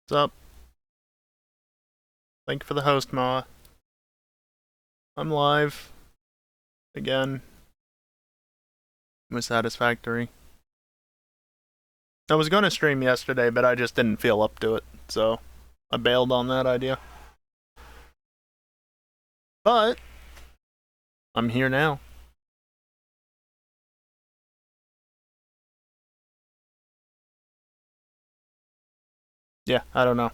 What's up? Thank you for the host, Ma. I'm live. Again. With Satisfactory. I was gonna stream yesterday, but I just didn't feel up to it, so I bailed on that idea. But I'm here now. Yeah, I don't know.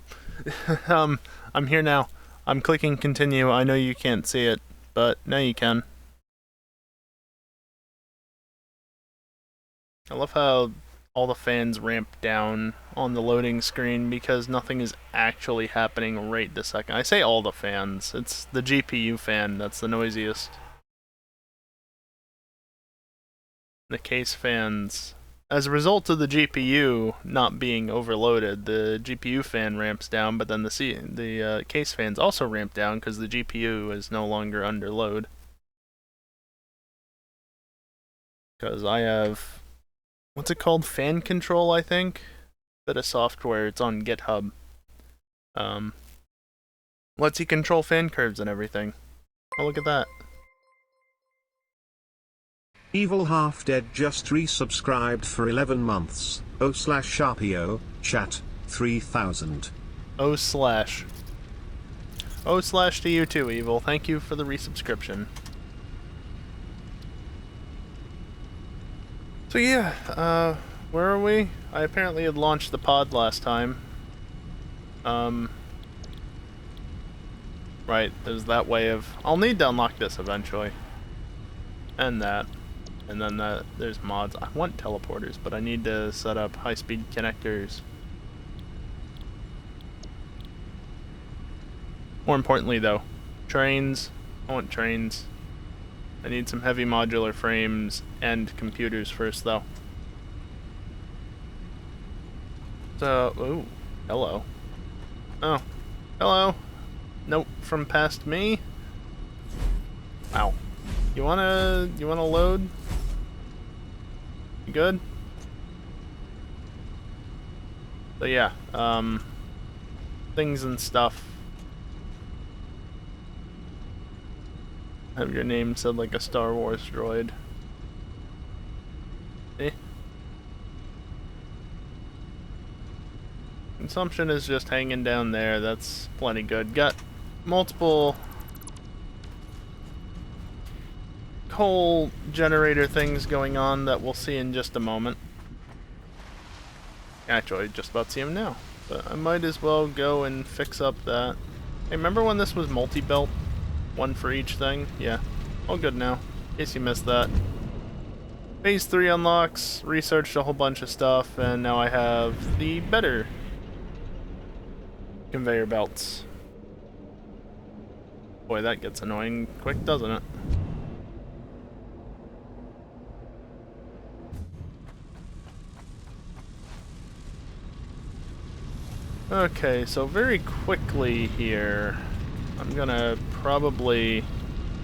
I'm here now. I'm clicking continue. I know you can't see it, but now you can. I love how all the fans ramp down on the loading screen because nothing is actually happening right this second. I say all the fans. It's the GPU fan that's the noisiest. The case fans. As a result of the GPU not being overloaded, the GPU fan ramps down, but then the case fans also ramp down because the GPU is no longer under load. Because I have, what's it called? Fan control, I think? Bit of software, it's on GitHub. Lets you control fan curves and everything. Oh, look at that. Evil Half Dead just resubscribed for 11 months. /Sharpio, chat, 3000. /. To you too, Evil. Thank you for the resubscription. So yeah, where are we? I apparently had launched the pod last time. Right, there's that way of... I'll need to unlock this eventually. And that. And then there's mods. I want teleporters, but I need to set up high-speed connectors. More importantly, though, trains. I want trains. I need some heavy modular frames and computers first, though. So, ooh, hello. Oh, hello. Nope, from past me. Wow. You wanna load? You good? So yeah, things and stuff. Have your name said like a Star Wars droid. Eh. Consumption is just hanging down there, that's plenty good. Got multiple coal generator things going on that we'll see in just a moment. Actually, just about see them now. But I might as well go and fix up that. Hey, remember when this was multi-belt? One for each thing? Yeah. All good now. In case you missed that. Phase 3 unlocks, researched a whole bunch of stuff, and now I have the better conveyor belts. Boy, that gets annoying quick, doesn't it? Okay, so very quickly here, I'm gonna probably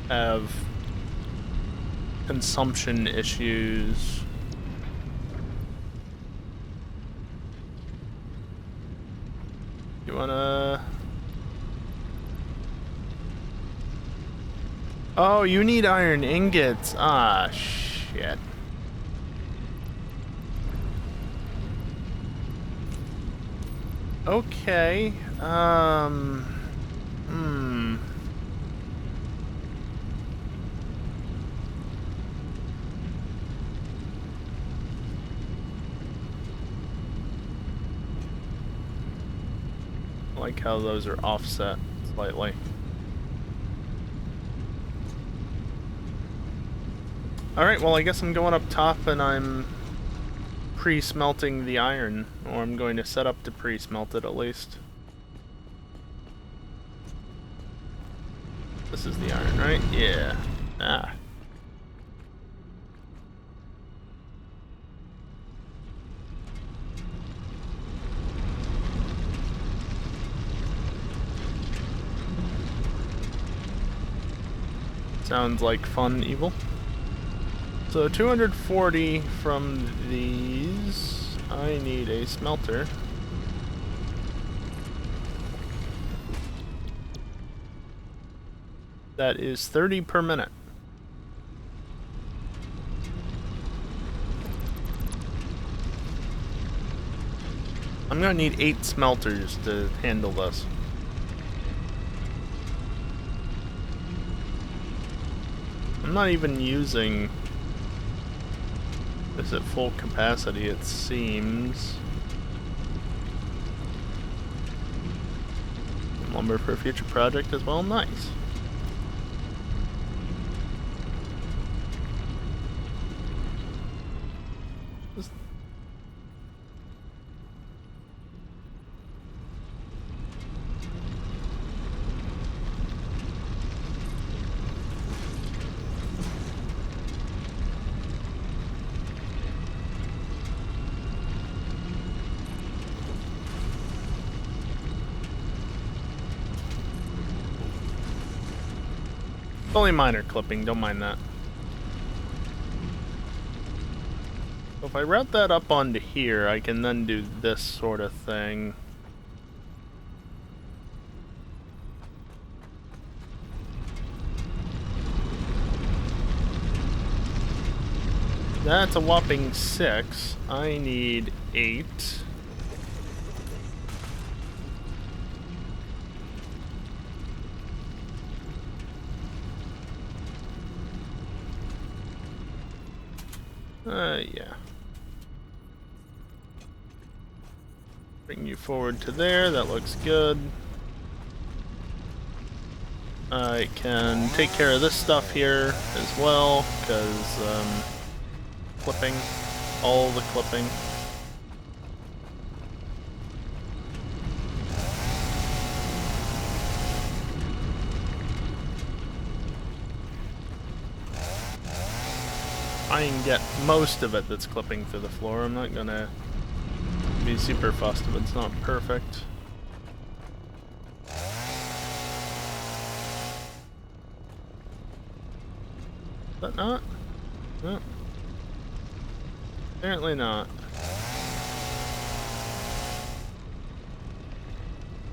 have consumption issues. You wanna... Oh, you need iron ingots. Ah, shit. Okay, I like how those are offset slightly. Alright, well I guess I'm going up top and I'm pre-smelting the iron, or I'm going to set up to pre-smelt it at least. This is the iron, right? Yeah. Ah. Sounds like fun, Evil. So 240 from these. I need a smelter. That is 30 per minute. I'm gonna need 8 smelters to handle this. I'm not even using this at full capacity, it seems. Lumber for a future project as well, nice. Only minor clipping, don't mind that. So if I route that up onto here, I can then do this sort of thing. That's a whopping 6. I need 8. Yeah. Bring you forward to there, that looks good. I can take care of this stuff here as well, because, clipping, all the clipping. I can get most of it that's clipping through the floor. I'm not gonna be super fussed if it's not perfect. Is that not? No. Apparently not.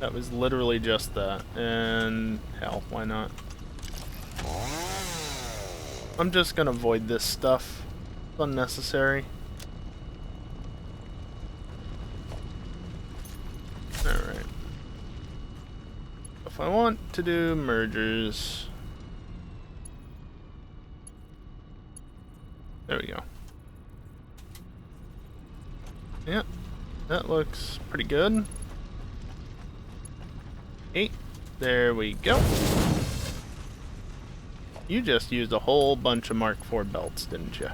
That was literally just that. And hell, why not? I'm just gonna avoid this stuff. It's unnecessary. Alright. If I want to do mergers... There we go. Yeah, that looks pretty good. 8. There we go. You just used a whole bunch of Mark IV belts, didn't you?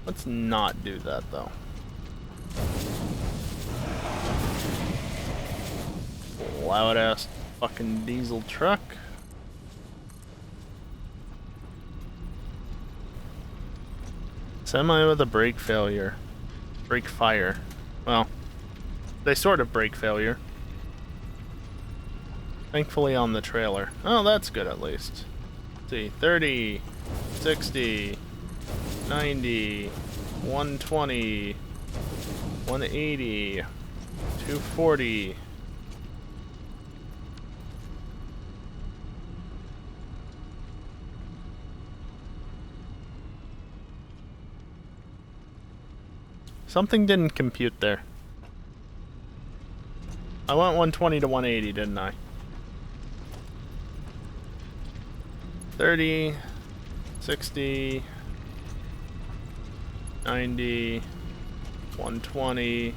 Let's not do that, though. Loud-ass fucking diesel truck. Semi with a brake failure. Brake fire. Well, they sort of brake failure. Thankfully on the trailer. Oh, that's good at least. Let's see, 30, 60, 90, 120, 180, 240. Something didn't compute there. I went 120 to 180, didn't I? 30, 60, 90, 120,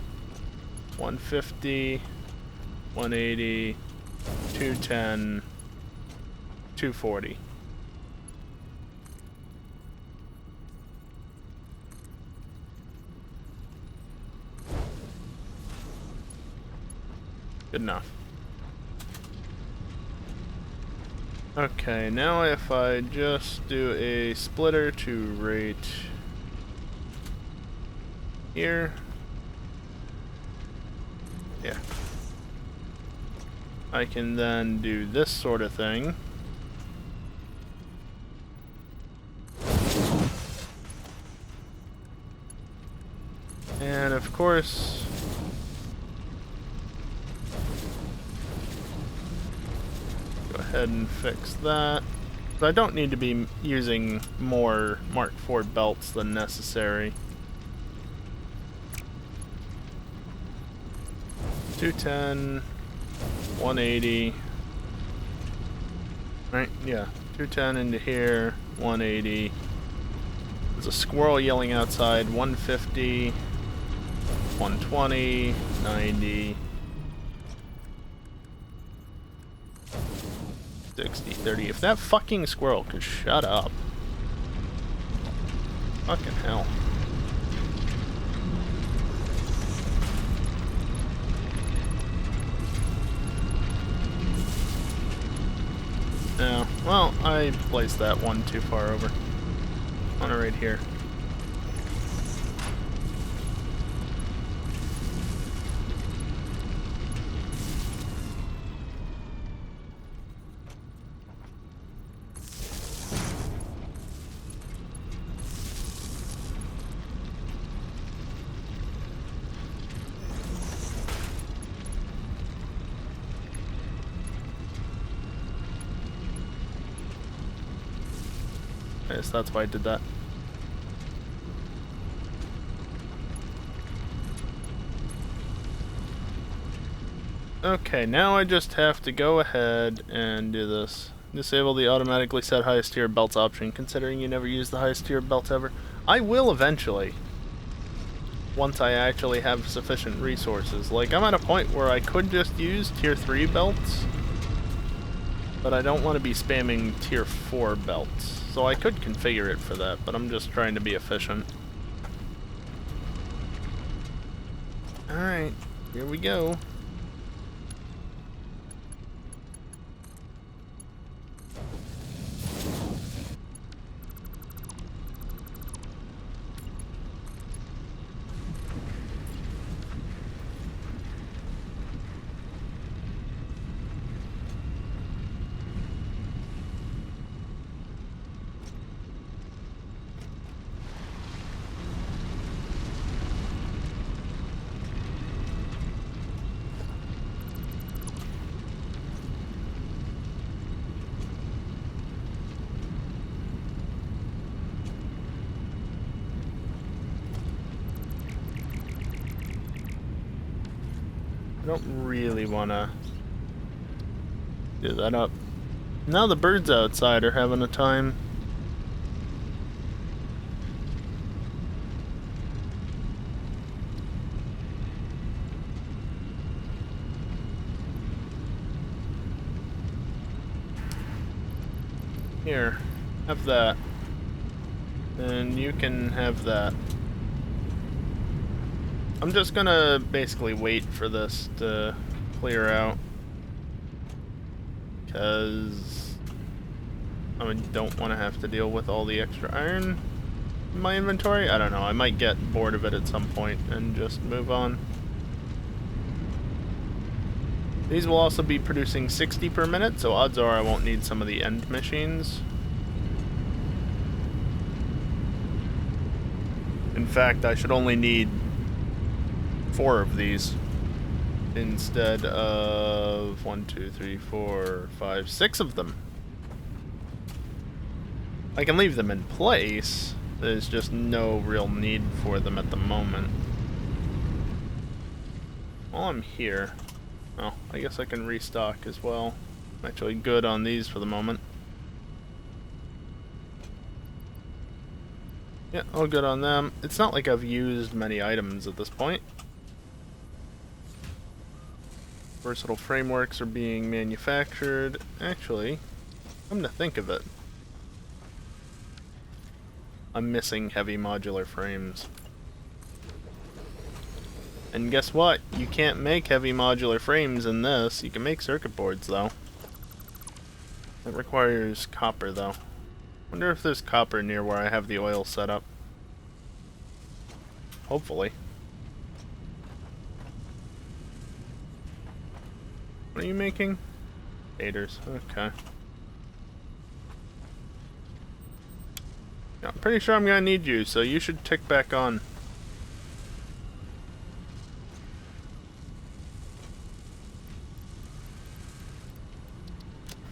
150, 180, 210, 240. Good enough. Okay, now if I just do a splitter to rate here. Yeah. I can then do this sort of thing. And of course, ahead and fix that. But I don't need to be using more Mark IV belts than necessary. 210, 180. Right, yeah. 210 into here, 180. There's a squirrel yelling outside, 150, 120, 90, 60, 30. If that fucking squirrel could shut up. Fucking hell. Yeah, well, I placed that one too far over. On it right here. I guess that's why I did that. Okay, now I just have to go ahead and do this. Disable the automatically set highest tier belts option, considering you never use the highest tier belt ever. I will eventually. Once I actually have sufficient resources. Like, I'm at a point where I could just use tier 3 belts. But I don't want to be spamming tier 4 belts. So I could configure it for that, but I'm just trying to be efficient. Alright, here we go. I don't really want to do that up. Now the birds outside are having a time. Here, have that. And you can have that. I'm just gonna basically wait for this to clear out. Because I don't want to have to deal with all the extra iron in my inventory. I don't know, I might get bored of it at some point and just move on. These will also be producing 60 per minute, so odds are I won't need some of the end machines. In fact, I should only need 4 of these instead of 1, 2, 3, 4, 5, 6 of them. I can leave them in place. There's just no real need for them at the moment. While I'm here, oh, I guess I can restock as well. I'm actually good on these for the moment. Yeah, all good on them. It's not like I've used many items at this point. Versatile frameworks are being manufactured. Actually, come to think of it, I'm missing heavy modular frames. And guess what? You can't make heavy modular frames in this. You can make circuit boards, though. It requires copper, though. Wonder if there's copper near where I have the oil set up. Hopefully. What are you making? Shaders. Okay. Yeah, I'm pretty sure I'm gonna need you, so you should tick back on.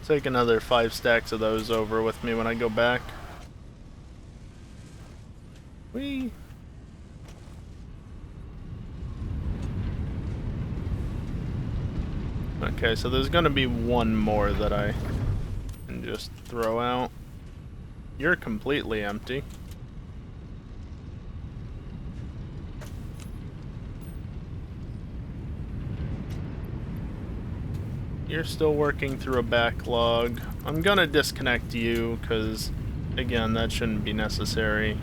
take another 5 stacks of those over with me when I go back. Whee! Okay, so there's gonna be one more that I can just throw out. You're completely empty. You're still working through a backlog. I'm gonna disconnect you, because, again, that shouldn't be necessary.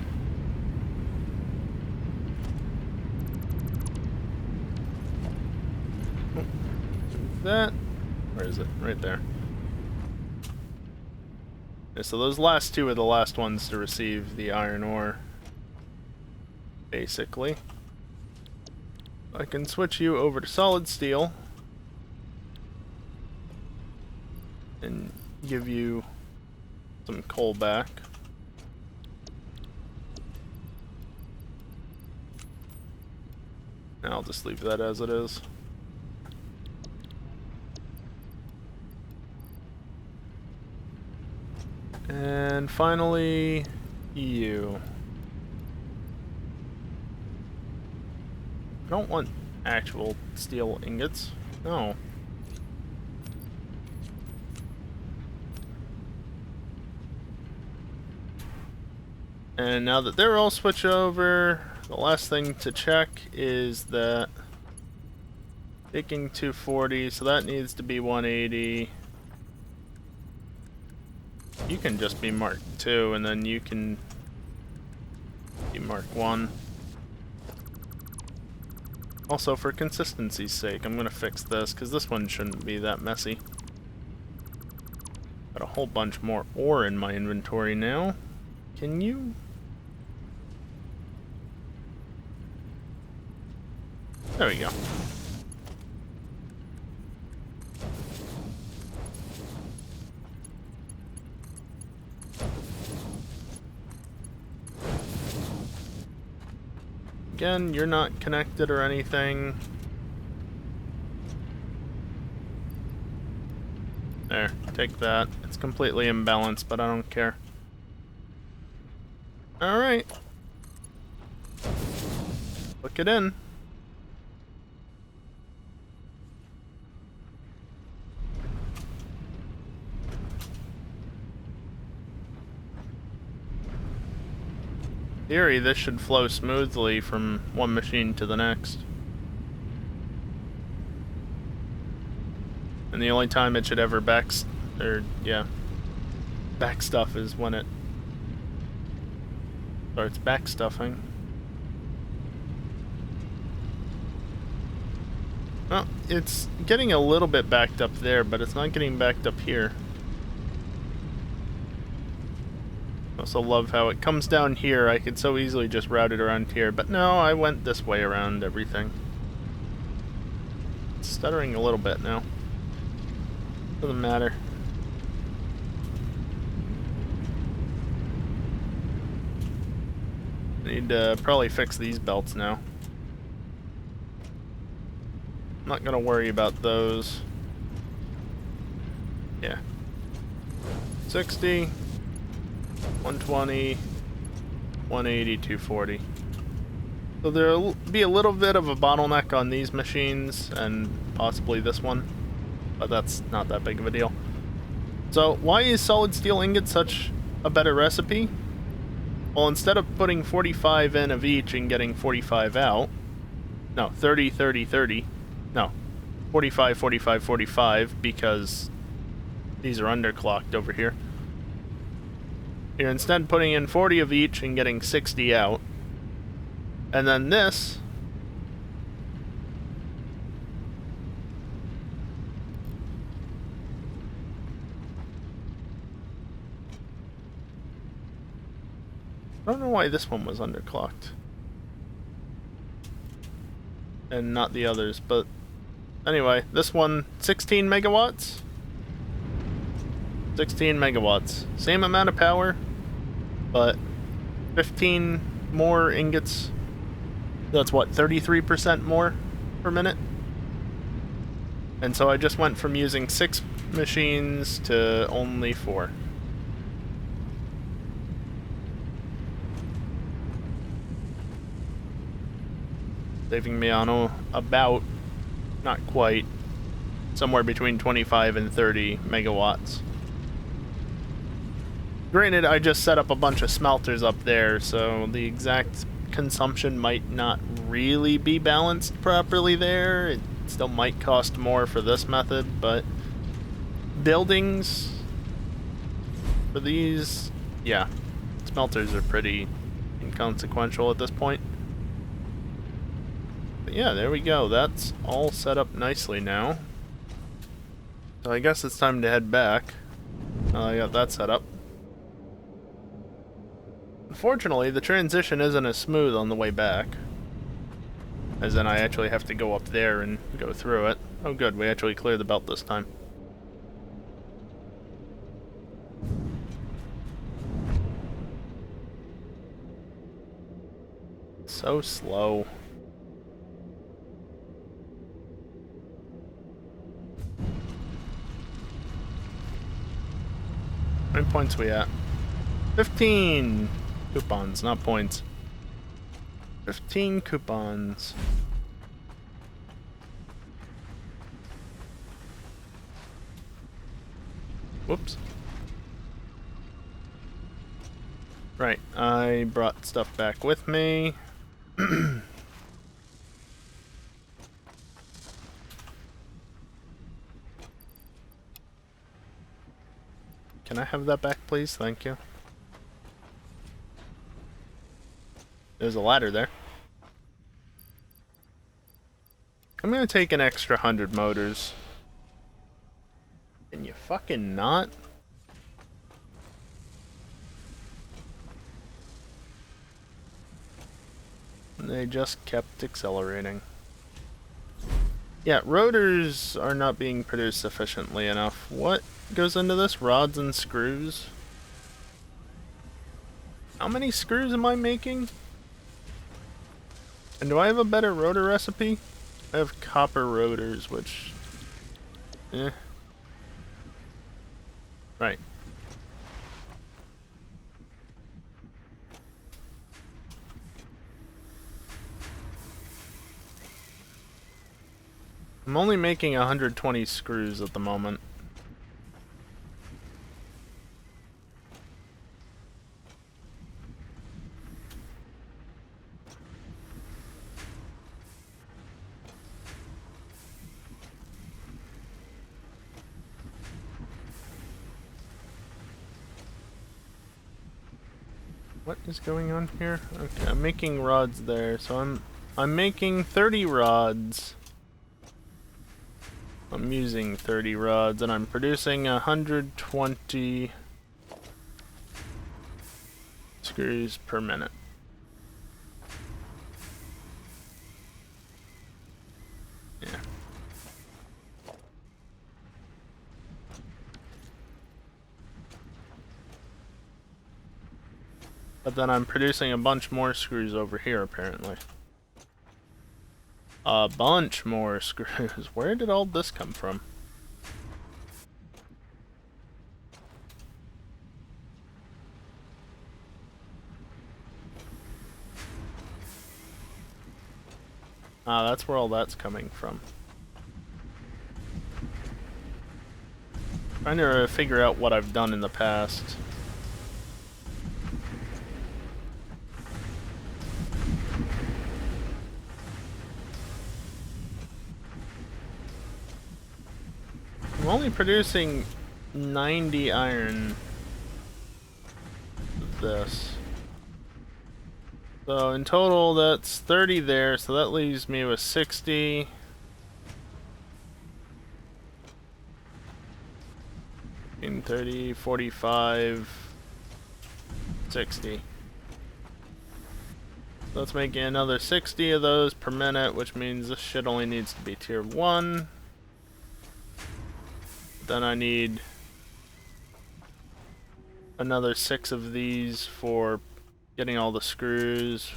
Oh, that... Where is it? Right there. Okay, so those last two are the last ones to receive the iron ore. Basically. I can switch you over to solid steel. And give you some coal back. And I'll just leave that as it is. And finally, you. I don't want actual steel ingots. No. And now that they're all switched over, the last thing to check is that taking 240, so that needs to be 180. You can just be Mark 2, and then you can be Mark 1. Also, for consistency's sake, I'm gonna fix this, because this one shouldn't be that messy. Got a whole bunch more ore in my inventory now. Can you? There we go. Again, you're not connected or anything. There, take that. It's completely imbalanced, but I don't care. Alright. Look it in. In theory, this should flow smoothly from one machine to the next. And the only time it should ever back stuff is when it starts back stuffing. Well, it's getting a little bit backed up there, but it's not getting backed up here. I also love how it comes down here. I could so easily just route it around here, but no, I went this way around everything. It's stuttering a little bit now. Doesn't matter. Need to probably fix these belts now. I'm not gonna worry about those. Yeah. 60, 120, 180, 240. So there'll be a little bit of a bottleneck on these machines, and possibly this one, but that's not that big of a deal. So why is solid steel ingot such a better recipe? Well, instead of putting 45 in of each and getting 45 out, no, 30, 30, 30, no, 45, 45, 45, because these are underclocked over here. You're instead putting in 40 of each and getting 60 out. And then this, I don't know why this one was underclocked and not the others, but anyway, this one, 16 megawatts. 16 megawatts. Same amount of power, but 15 more ingots. That's what, 33% more per minute? And so I just went from using 6 machines to only 4. Saving me on about, not quite, somewhere between 25 and 30 megawatts. Granted, I just set up a bunch of smelters up there, so the exact consumption might not really be balanced properly there. It still might cost more for this method, but buildings for these, yeah, smelters are pretty inconsequential at this point. But yeah, there we go. That's all set up nicely now. So I guess it's time to head back. I got that set up. Unfortunately, the transition isn't as smooth on the way back. As in, I actually have to go up there and go through it. Oh good, we actually cleared the belt this time. So slow. How many points we at? 15 coupons, not points. 15 coupons. Whoops. Right, I brought stuff back with me. Can I have that back, please? Thank you. There's a ladder there. I'm gonna take an extra 100 motors. Can you fucking not? They just kept accelerating. Yeah, rotors are not being produced sufficiently enough. What goes into this? Rods and screws? How many screws am I making? And do I have a better rotor recipe? I have copper rotors, which... Right. I'm only making 120 screws at the moment. What is going on here? Okay, I'm making rods there, so I'm making 30 rods. I'm using 30 rods, and I'm producing 120 screws per minute. Yeah. But then I'm producing a bunch more screws over here, apparently. A bunch more screws. Where did all this come from? Ah, that's where all that's coming from. Trying to figure out what I've done in the past. I'm only producing 90 iron of this. So in total that's 30 there, so that leaves me with 60. In 30, 45, 60. Let's make another 60 of those per minute, which means this shit only needs to be tier 1. Then I need another 6 of these for getting all the screws.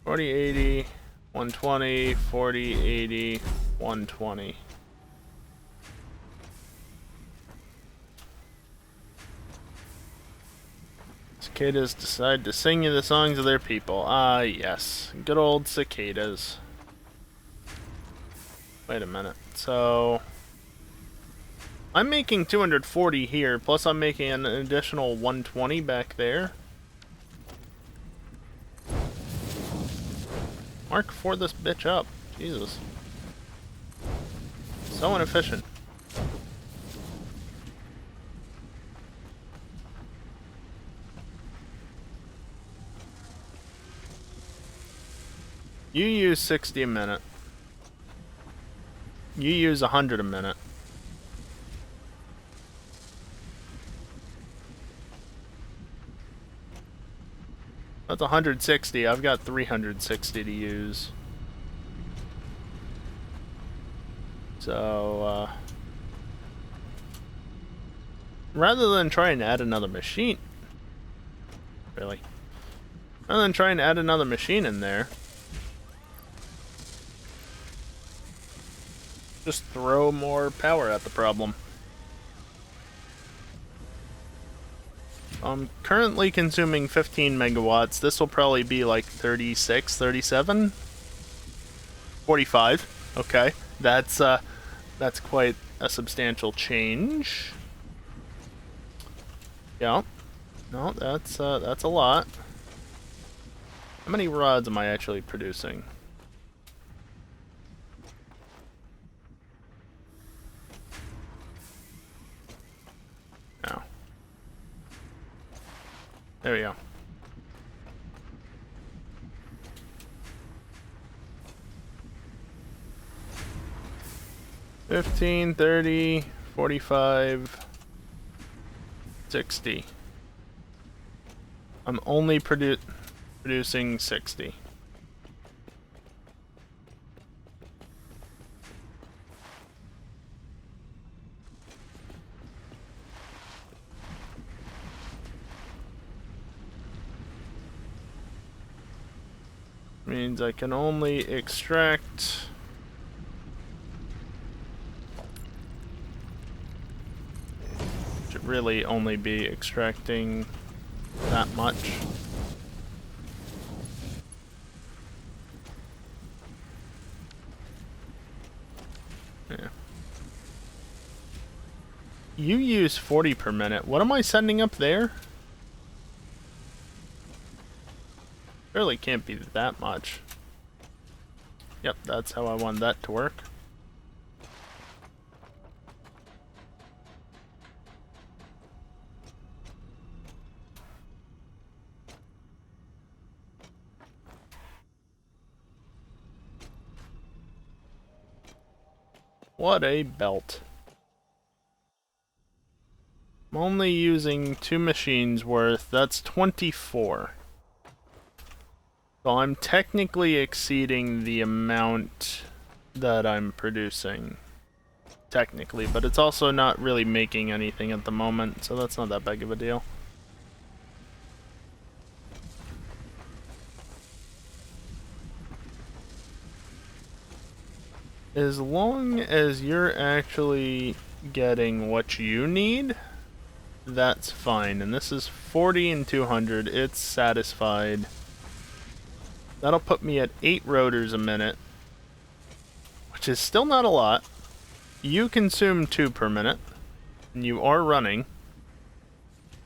40, 80, 120, 40, 80, 120. Cicadas decide to sing you the songs of their people. Ah, yes. Good old cicadas. Wait a minute. So... I'm making 240 here, plus I'm making an additional 120 back there. Mark for this bitch up. Jesus. So inefficient. You use 60 a minute. You use 100 a minute. That's 160. I've got 360 to use. So, rather than try and add another machine... Really? Rather than try and add another machine in there... just throw more power at the problem. I'm currently consuming 15 megawatts. This will probably be like 36, 37? 45. Okay. That's quite a substantial change. Yeah. No, that's a lot. How many rods am I actually producing? No. There we go. 15, 30, 45, 60. I'm only producing 60. Means I can only extract... should really only be extracting that much. Yeah. You use 40 per minute. What am I sending up there? Surely can't be that much. Yep, that's how I want that to work. What a belt. I'm only using 2 machines worth. That's 24. So I'm technically exceeding the amount that I'm producing. Technically, but it's also not really making anything at the moment, so that's not that big of a deal. As long as you're actually getting what you need, that's fine. And this is 40 and 200. It's satisfied. That'll put me at 8 rotors a minute, which is still not a lot. You consume 2 per minute, and you are running.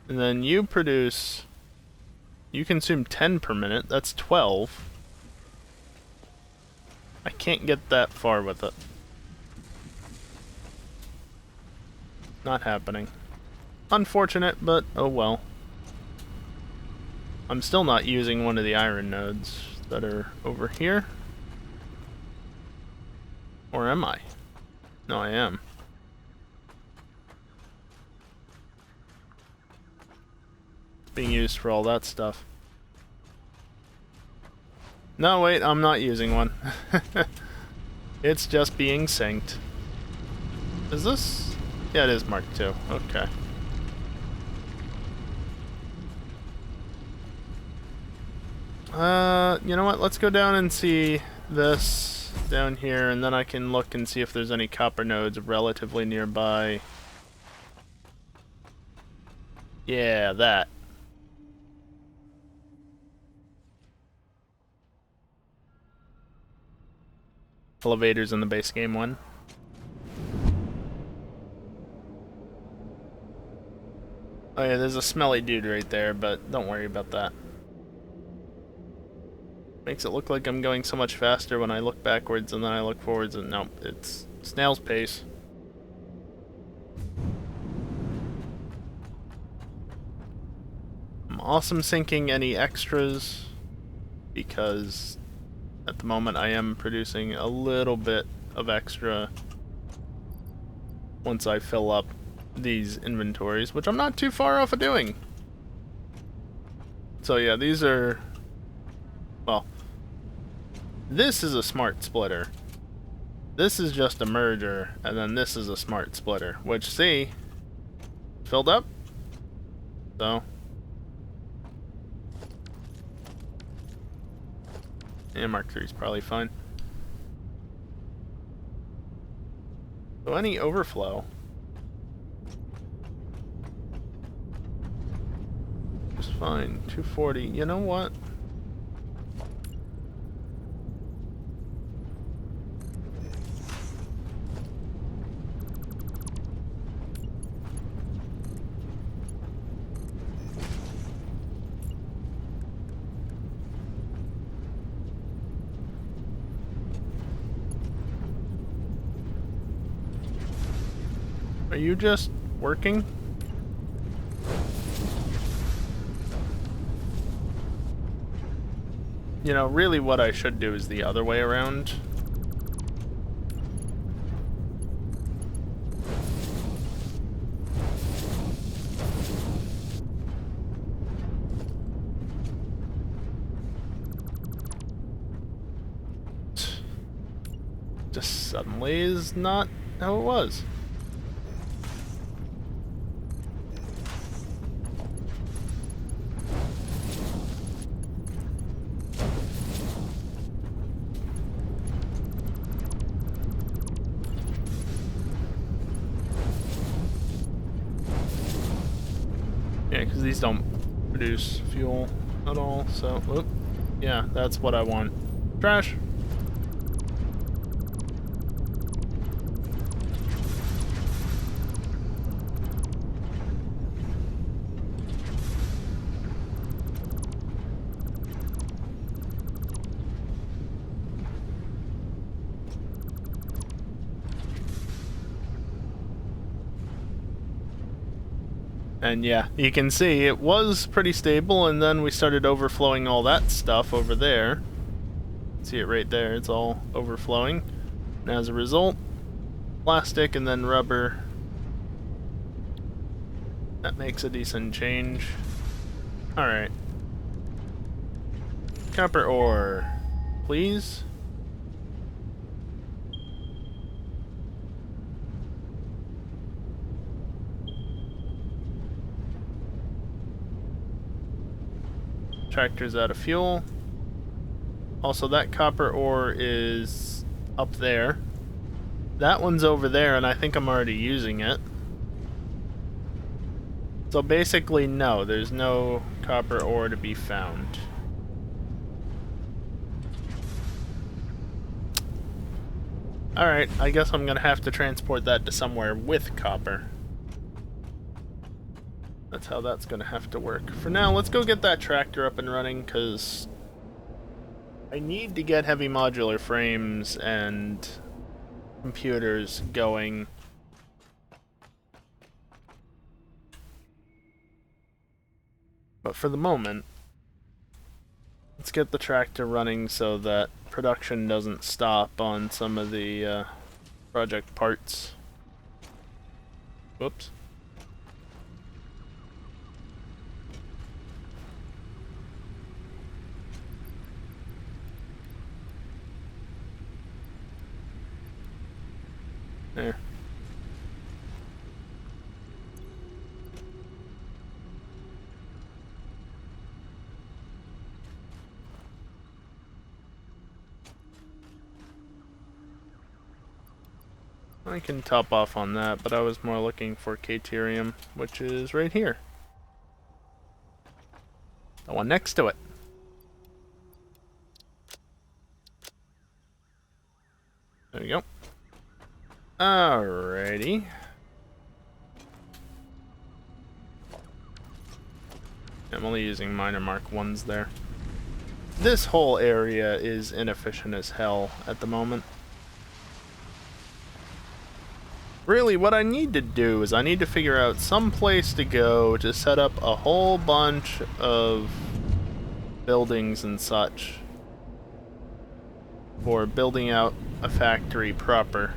And then you produce... you consume 10 per minute. That's 12. I can't get that far with it. Not happening. Unfortunate, but oh well. I'm still not using one of the iron nodes that are over here. Or am I? No, I am. It's being used for all that stuff. No, wait, I'm not using one. It's just being synced. Is this? Yeah, it is Mark II. Okay. You know what? Let's go down and see this down here, and then I can look and see if there's any copper nodes relatively nearby. Yeah, that. elevators in the base game one. Oh yeah, there's a smelly dude right there, but don't worry about that. Makes it look like I'm going so much faster when I look backwards and then I look forwards and nope, it's snail's pace. I'm awesome syncing any extras because at the moment I am producing a little bit of extra once I fill up these inventories, which I'm not too far off of doing. So yeah, these are, well, this is a smart splitter. This is just a merger, and then this is a smart splitter, which, see, filled up. So, yeah, Mark III is probably fine. So any overflow is fine. 240. You know what? Are you just working? You know, really what I should do is the other way around. Just suddenly is not how it was. Yeah, because these don't produce fuel at all, so, whoop. Yeah, that's what I want. Trash. And yeah, you can see it was pretty stable, and then we started overflowing all that stuff over there. See it right there, it's all overflowing. And as a result, plastic and then rubber. That makes a decent change. Alright. Copper ore, please. Tractor's out of fuel. Also, that copper ore is up there. That one's over there, and I think I'm already using it. So basically, no, there's no copper ore to be found. Alright, I guess I'm gonna have to transport that to somewhere with copper. That's how that's gonna have to work. For now, let's go get that tractor up and running, because I need to get heavy modular frames and computers going. But for the moment, let's get the tractor running so that production doesn't stop on some of the project parts. Whoops. There. I can top off on that, but I was more looking for Caterium, which is right here. The one next to it. There we go. Alrighty. I'm only using minor mark 1s there. This whole area is inefficient as hell at the moment. Really, what I need to do is I need to figure out some place to go to set up a whole bunch of buildings and such for building out a factory proper.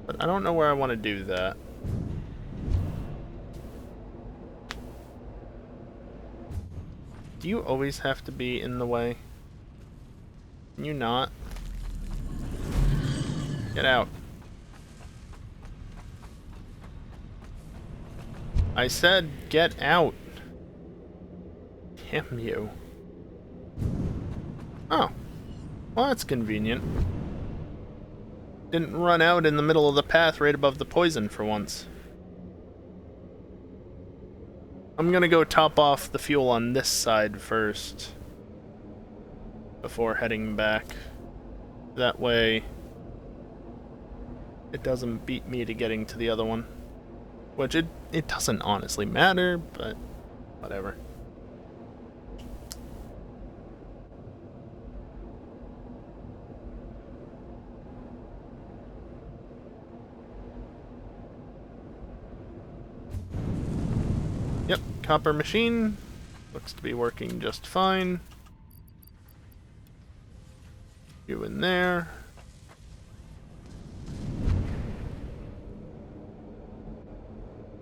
But I don't know where I want to do that. Do you always have to be in the way? Can you not? Get out. I said get out. Damn you. Oh. Well, that's convenient. Didn't run out in the middle of the path right above the poison for once. I'm gonna go top off the fuel on this side first before heading back. That way it doesn't beat me to getting to the other one. Which it doesn't honestly matter, but whatever. Yep, copper machine. Looks to be working just fine. You in there.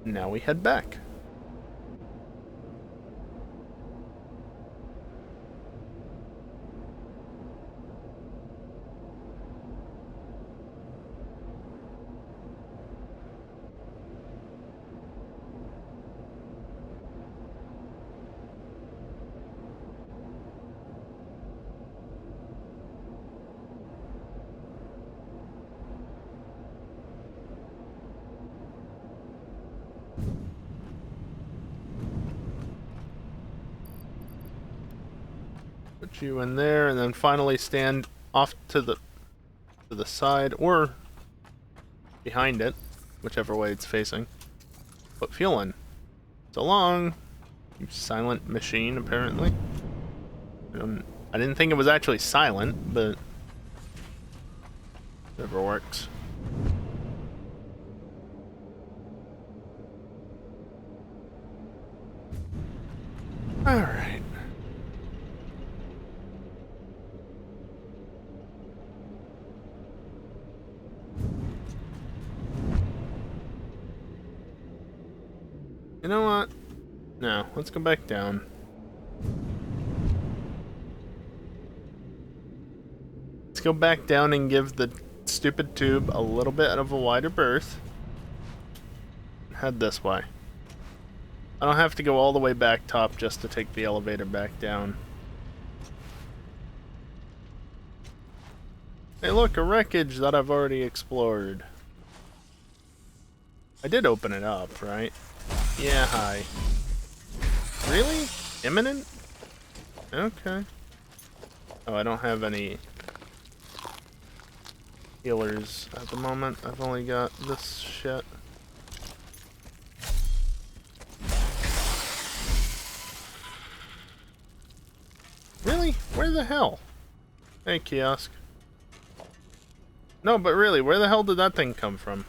Now we head back. Put you in there, and then finally stand off to the side or behind it, whichever way it's facing. Put fuel in. So long, you silent machine. Apparently, I didn't think it was actually silent, but whatever works. All right. You know what? No, let's go back down. Let's go back down and give the stupid tube a little bit of a wider berth. Head this way. I don't have to go all the way back top just to take the elevator back down. Hey look, a wreckage that I've already explored. I did open it up, right? Yeah, hi. Really? Imminent? Okay. Oh, I don't have any healers at the moment. I've only got this shit. Really? Where the hell? Hey, kiosk. No, but really, where the hell did that thing come from?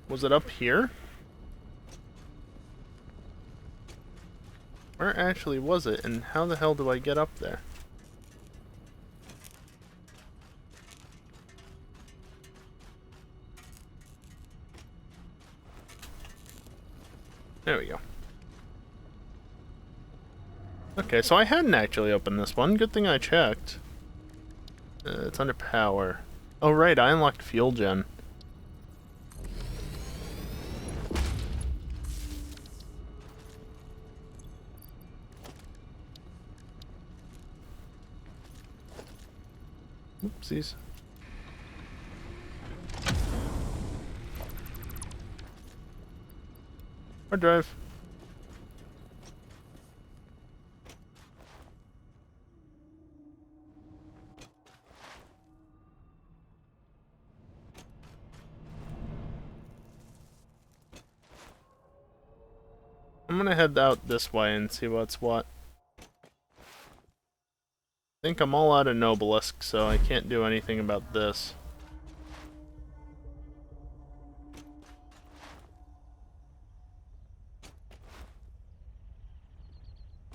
Was it up here? Where actually was it, and how the hell do I get up there? There we go. Okay, so I hadn't actually opened this one. Good thing I checked. It's under power. Oh right, I unlocked fuel gen. Oopsies. Hard drive. I'm gonna head out this way and see what's what. I think I'm all out of Nobelisk, so I can't do anything about this.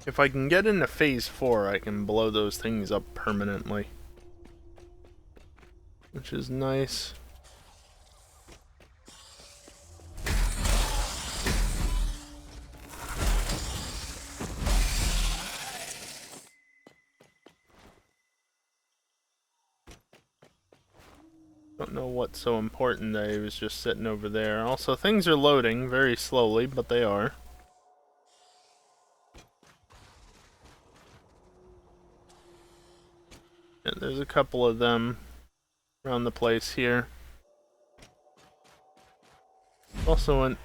If I can get into Phase 4, I can blow those things up permanently. Which is nice. Don't know what's so important that he was just sitting over there. Also, things are loading very slowly, but they are. And there's a couple of them around the place here. Also an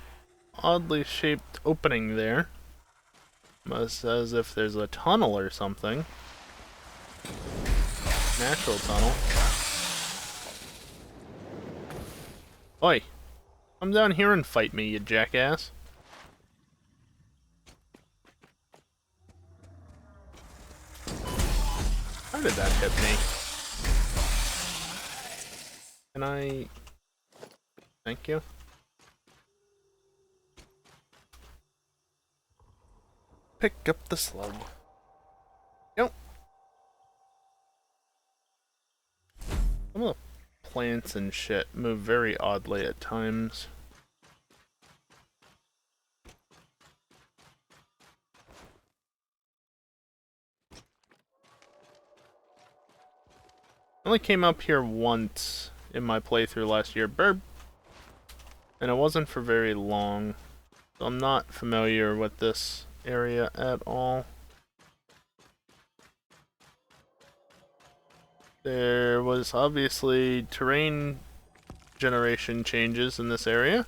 oddly shaped opening there. Almost as if there's a tunnel or something. Natural tunnel. Oi! Come down here and fight me, you jackass. How did that hit me? Can I... Thank you. Pick up the slug. Yep. Some of the plants and shit move very oddly at times. I only came up here once in my playthrough last year. Burp! And it wasn't for very long. So I'm not familiar with this area at all. There was obviously terrain generation changes in this area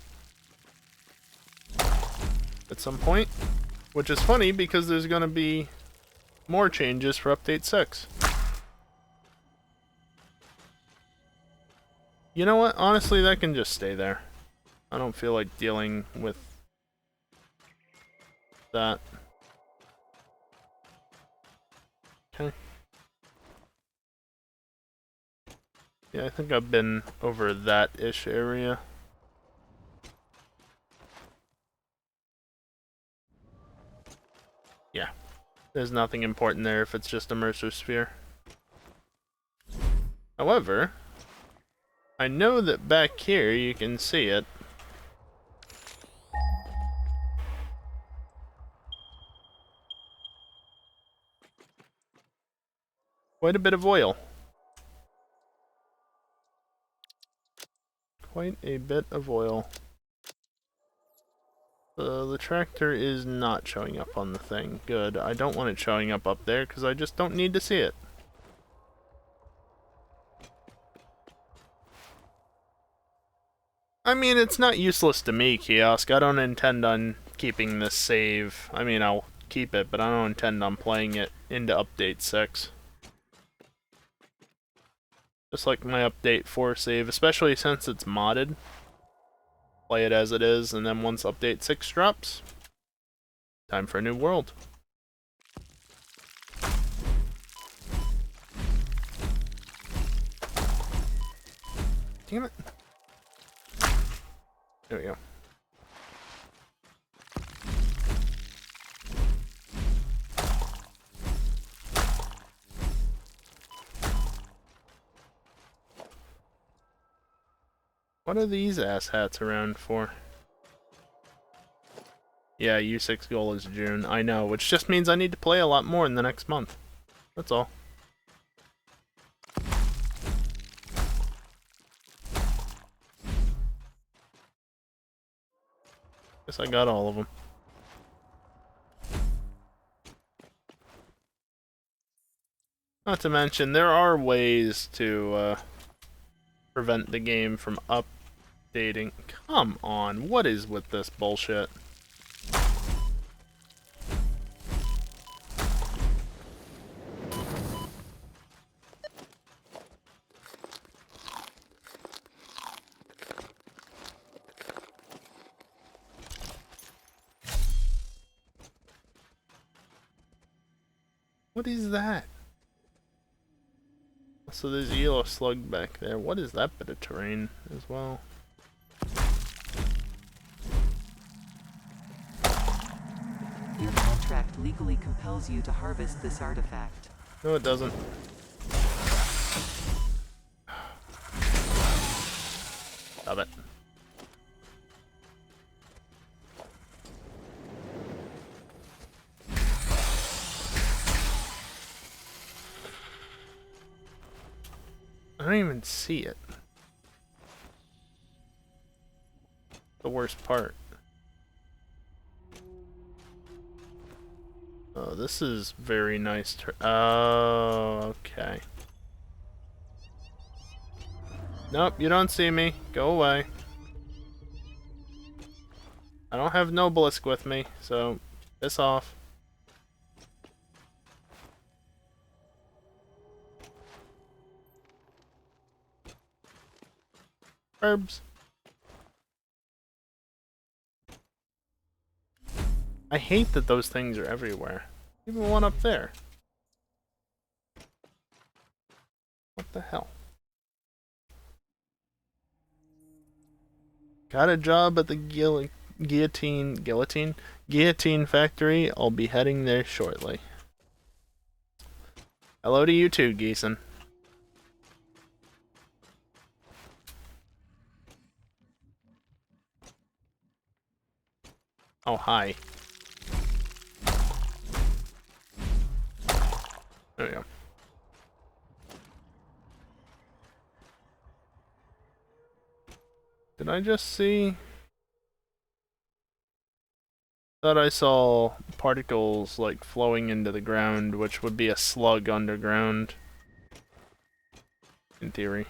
at some point, which is funny because there's going to be more changes for Update 6. You know what? Honestly, that can just stay there. I don't feel like dealing with that. Okay. Yeah, I think I've been over that-ish area. Yeah. There's nothing important there if it's just a Mercer Sphere. However, I know that back here you can see it. Quite a bit of oil. Quite a bit of oil. The tractor is not showing up on the thing. Good. I don't want it showing up there because I just don't need to see it. I mean, it's not useless to me, Kiosk. I don't intend on keeping this save. I mean, I'll keep it, but I don't intend on playing it into Update 6. Just like my Update 4 save, especially since it's modded. Play it as it is, and then once Update 6 drops, time for a new world. Damn it. There we go. What are these asshats around for? Yeah, U6 goal is June. I know, which just means I need to play a lot more in the next month. That's all. Guess I got all of them. Not to mention, there are ways to prevent the game from updating. Come on, what is with this bullshit? What is that? So there's a yellow slug back there. What is that bit of terrain as well? Your contract legally compels you to harvest this artifact. No, it doesn't. Stop it. I don't even see it. The worst part. Oh, this is very nice. Oh, okay. Nope, you don't see me. Go away. I don't have Nobelisk with me, so piss off. Herbs. I hate that those things are everywhere. Even one up there. What the hell? Got a job at the guillotine factory. I'll be heading there shortly. Hello to you too, Geeson. Oh, hi. There we go. Did I just see? Thought I saw particles like flowing into the ground, which would be a slug underground. In theory.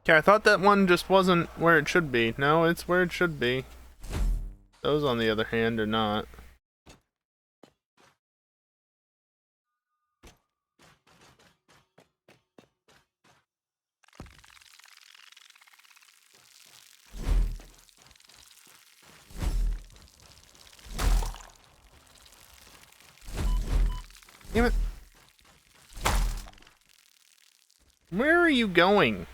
Okay, I thought that one just wasn't where it should be. No, it's where it should be. Those, on the other hand, are not. Damn it. Where are you going?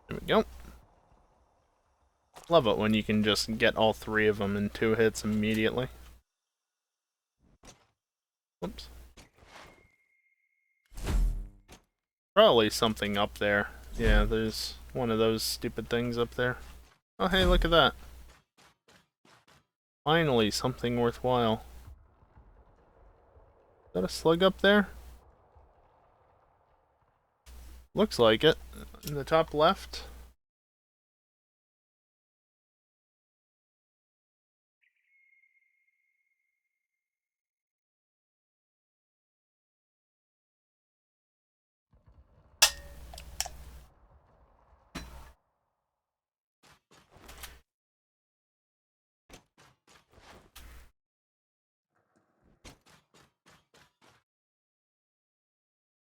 There we go. Love it when you can just get all three of them in 2 hits immediately. Whoops. Probably something up there. Yeah, there's one of those stupid things up there. Oh, hey, look at that. Finally, something worthwhile. Is that a slug up there? Looks like it. In the top left.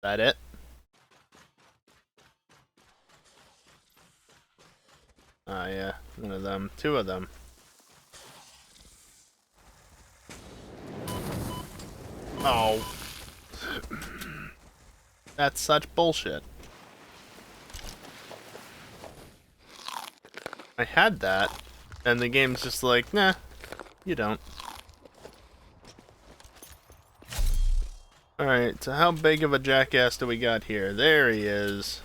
That it? Ah, yeah. One of them. 2 of them. Oh. That's such bullshit. I had that, and the game's just like, nah, you don't. Alright, so how big of a jackass do we got here? There he is.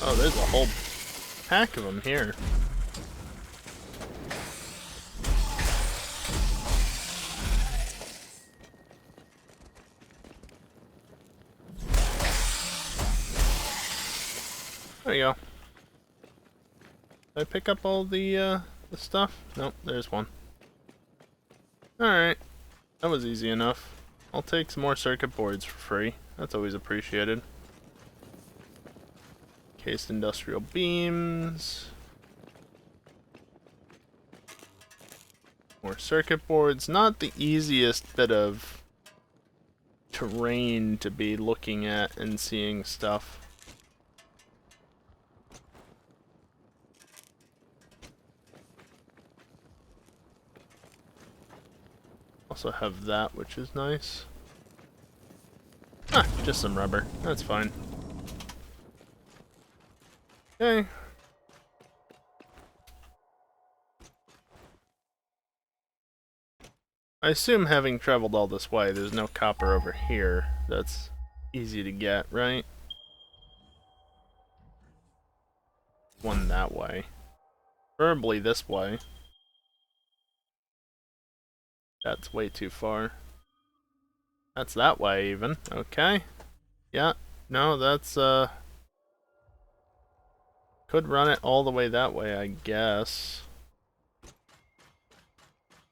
Oh, there's a whole pack of them here. There you go. Did I pick up all the stuff? Nope, there's one. Alright. That was easy enough. I'll take some more circuit boards for free. That's always appreciated. Encased industrial beams. More circuit boards. Not the easiest bit of terrain to be looking at and seeing stuff. Also have that, which is nice. Ah, just some rubber. That's fine. Okay. I assume having traveled all this way, there's no copper over here. That's easy to get, right? One that way. Preferably this way. That's way too far. That's that way, even. Okay. Yeah. No, that's, could run it all the way that way, I guess.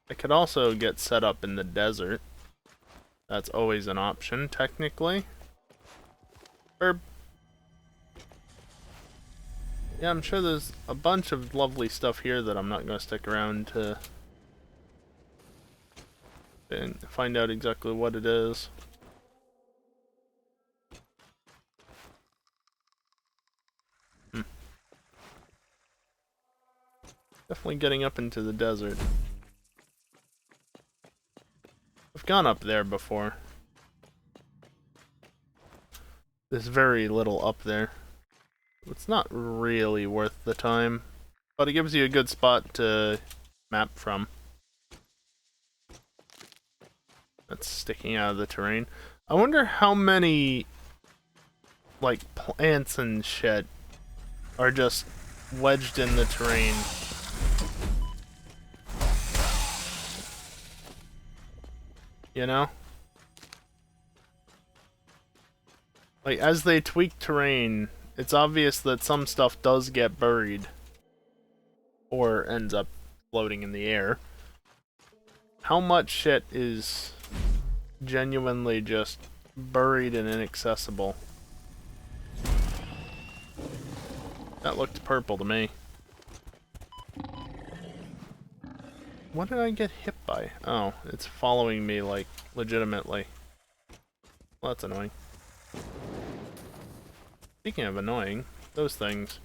I could also get set up in the desert. That's always an option, technically. Or... yeah, I'm sure there's a bunch of lovely stuff here that I'm not going to stick around to and find out exactly what it is. Definitely getting up into the desert. I've gone up there before. There's very little up there. It's not really worth the time, but it gives you a good spot to map from. That's sticking out of the terrain. I wonder how many, like, plants and shit are just wedged in the terrain. You know? Like, as they tweak terrain, it's obvious that some stuff does get buried. Or ends up floating in the air. How much shit is genuinely just buried and inaccessible? That looked purple to me. What did I get hit by? Oh, it's following me, like, legitimately. Well, that's annoying. Speaking of annoying, those things.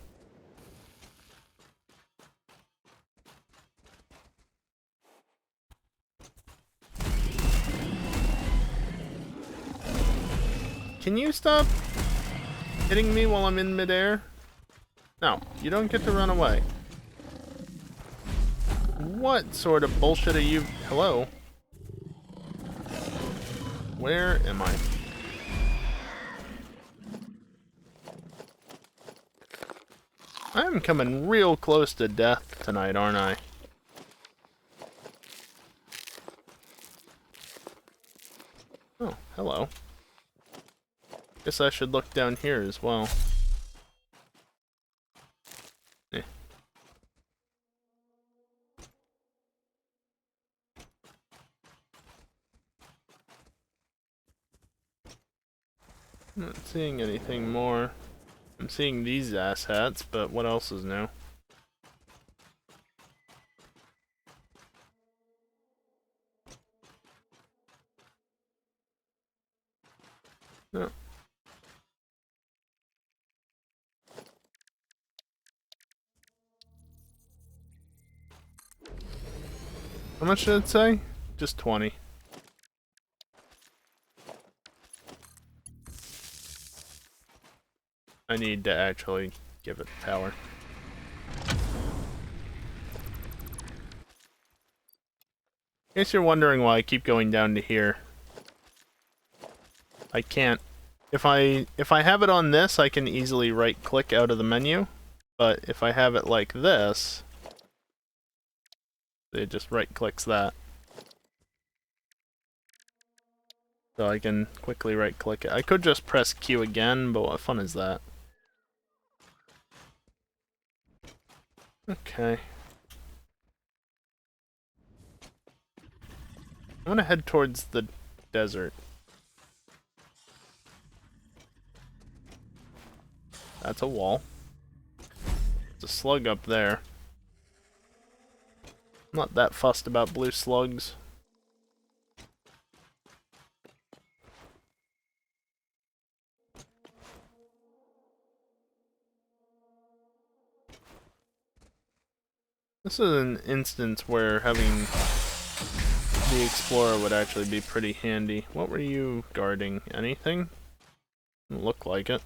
Can you stop hitting me while I'm in midair? No, you don't get to run away. What sort of bullshit are you? Hello? Where am I? I'm coming real close to death tonight, aren't I? Oh, hello. Guess I should look down here as well. Eh. I'm not seeing anything more. I'm seeing these asshats, but what else is new? No. How much did it say? Just 20. I need to actually give it power. In case you're wondering why I keep going down to here, I can't. If I have it on this, I can easily right-click out of the menu. But if I have it like this, it just right-clicks that. So I can quickly right-click it. I could just press Q again, but what fun is that? Okay. I'm gonna head towards the desert. That's a wall. There's a slug up there. I'm not that fussed about blue slugs. This is an instance where having the Explorer would actually be pretty handy. What were you guarding? Anything? Didn't look like it.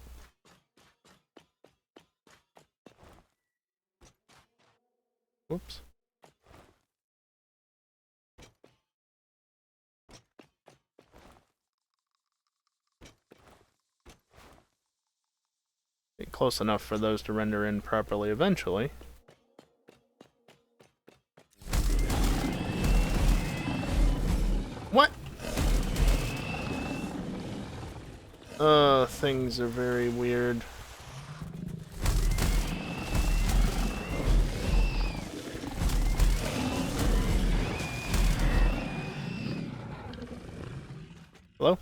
Whoops. Get close enough for those to render in properly eventually. What? Things are very weird. Hello?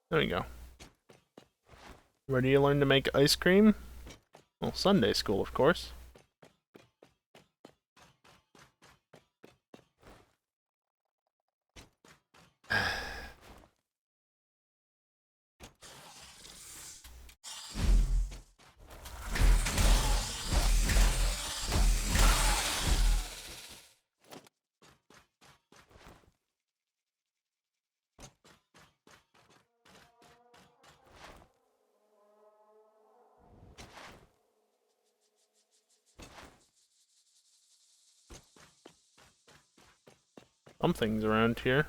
There we go. Where do you learn to make ice cream? Well, Sunday school, of course. Something's around here.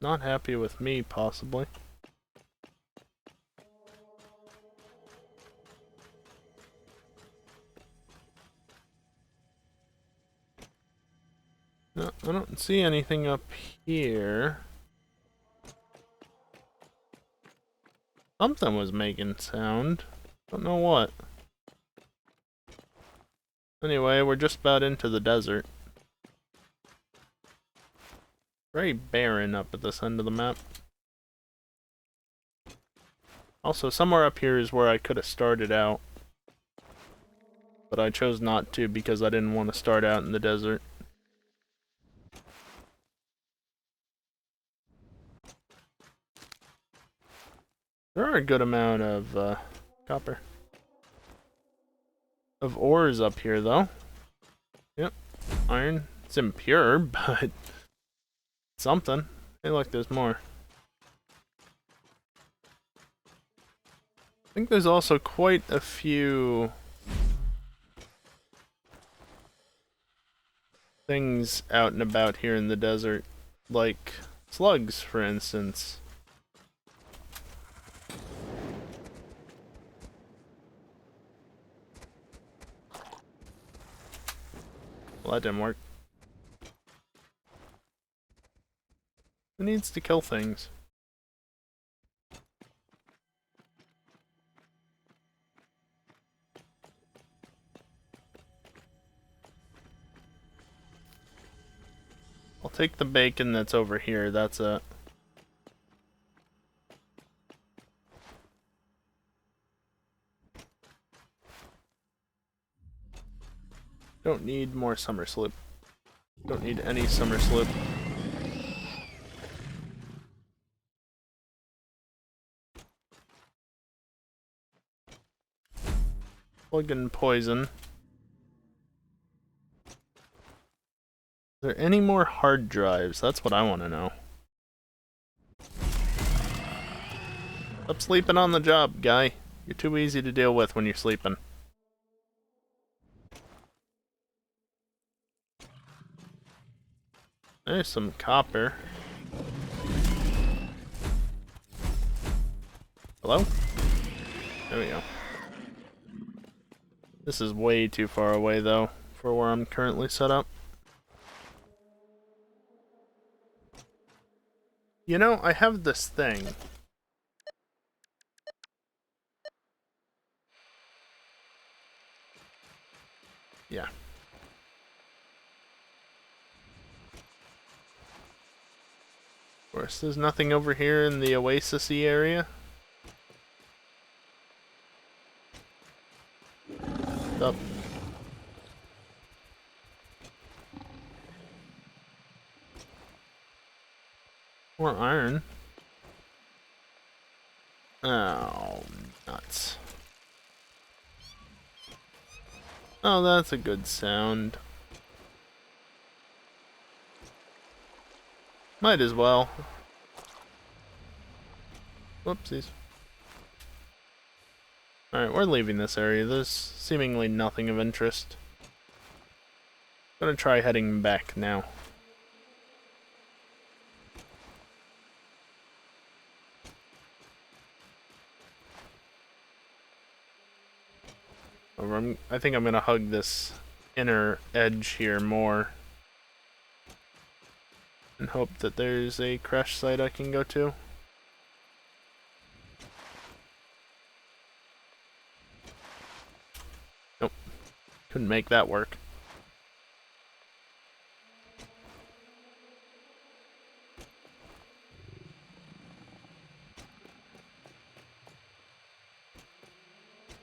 Not happy with me, possibly. No, I don't see anything up here. Something was making sound. Don't know what. Anyway, we're just about into the desert. Very barren up at this end of the map. Also, somewhere up here is where I could have started out. But I chose not to because I didn't want to start out in the desert. There are a good amount of copper. Of ores up here, though. Yep, iron. It's impure, but something. Hey, look, there's more. I think there's also quite a few things out and about here in the desert, like slugs, for instance. Well, that didn't work. Who needs to kill things? I'll take the bacon that's over here, that's it. Don't need more summer sloop. Don't need any summer sloop. Plug in poison. Are there any more hard drives? That's what I want to know. Stop sleeping on the job, guy. You're too easy to deal with when you're sleeping. There's some copper. Hello? There we go. This is way too far away, though, for where I'm currently set up. You know, I have this thing. Yeah. Of course, there's nothing over here in the oasis-y area. up. More iron. Oh, nuts. Oh, that's a good sound. Might as well. Whoopsies. Alright, we're leaving this area. There's seemingly nothing of interest. Gonna try heading back now. I think I'm gonna hug this inner edge here more. And hope that there's a crash site I can go to. Nope. Couldn't make that work.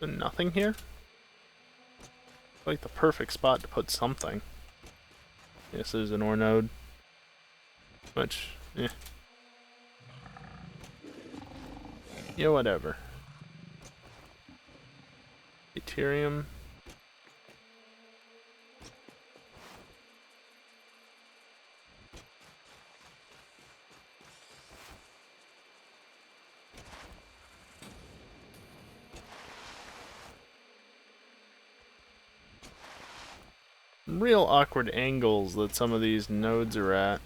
Nothing here? Like the perfect spot to put something. Yes, there's an ore node. Which, yeah, whatever. Deuterium. Real awkward angles that some of these nodes are at.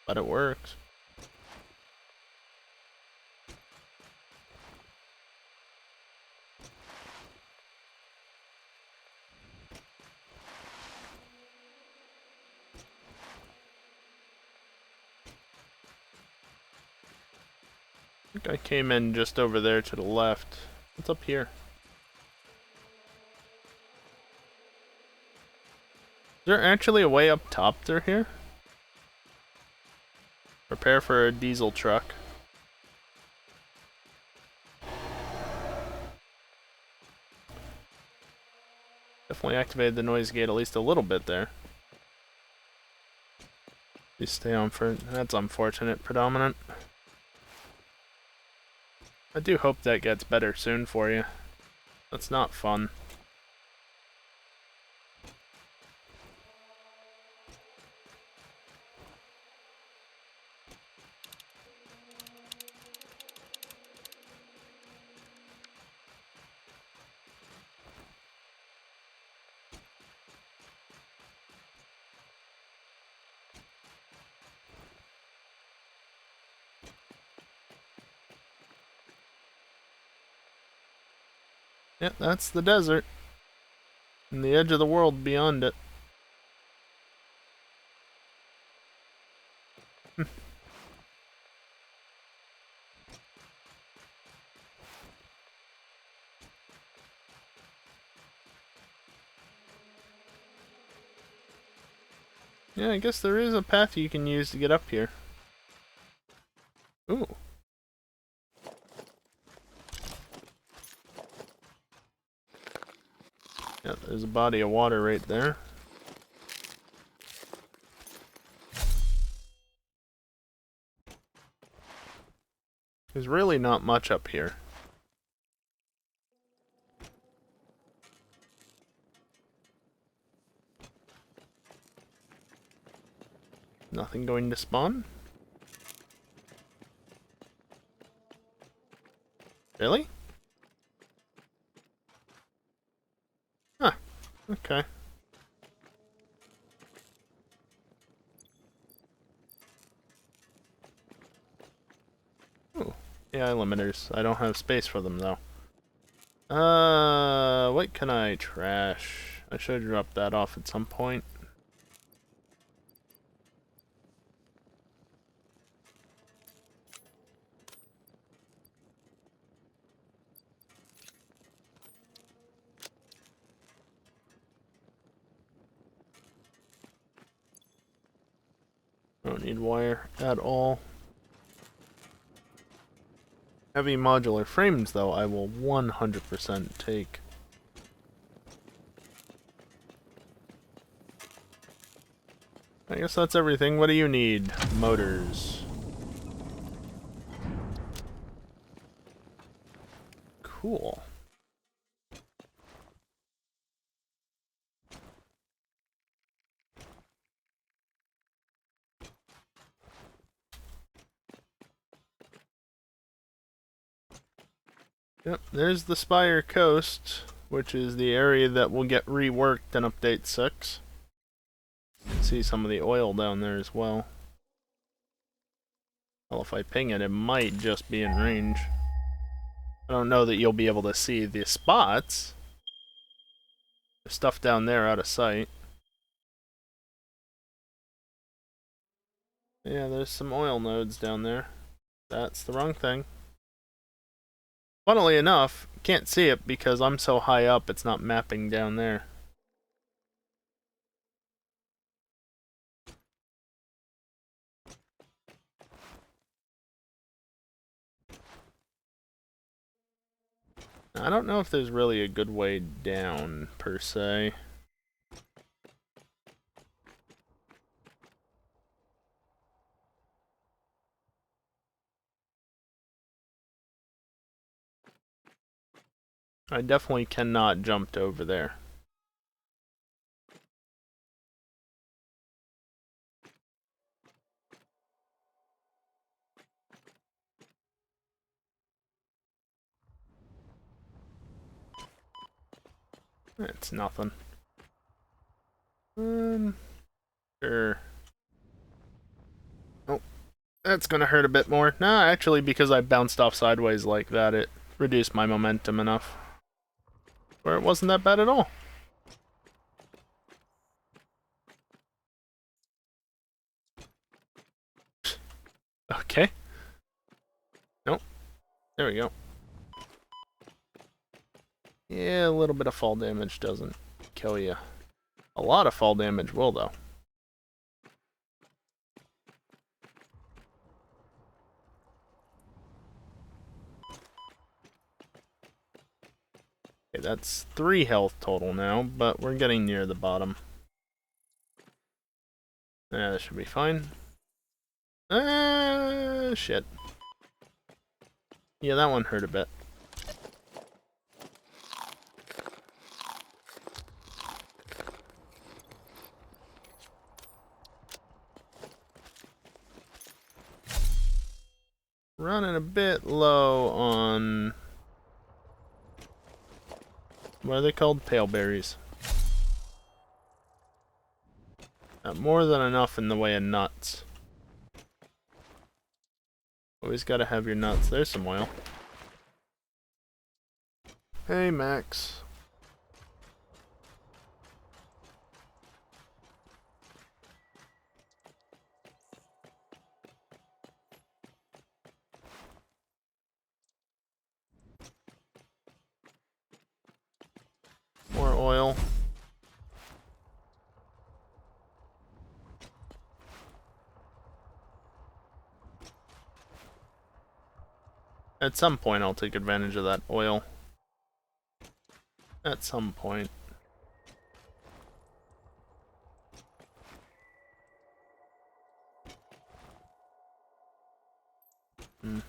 But it works. I think I came in just over there to the left. What's up here? Is there actually a way up top through here? Prepare for a diesel truck. Definitely activated the noise gate at least a little bit there. You stay on for... That's unfortunate, predominant. I do hope that gets better soon for you. That's not fun. Yep, that's the desert. And the edge of the world beyond it. Yeah, I guess there is a path you can use to get up here. Ooh. Yeah, there's a body of water right there. There's really not much up here. Nothing going to spawn? Really? Huh. Okay. Ooh. AI limiters. I don't have space for them though. What can I trash? I should drop that off at some point. Don't need wire at all. Heavy modular frames, though, I will 100% take. I guess that's everything. What do you need? Motors. Cool. Yep, there's the Spire Coast, which is the area that will get reworked in Update 6. You can see some of the oil down there as well. Well, if I ping it, it might just be in range. I don't know that you'll be able to see the spots. There's stuff down there out of sight. Yeah, there's some oil nodes down there. That's the wrong thing. Funnily enough, can't see it because I'm so high up it's not mapping down there. I don't know if there's really a good way down, per se. I definitely cannot jump over there. It's nothing. Sure. Oh, that's gonna hurt a bit more. Nah, actually, because I bounced off sideways like that, it reduced my momentum enough. Where it wasn't that bad at all. Okay. Nope. There we go. Yeah, a little bit of fall damage doesn't kill you. A lot of fall damage will, though. Okay, that's 3 health total now, but we're getting near the bottom. Yeah, that should be fine. Shit. Yeah, that one hurt a bit. Running a bit low on... what are they called? Pale berries. More than enough in the way of nuts. Always gotta have your nuts. There's some oil. Hey, Max. More oil. At some point, I'll take advantage of that oil. At some point. I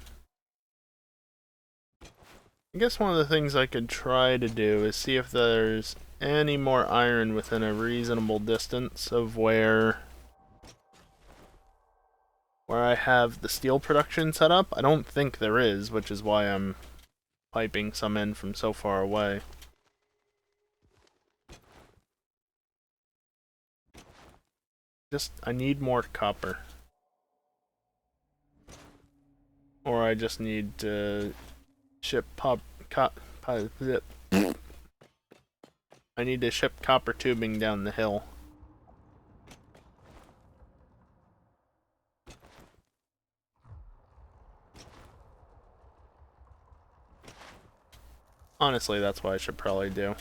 guess one of the things I could try to do is see if there's any more iron within a reasonable distance of where I have the steel production set up. I don't think there is, which is why I'm piping some in from so far away. I need more copper. Or I just need to ship I need to ship copper tubing down the hill. Honestly, that's what I should probably do.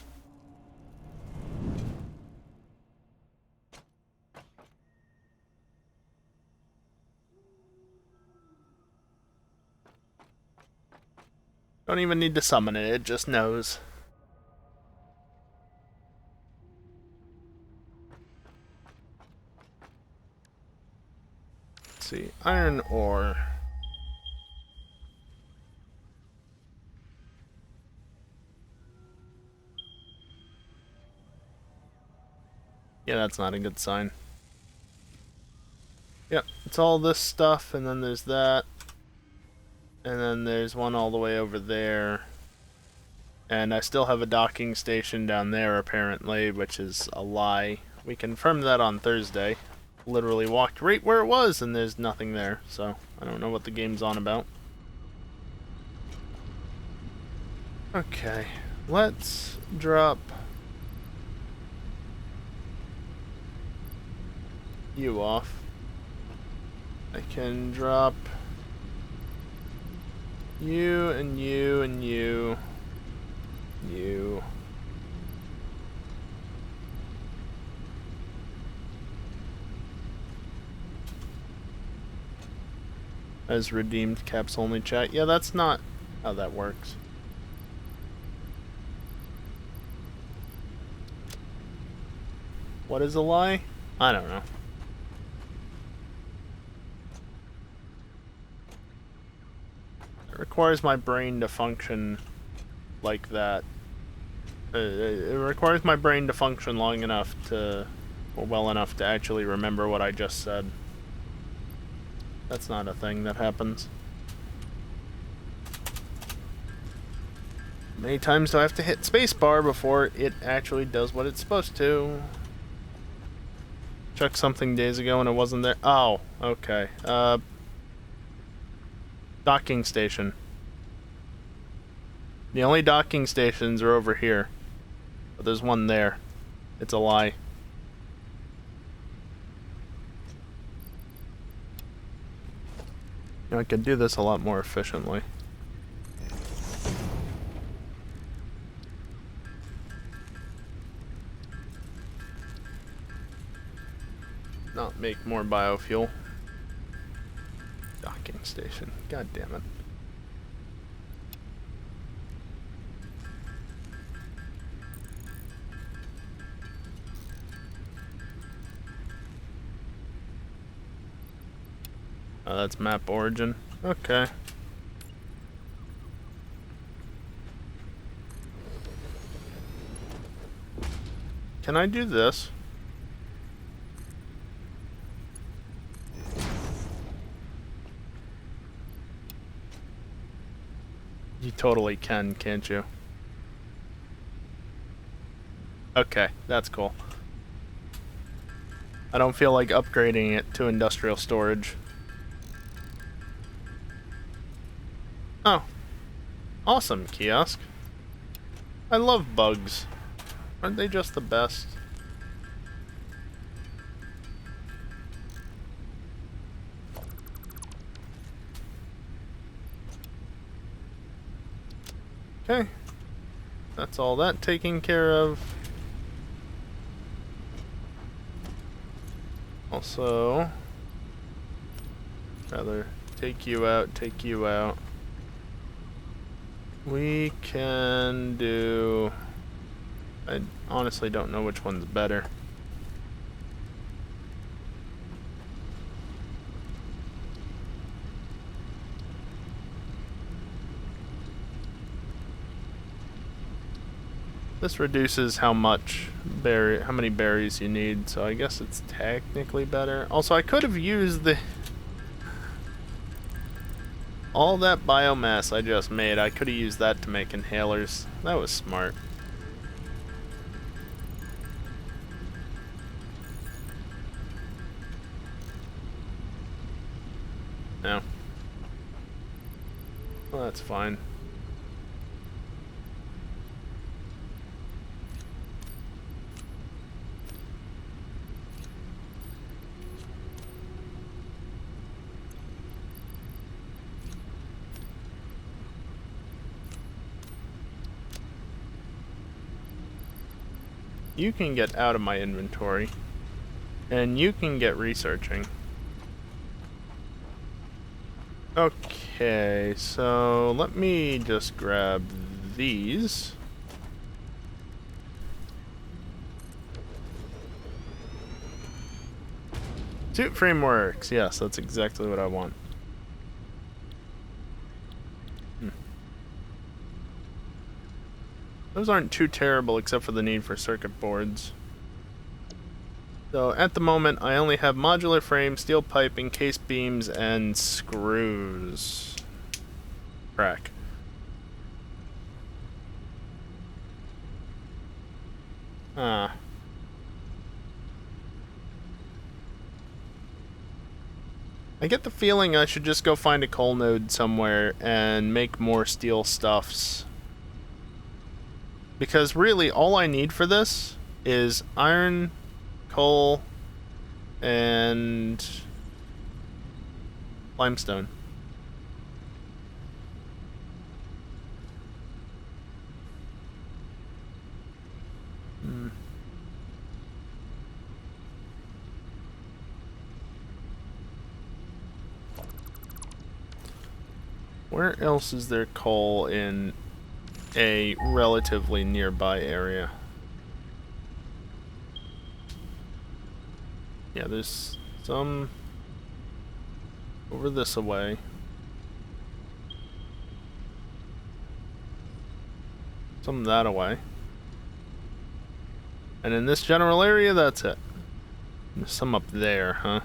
Don't even need to summon it, it just knows. Let's see, iron ore. Yeah, that's not a good sign. Yep, it's all this stuff, and then there's that. And then there's one all the way over there. And I still have a docking station down there, apparently, which is a lie. We confirmed that on Thursday. Literally walked right where it was, and there's nothing there. So, I don't know what the game's on about. Okay, let's drop you off. I can drop you and you and you. You. As redeemed caps only chat. Yeah, that's not how that works. What is a lie? I don't know. It requires my brain to function like that. It requires my brain to function long enough to, or well enough to actually remember what I just said. That's not a thing that happens. Many times do I have to hit spacebar before it actually does what it's supposed to? Checked something days ago and it wasn't there. Oh, okay. Docking station. The only docking stations are over here. But there's one there. It's a lie. You know, I could do this a lot more efficiently. Not make more biofuel. Docking station. God damn it. Oh, that's map origin. Okay. Can I do this? You totally can, can't you? Okay, that's cool. I don't feel like upgrading it to industrial storage. Oh. Awesome, kiosk. I love bugs. Aren't they just the best? Okay. That's all that taken care of. Also, rather take you out, take you out. We can do... I honestly don't know which one's better. This reduces how many berries you need, so I guess it's technically better. Also, I could have used all that biomass I just made, I could have used that to make inhalers. That was smart. No. Well, that's fine. You can get out of my inventory, and you can get researching. Okay, so let me just grab these. Suit frameworks. Yes, that's exactly what I want. Those aren't too terrible except for the need for circuit boards. So at the moment, I only have modular frame, steel piping, case beams, and screws. Crack. Ah. I get the feeling I should just go find a coal node somewhere and make more steel stuffs. Because really, all I need for this is iron, coal, and limestone. Where else is there coal in a relatively nearby area? Yeah, there's some over this away. Some that away. And in this general area, that's it. There's some up there, huh?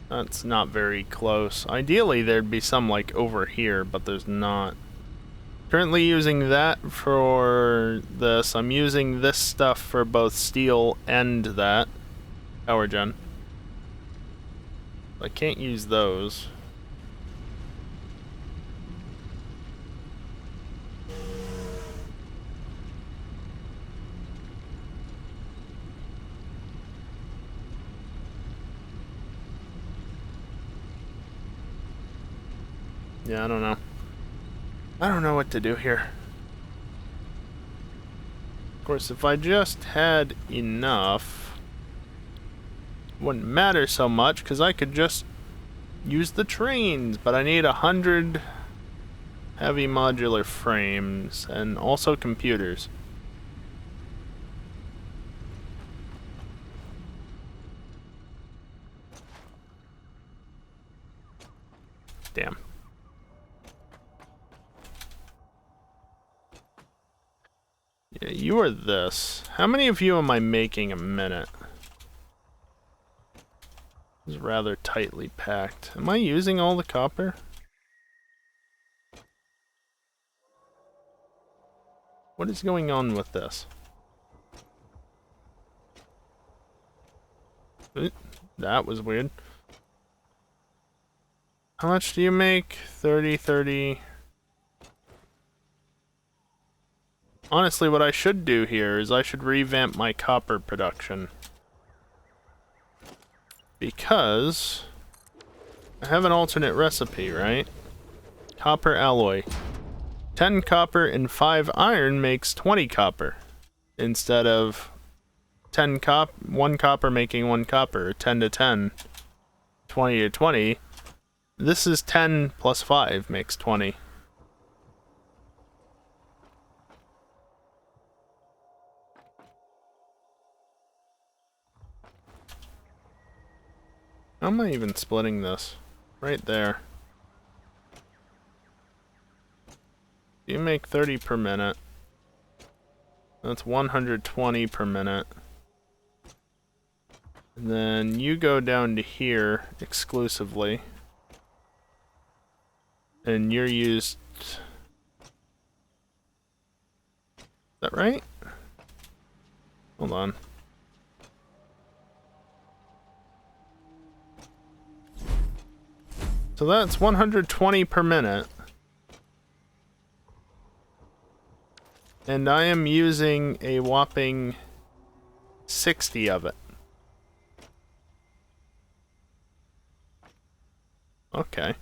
That's not very close. Ideally, there'd be some, like, over here, but there's not. Currently using that for this. I'm using this stuff for both steel and that. Power gen. I can't use those. Yeah, I don't know. I don't know what to do here. Of course, if I just had enough, it wouldn't matter so much, because I could just use the trains, but I need 100 heavy modular frames, and also computers. Damn. Yeah, you are this. How many of you am I making a minute? It's rather tightly packed. Am I using all the copper? What is going on with this? That was weird. How much do you make? 30, 30. Honestly, what I should do here is I should revamp my copper production. Because I have an alternate recipe, right? Copper alloy. 10 copper and 5 iron makes 20 copper. Instead of 1 copper making 1 copper, 10 to 10, 20 to 20. This is 10 plus 5 makes 20. How am I even splitting this? Right there. You make 30 per minute. That's 120 per minute. And then you go down to here exclusively. And you're used... Is that right? Hold on. So that's 120 per minute. And I am using a whopping 60 of it. Okay.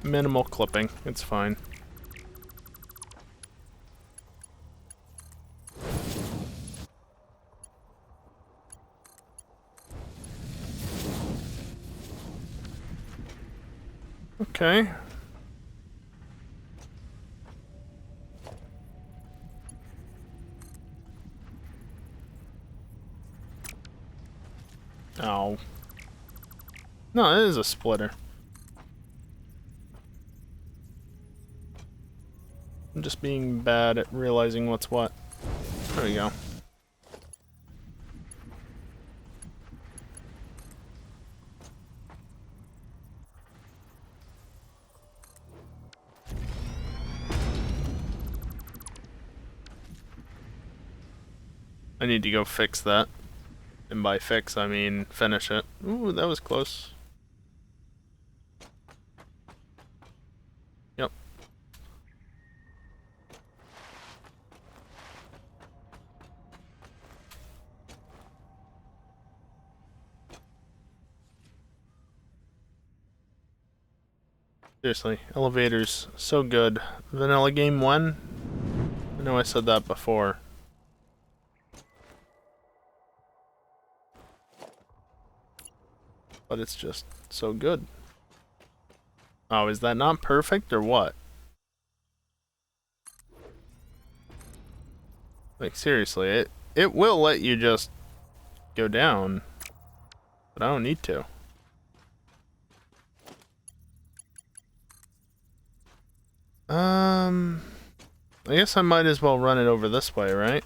minimal clipping. It's fine. Okay. Oh. No, it is a splitter. I'm just being bad at realizing what's what. There we go. I need to go fix that. And by fix, I mean finish it. Ooh, that was close. Yep. Seriously, elevators, so good. Vanilla Game 1? I know I said that before. But it's just so good. Oh, is that not perfect or what? Like, seriously, it will let you just go down. But I don't need to. I guess I might as well run it over this way, right?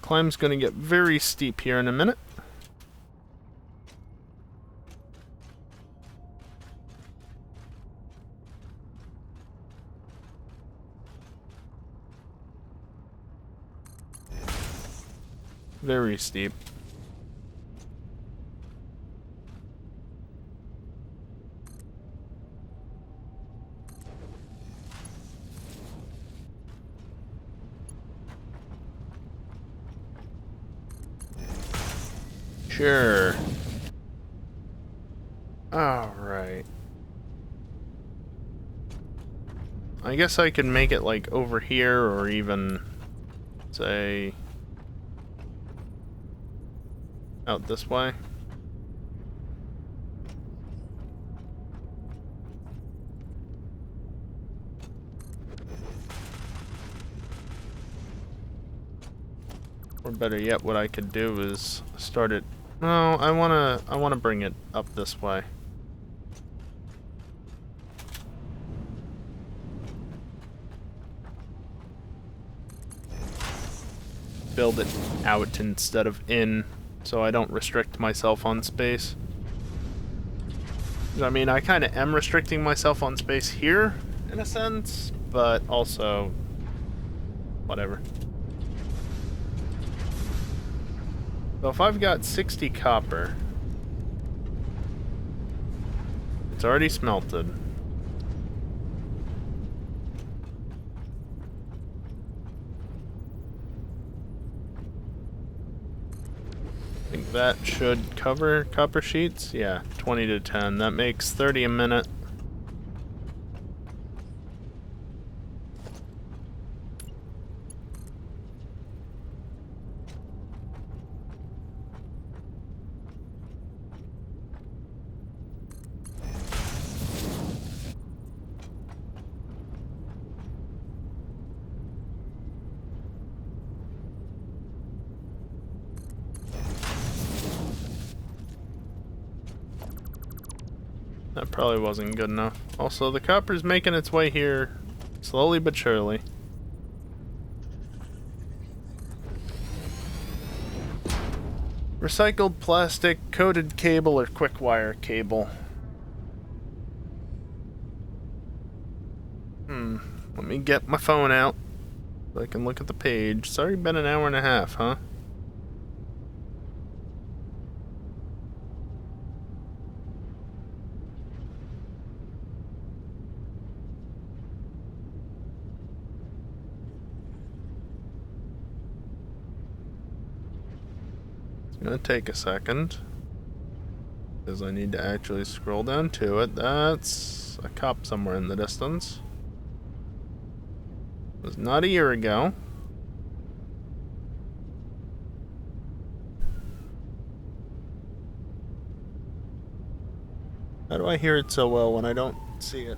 Climb's gonna get very steep here in a minute. Very steep. Sure. Alright. I guess I could make it like over here or even say out this way. Or better yet, what I could do is start it. No, I wanna bring it up this way. Build it out instead of in, so I don't restrict myself on space. I mean, I kind of am restricting myself on space here, in a sense, but also, whatever. So if I've got 60 copper, it's already smelted. I think that should cover copper sheets. Yeah, 20 to 10. That makes 30 a minute. That probably wasn't good enough. Also, the copper's making its way here slowly but surely. Recycled plastic, coated cable, or quick wire cable? Let me get my phone out so I can look at the page. It's already been an hour and a half, huh? It's gonna take a second because I need to actually scroll down to it. That's a cop somewhere in the distance. It was not a year ago. How do I hear it so well when I don't see it?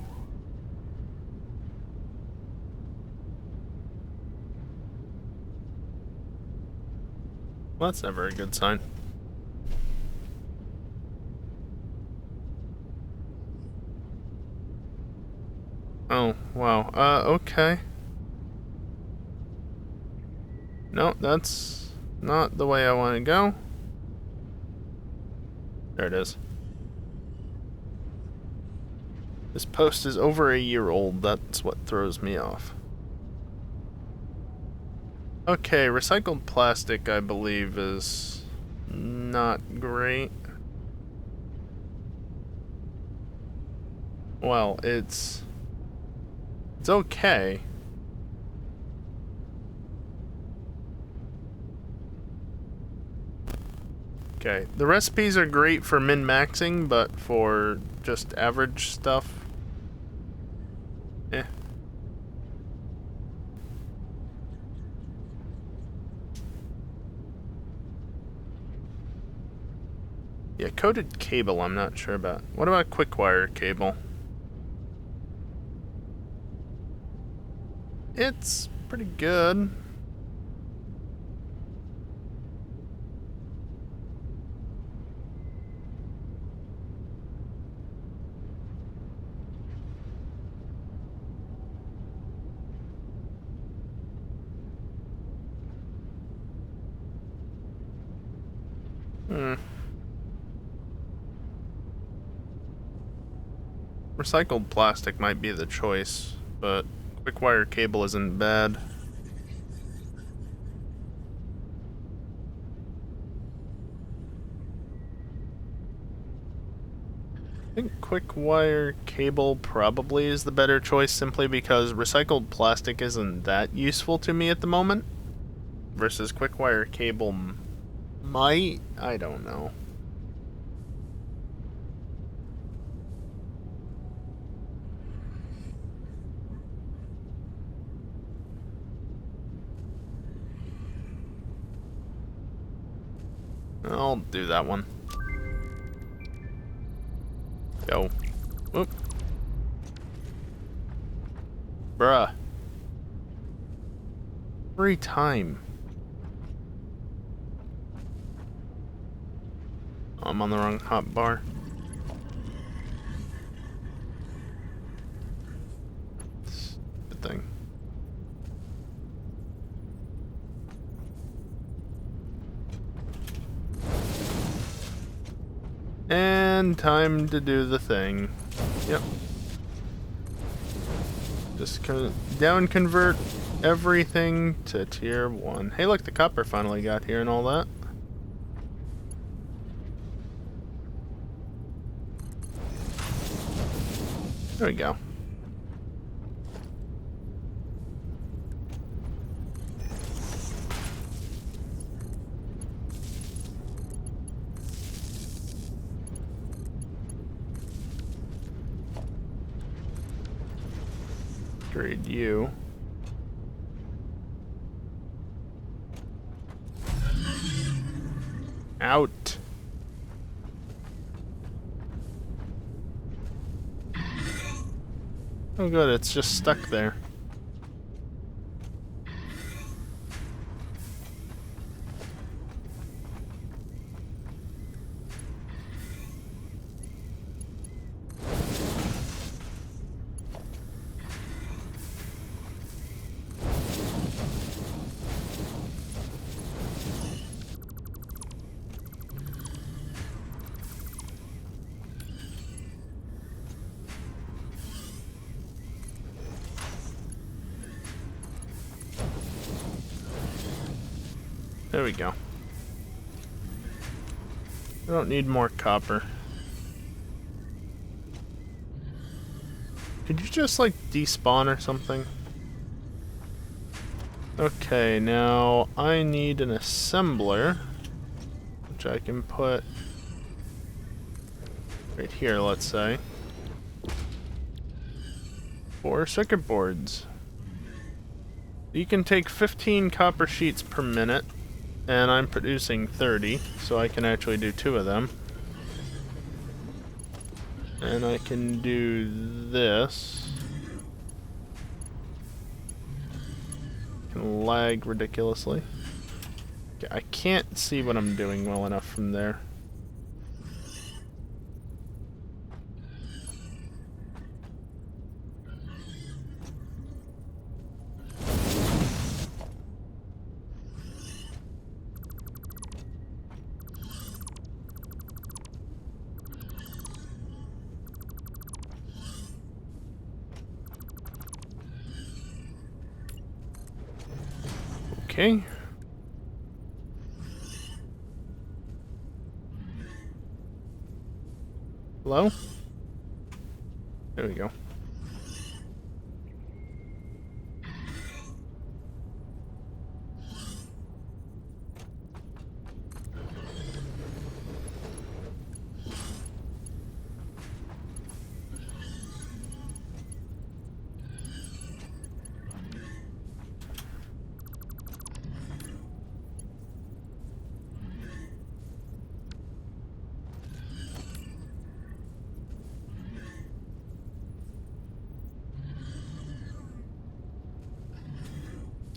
Well, that's never a good sign. Oh, wow. Okay. No, that's not the way I want to go. There it is. This post is over a year old. That's what throws me off. Okay, recycled plastic, I believe, is not great. Well, it's okay. Okay, the recipes are great for min-maxing, but for just average stuff, eh. Yeah, coated cable I'm not sure about. What about quick wire cable? It's pretty good. Recycled plastic might be the choice, but quick wire cable isn't bad. I think quick wire cable probably is the better choice simply because recycled plastic isn't that useful to me at the moment. Versus quick wire cable might, I don't know. I'll do that one. Go. Whoop. Bruh. Every time. Oh, I'm on the wrong hotbar. Stupid thing. And time to do the thing. Yep. Just down convert everything to tier 1. Hey look, the copper finally got here and all that. There we go. Grade you. Out. Oh good, it's just stuck there. There we go. I don't need more copper. Could you just, like, despawn or something? Okay, now I need an assembler, which I can put right here, let's say. 4 circuit boards. You can take 15 copper sheets per minute, and I'm producing 30, so I can actually do 2 of them. And I can do this. Can lag ridiculously. Okay, I can't see what I'm doing well enough from there. Okay. Hello? There we go.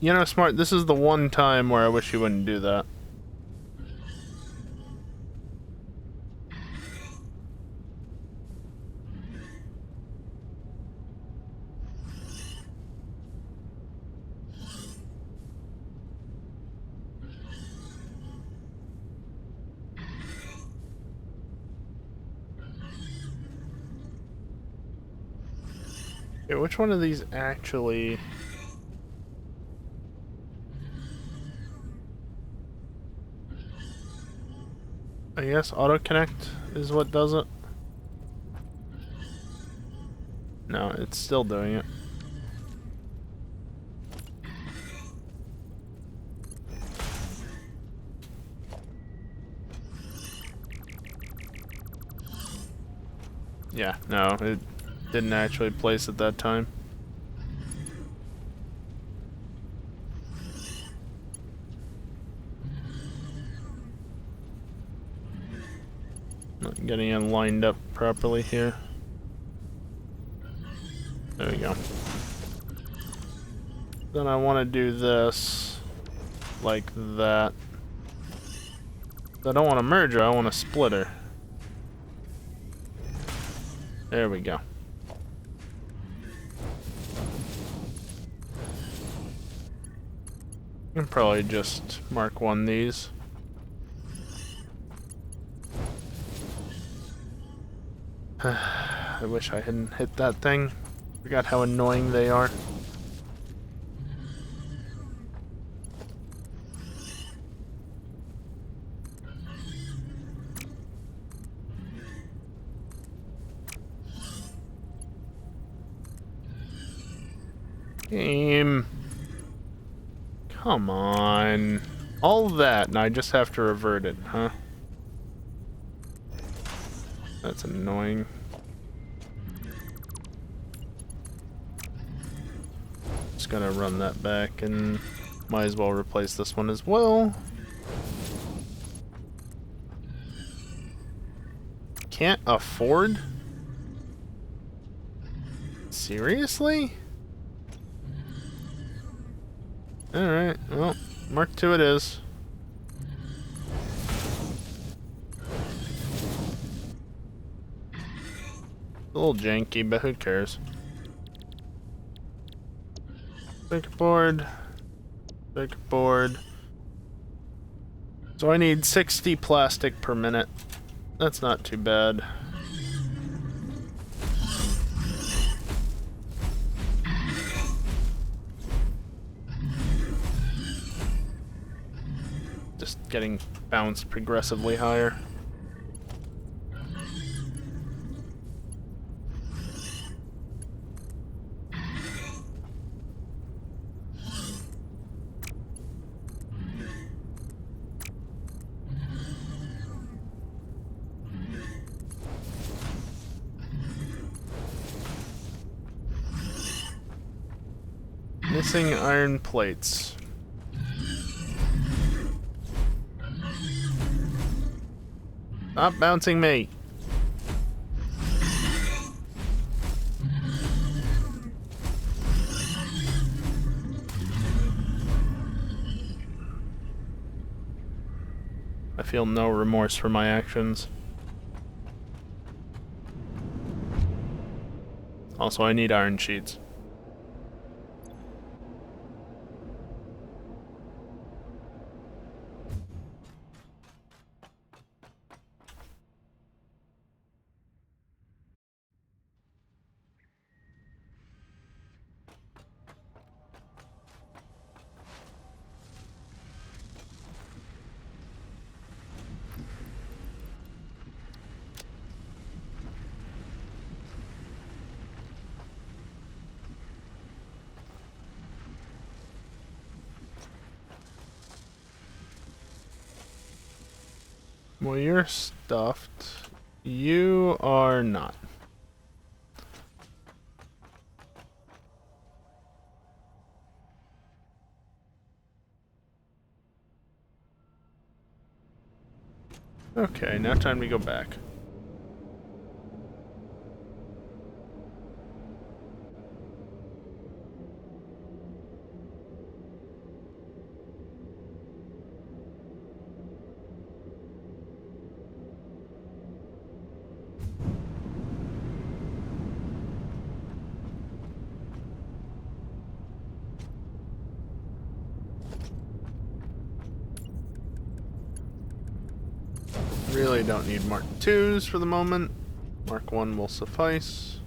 You know, Smart, this is the one time where I wish you wouldn't do that. Okay, which one of these actually... I guess auto connect is what does it. No, it's still doing it. Yeah, no, it didn't actually place at that time. Not getting it lined up properly here. There we go. Then I want to do this like that. I don't want to merge her, I want to split her. There we go. I can probably just mark one these. I wish I hadn't hit that thing. Forgot how annoying they are. Game. Come on. All that, and I just have to revert it, huh? That's annoying. Just gonna run that back and might as well replace this one as well. Can't afford? Seriously? Alright, well, Mark 2 it is. A little janky, but who cares? Circuit board. Circuit board. So I need 60 plastic per minute. That's not too bad. just getting bounced progressively higher. Missing iron plates. Stop bouncing me. I feel no remorse for my actions. Also, I need iron sheets. Well, you're stuffed. You are not. Okay, now time to go back. Really don't need Mark 2s for the moment. Mark 1 will suffice.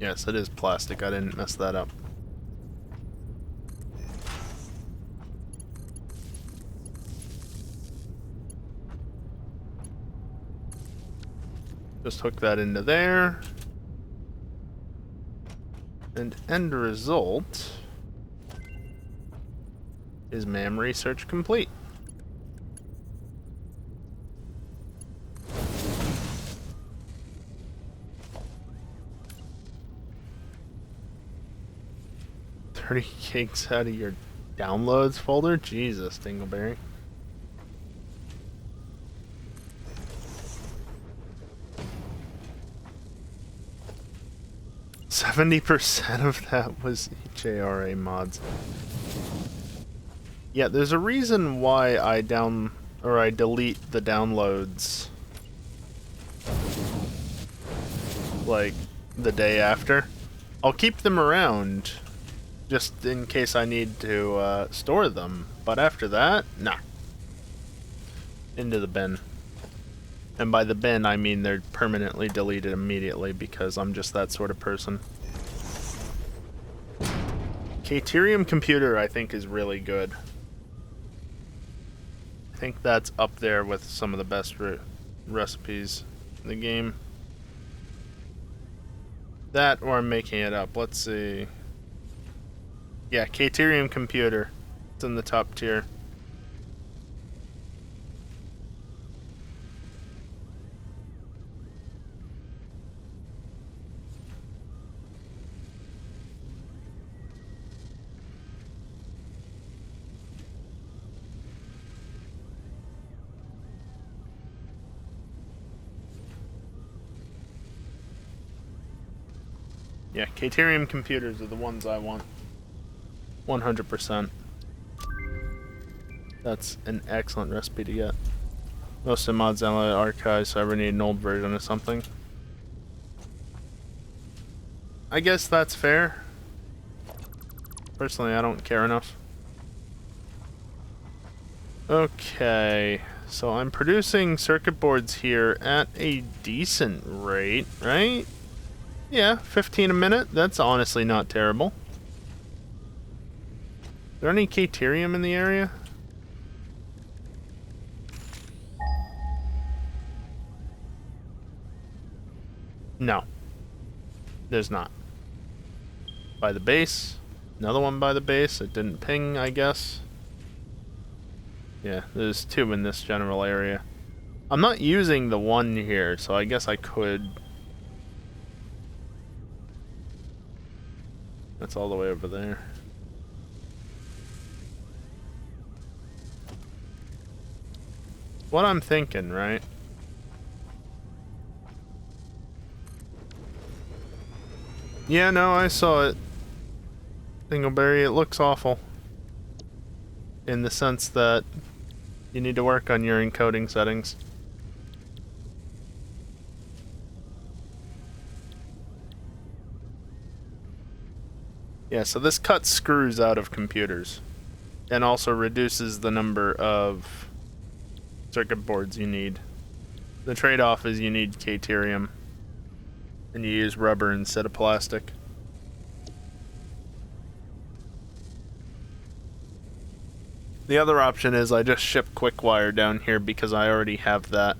Yes, it is plastic. I didn't mess that up. Just hook that into there. And end result is MAM research complete. $30 gigs out of your downloads folder? Jesus, Dingleberry. %70% of that was HARA mods. Yeah, there's a reason why I delete the downloads like the day after. I'll keep them around just in case I need to store them, but after that, nah. Into the bin. And by the bin, I mean they're permanently deleted immediately because I'm just that sort of person. Caterium Computer, I think, is really good. I think that's up there with some of the best recipes in the game. That, or I'm making it up. Let's see. Yeah, Caterium Computer. It's in the top tier. Yeah, Caterium Computers are the ones I want. 100%. That's an excellent recipe to get. Most of the mods downloaded archives, so I ever need an old version of something. I guess that's fair. Personally, I don't care enough. Okay, so I'm producing circuit boards here at a decent rate, right? Yeah, 15 a minute. That's honestly not terrible. Is there any Caterium in the area? No. There's not. By the base. Another one by the base. It didn't ping, I guess. Yeah, there's 2 in this general area. I'm not using the one here, so I guess I could. That's all the way over there. What I'm thinking, right? Yeah, no, I saw it. Dingleberry, it looks awful. In the sense that you need to work on your encoding settings. Yeah, so this cuts screws out of computers. And also reduces the number of circuit boards you need. The trade-off is you need Caterium. And you use rubber instead of plastic. The other option is I just ship quick wire down here because I already have that.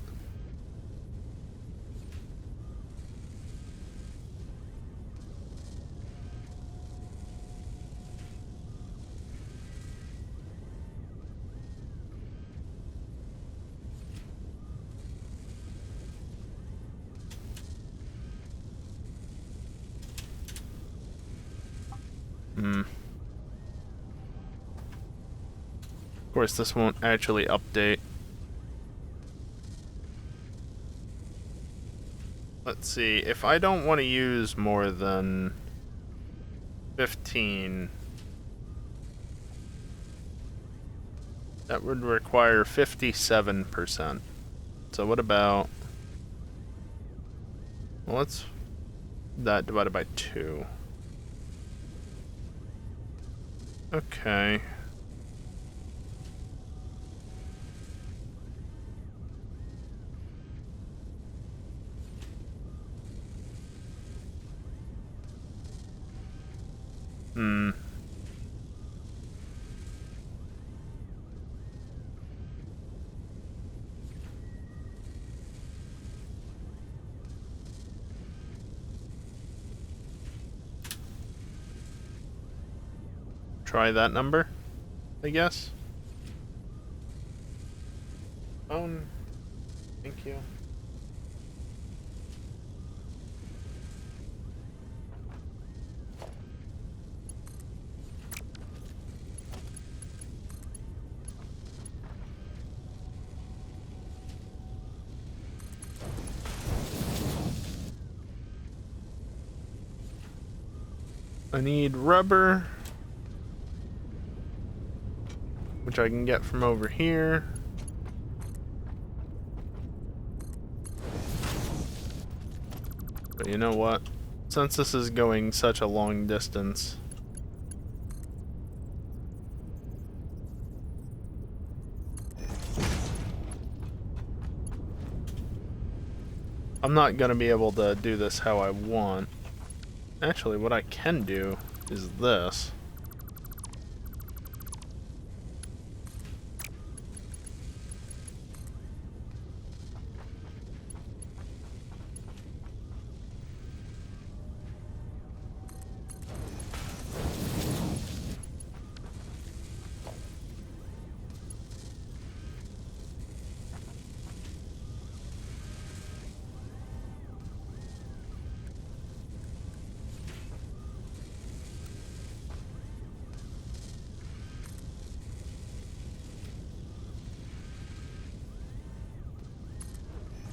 Of course, this won't actually update. Let's see, if I don't want to use more than 15, that would require 57%. So what about, well, let's that divided by 2. Okay. Try that number, I guess. Phone. Thank you. I need rubber, which I can get from over here. But you know what? Since this is going such a long distance, I'm not gonna be able to do this how I want. Actually, what I can do is this.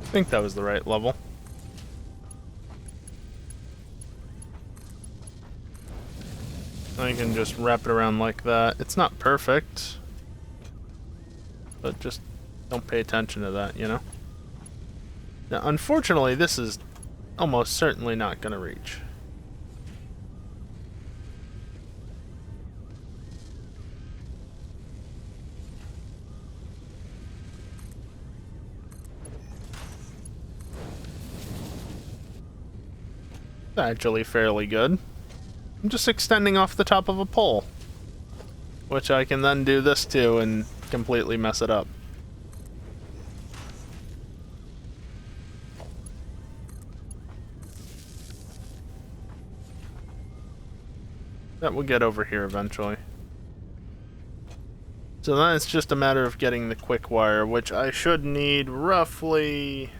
I think that was the right level. I can just wrap it around like that. It's not perfect, but just don't pay attention to that, you know? Now, unfortunately, this is almost certainly not going to reach. actually fairly good. I'm just extending off the top of a pole, which I can then do this to and completely mess it up. That will get over here eventually. So then it's just a matter of getting the quick wire, which I should need roughly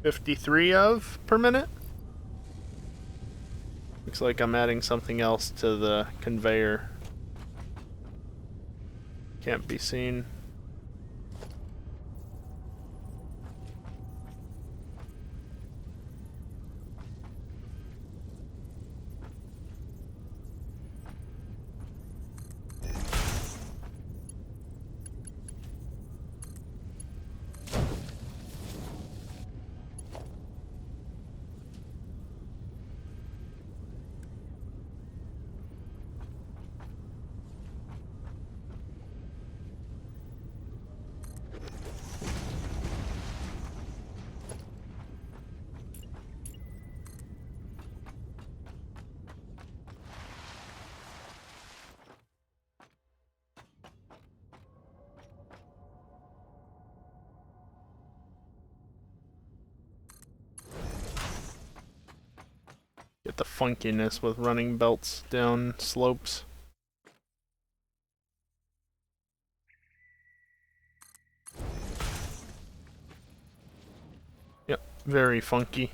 53 of per minute. Looks like I'm adding something else to the conveyor. Can't be seen. Get the funkiness with running belts down slopes. Yep, very funky.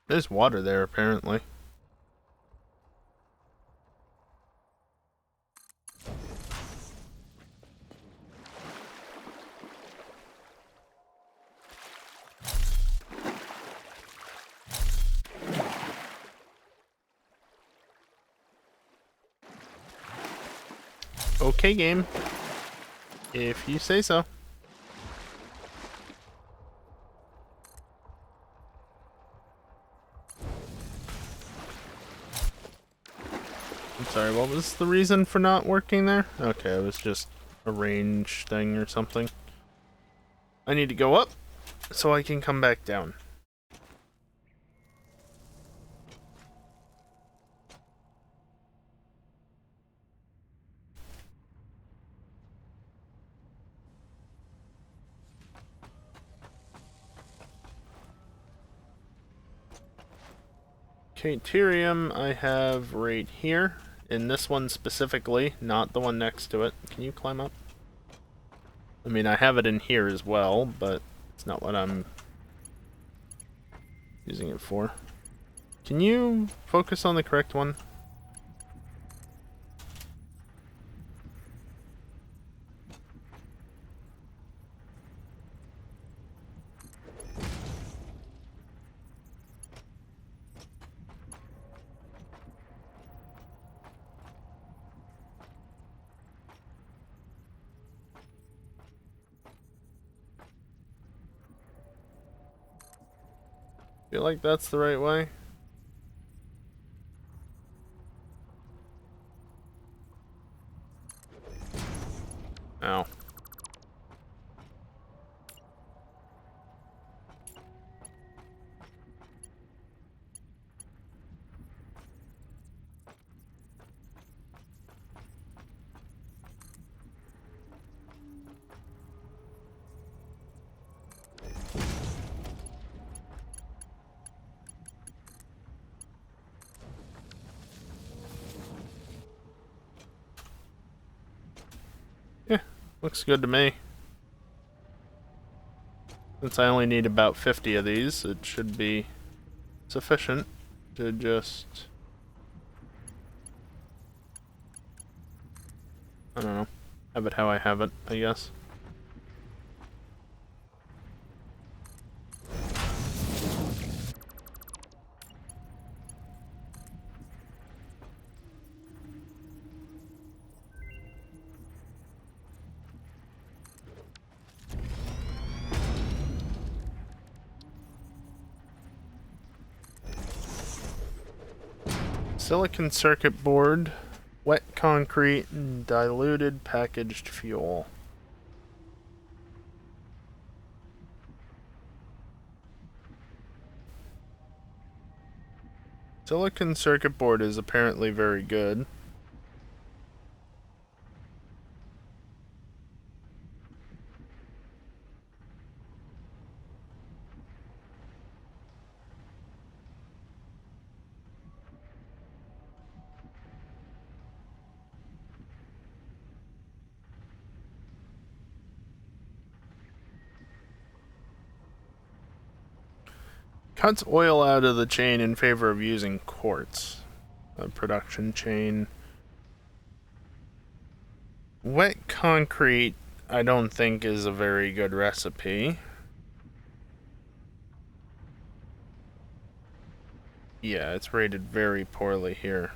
There's water there, apparently. Okay, game. If you say so. I'm sorry, what was the reason for not working there? Okay, it was just a range thing or something. I need to go up so I can come back down. Deuterium I have right here, in this one specifically, not the one next to it. Can you climb up? I mean, I have it in here as well, but it's not what I'm using it for. Can you focus on the correct one? Feel like that's the right way. Ow. Yeah, looks good to me. Since I only need about 50 of these, it should be sufficient to just... I don't know. Have it how I have it, I guess. Silicon circuit board, wet concrete, and diluted packaged fuel. Silicon circuit board is apparently very good. Cuts oil out of the chain in favor of using quartz. A production chain. Wet concrete, I don't think is a very good recipe. Yeah, it's rated very poorly here.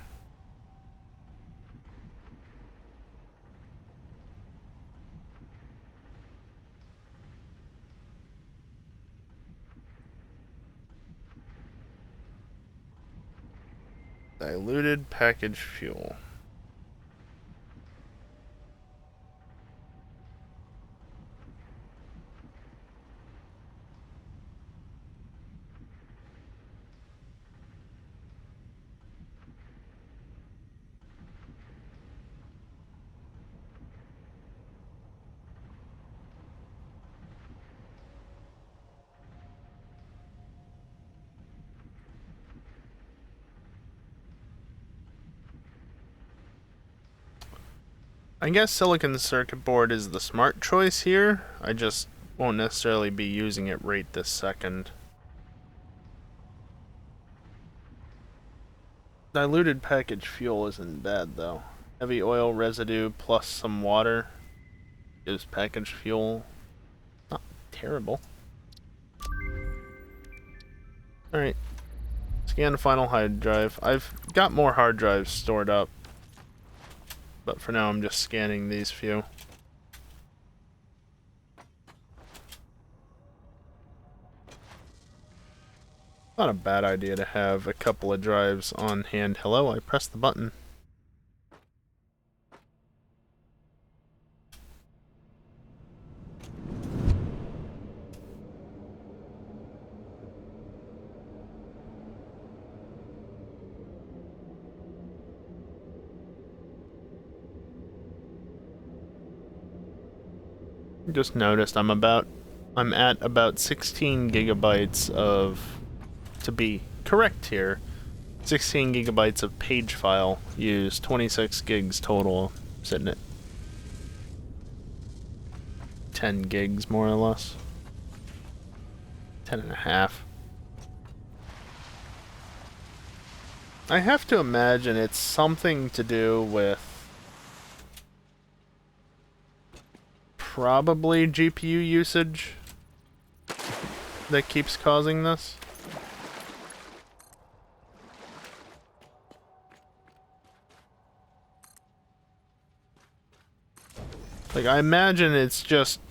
Diluted packaged fuel. I guess silicon circuit board is the smart choice here. I just won't necessarily be using it right this second. Diluted packaged fuel isn't bad though. Heavy oil residue plus some water gives packaged fuel. Not terrible. Alright. Scan final hard drive. I've got more hard drives stored up, but for now I'm just scanning these few. Not a bad idea to have a couple of drives on hand. Hello, I pressed the button. Just noticed I'm at about 16 gigabytes of, to be correct here, 16 gigabytes of page file used, 26 gigs total, sitting at 10 gigs more or less. 10 and a half. I have to imagine it's something to do with probably GPU usage that keeps causing this. Like, I imagine it's just,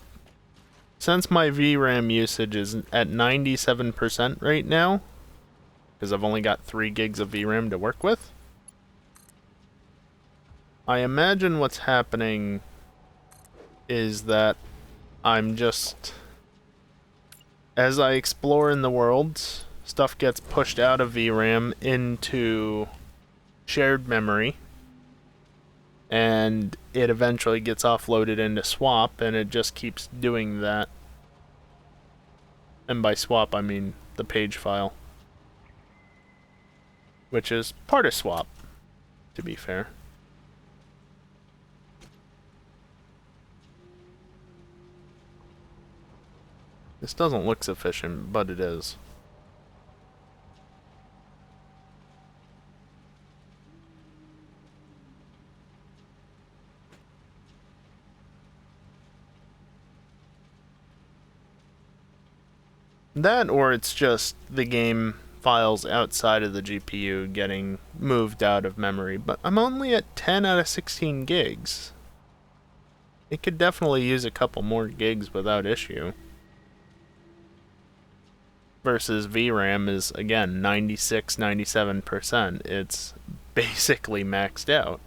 since my VRAM usage is at 97% right now, because I've only got 3 gigs of VRAM to work with, I imagine what's happening is that I'm just, as I explore in the world, stuff gets pushed out of VRAM into shared memory, and it eventually gets offloaded into swap, and it just keeps doing that. And by swap, I mean the page file, which is part of swap, to be fair. This doesn't look sufficient, but it is. That, or it's just the game files outside of the GPU getting moved out of memory, but I'm only at 10 out of 16 gigs. It could definitely use a couple more gigs without issue. Versus VRAM is, again, 96, 97%. It's basically maxed out.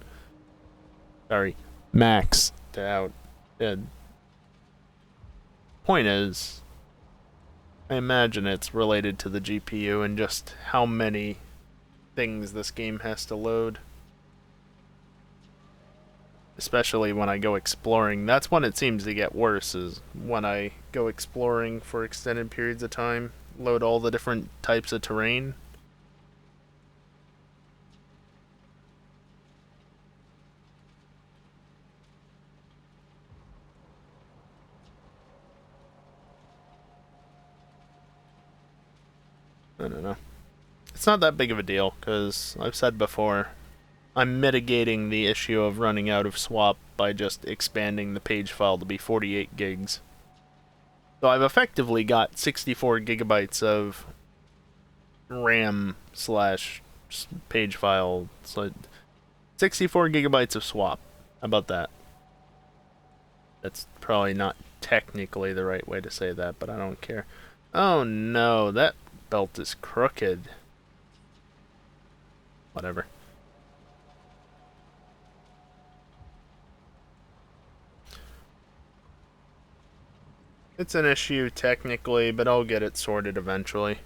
Sorry, maxed out. Point is, I imagine it's related to the GPU and just how many things this game has to load. Especially when I go exploring. That's when it seems to get worse, is when I go exploring for extended periods of time. Load all the different types of terrain. I don't know. It's not that big of a deal, because I've said before, I'm mitigating the issue of running out of swap by just expanding the page file to be 48 gigs. So I've effectively got 64 gigabytes of RAM slash page file. So 64 gigabytes of swap. How about that? That's probably not technically the right way to say that, but I don't care. Oh no, that belt is crooked. Whatever. It's an issue technically, but I'll get it sorted eventually.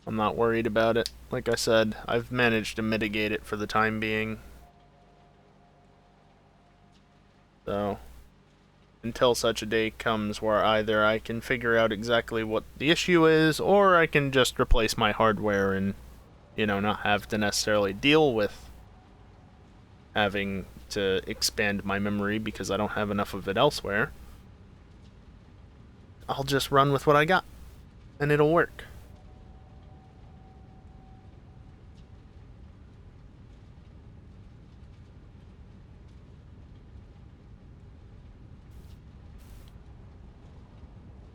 I'm not worried about it. Like I said, I've managed to mitigate it for the time being. So, until such a day comes where either I can figure out exactly what the issue is, or I can just replace my hardware and, you know, not have to necessarily deal with having to expand my memory because I don't have enough of it elsewhere. I'll just run with what I got, and it'll work.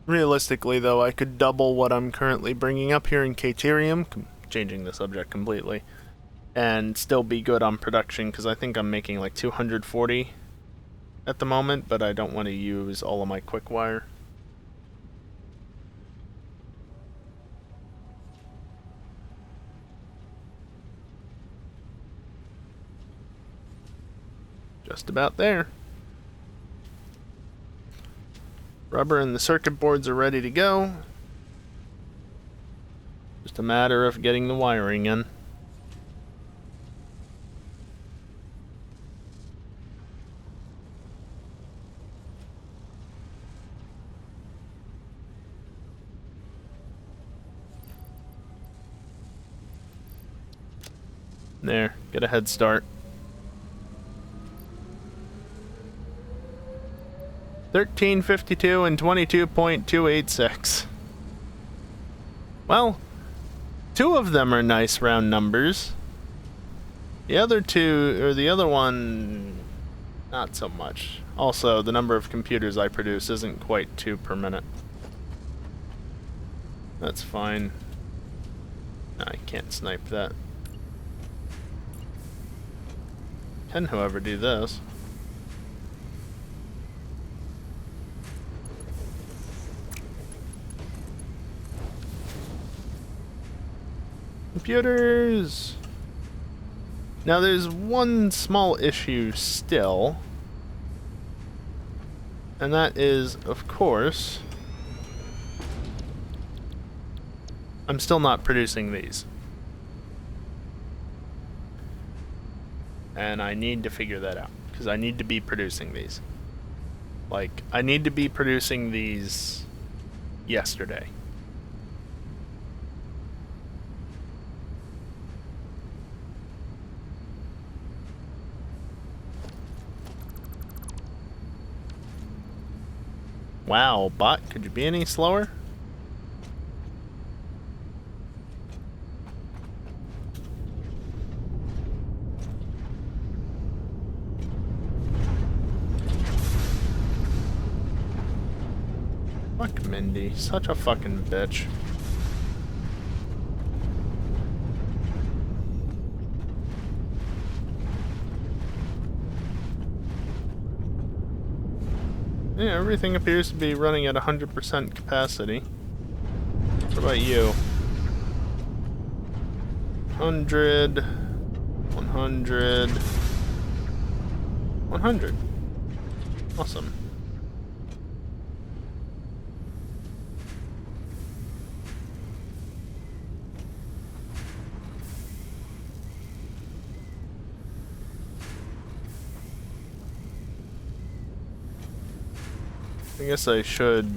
Realistically, though, I could double what I'm currently bringing up here in Caterium, changing the subject completely, and still be good on production, because I think I'm making like 240 at the moment, but I don't want to use all of my quick wire. Just about there. Rubber and the circuit boards are ready to go. Just a matter of getting the wiring in. There, get a head start. 1352 and 22.286. Well, two of them are nice round numbers. The other two, or the other one, not so much. Also, the number of computers I produce isn't quite 2 per minute. That's fine. I can't snipe that. Can, however, do this. Computers! Now there's one small issue still. And that is, of course, I'm still not producing these. And I need to figure that out, because I need to be producing these. Like, I need to be producing these yesterday. Wow, bot, could you be any slower? Fuck Mindy, such a fucking bitch. Yeah, everything appears to be running at 100% capacity. What about you? 100, 100, 100. Awesome. I guess I should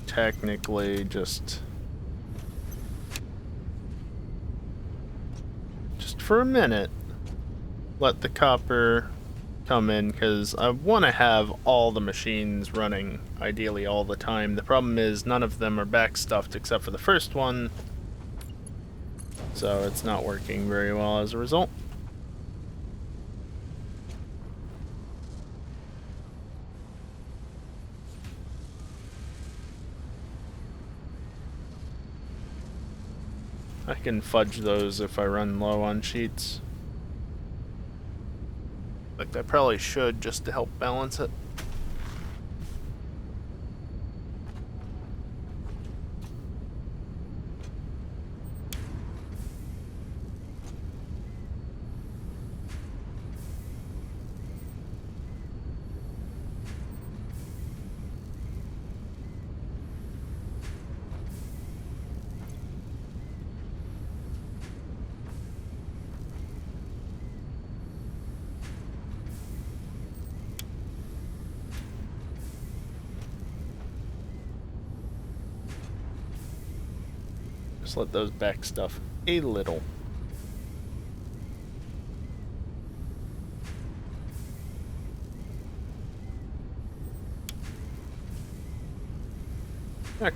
technically just for a minute let the copper come in, because I want to have all the machines running ideally all the time. The problem is none of them are backstuffed except for the first one, so it's not working very well as a result. I can fudge those if I run low on sheets. Like I probably should, just to help balance it. Just let those back stuff a little. Okay.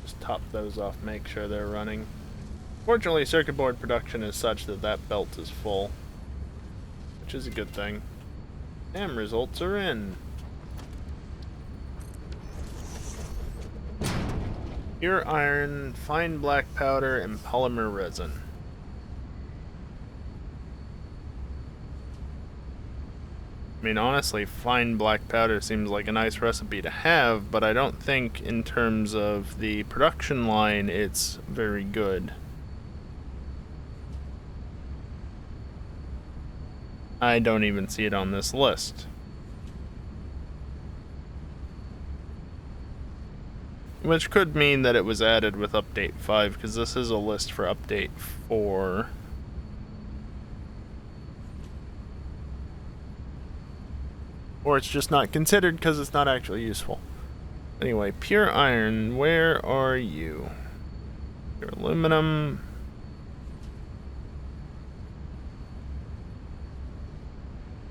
Just top those off, make sure they're running. Fortunately, circuit board production is such that that belt is full, which is a good thing. Damn, results are in. Pure iron, fine black powder, and polymer resin. I mean, honestly, fine black powder seems like a nice recipe to have, but I don't think in terms of the production line it's very good. I don't even see it on this list. Which could mean that it was added with update 5, because this is a list for update 4. Or it's just not considered because it's not actually useful. Anyway, pure iron, where are you? Pure aluminum.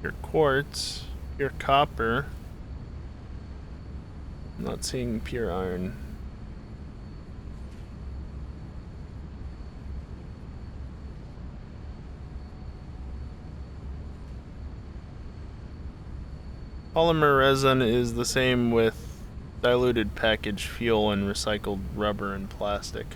Pure quartz. Pure copper. I'm not seeing pure iron. Polymer resin is the same with diluted packaged fuel and recycled rubber and plastic.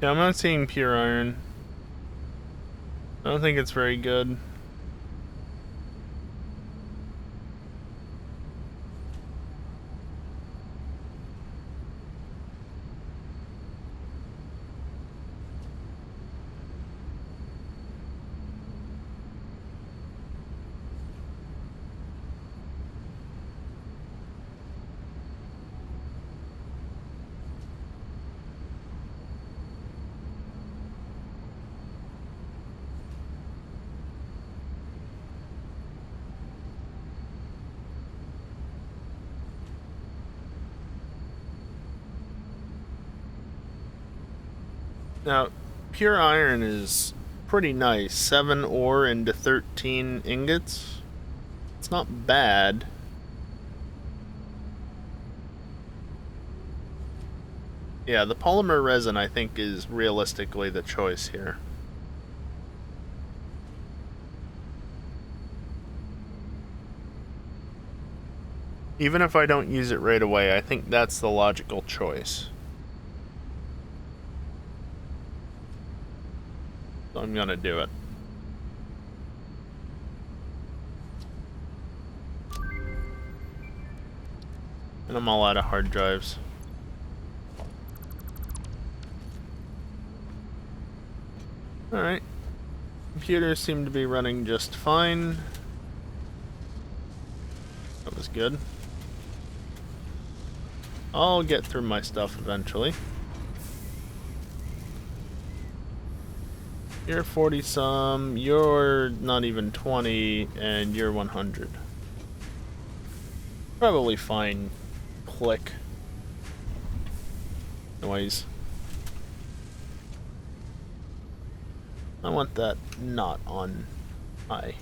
Yeah, I'm not seeing pure iron. I don't think it's very good. Now, pure iron is pretty nice. 7 ore into 13 ingots. It's not bad. Yeah, the polymer resin I think is realistically the choice here. Even if I don't use it right away, I think that's the logical choice. So I'm gonna do it. And I'm all out of hard drives. Alright. Computers seem to be running just fine. That was good. I'll get through my stuff eventually. You're 40 some, you're not even 20, and you're 100. Probably fine. Click. Noise. I want that not on high.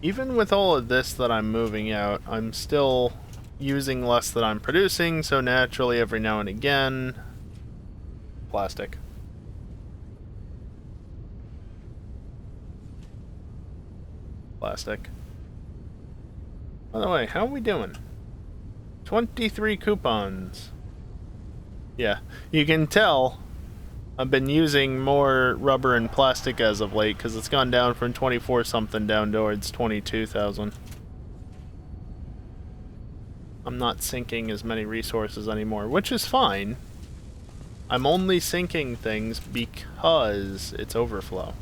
Even with all of this that I'm moving out, I'm still using less than I'm producing, so naturally every now and again... Plastic. Plastic. By the way, how are we doing? 23 coupons. Yeah, you can tell I've been using more rubber and plastic as of late, because it's gone down from 24 something down towards 22,000. I'm not sinking as many resources anymore, which is fine. I'm only sinking things because it's overflow.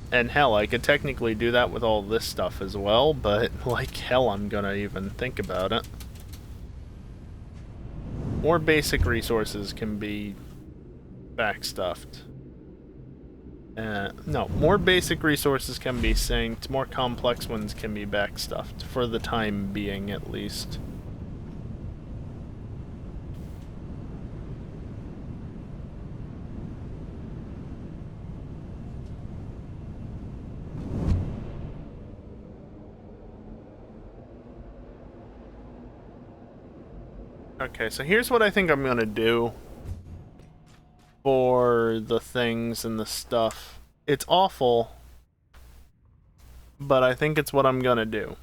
And hell, I could technically do that with all this stuff as well, but like hell I'm gonna even think about it. More basic resources can be backstuffed. No, more basic resources can be synced, more complex ones can be backstuffed, for the time being at least. Okay, so here's what I think I'm gonna do for the things and the stuff. It's awful, but I think it's what I'm gonna do.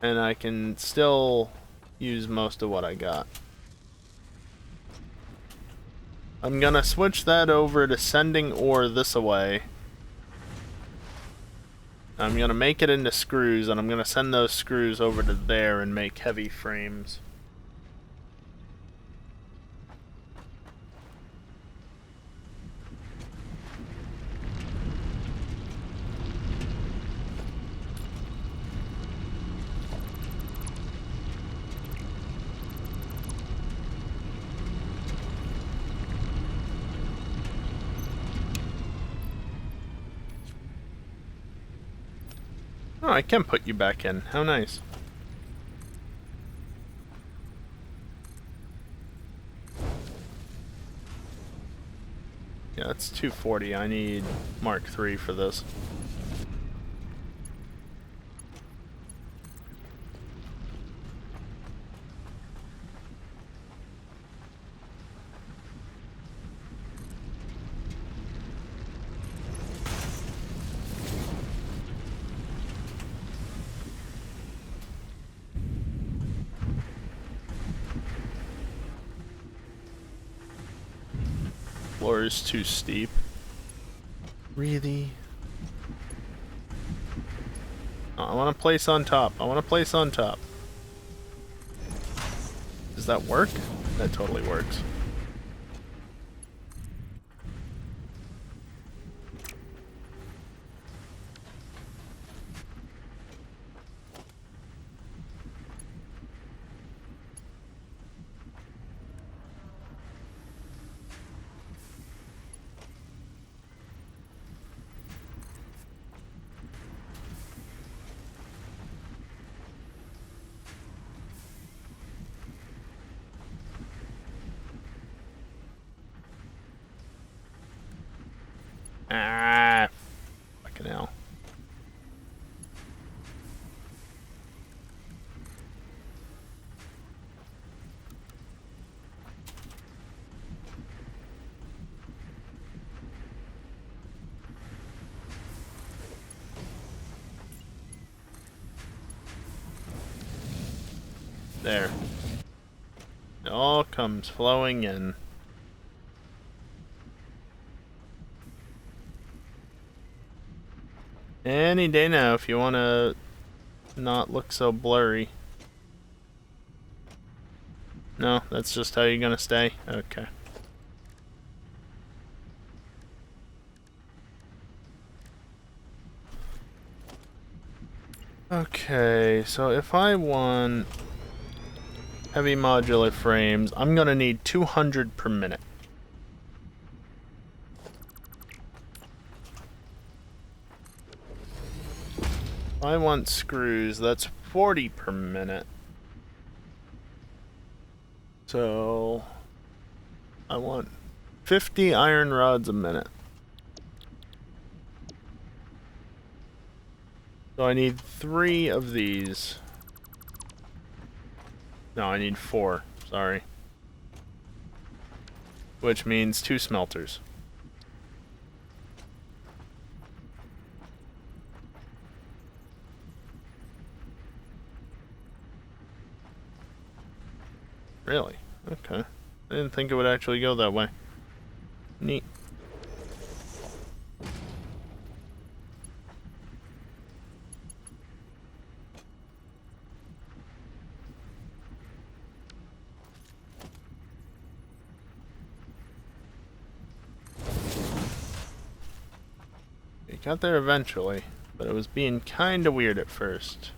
And I can still use most of what I got. I'm gonna switch that over to sending ore this away. I'm gonna make it into screws, and I'm gonna send those screws over to there and make heavy frames. Oh, I can put you back in. How nice. Yeah, that's 240. I need Mark III for this. Floor is too steep. Really? Oh, I want to place on top. I want to place on top. Does that work? That totally works. Ah, fucking hell. There. It all comes flowing in. Any day now if you want to not look so blurry. No, that's just how you're gonna stay? Okay. Okay, so if I want heavy modular frames, I'm gonna need 200 per minute. If I want screws, that's 40 per minute. So I want 50 iron rods a minute. So I need 3 of these. No, I need 4. Sorry. Which means 2 smelters. Really? Okay. I didn't think it would actually go that way. Neat. We got there eventually, but it was being kinda weird at first.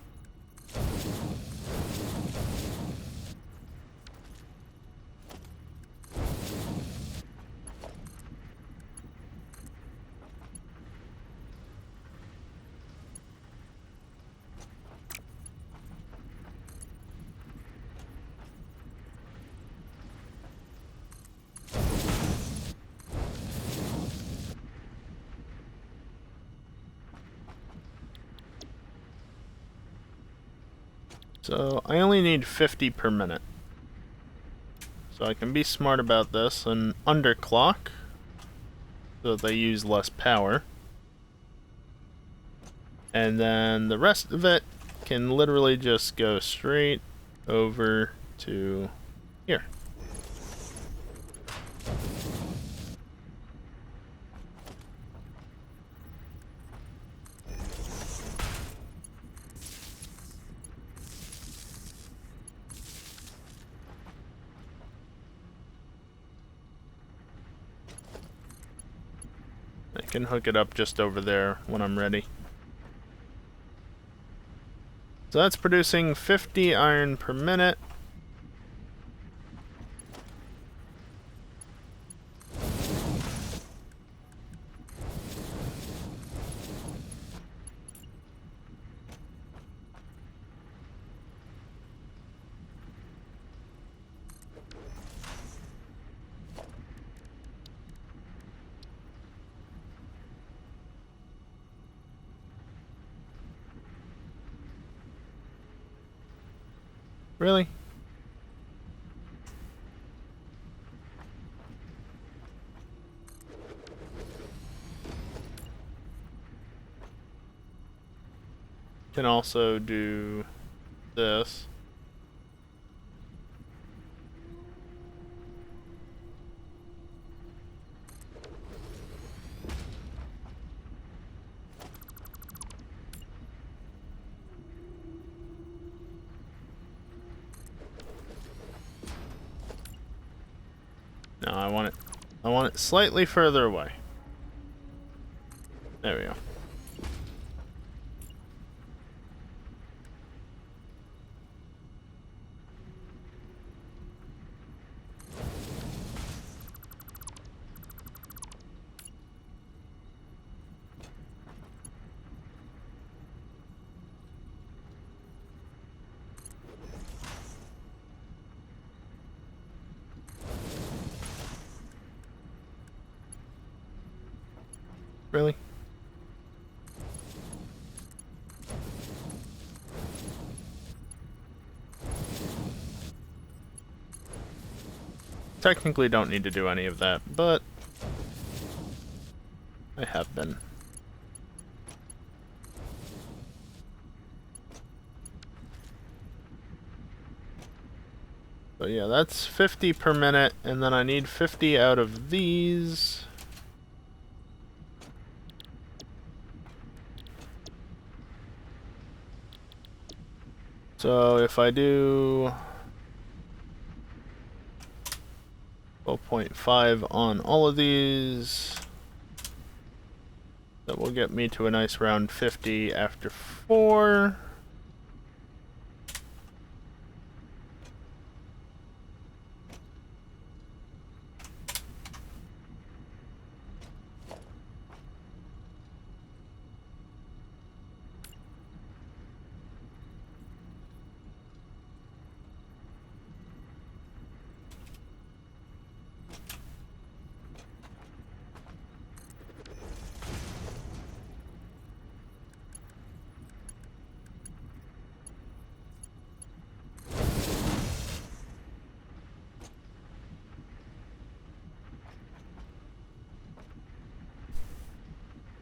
So I only need 50 per minute. So I can be smart about this and underclock so that they use less power. And then the rest of it can literally just go straight over to here. I can hook it up just over there when I'm ready. So that's producing 50 iron per minute. Really? Can also do this. No, I want it slightly further away. There we go. Really? Technically don't need to do any of that, but I have been. So yeah, that's 50 per minute, and then I need 50 out of these. So if I do 12.5 on all of these, that will get me to a nice round 50 after 4.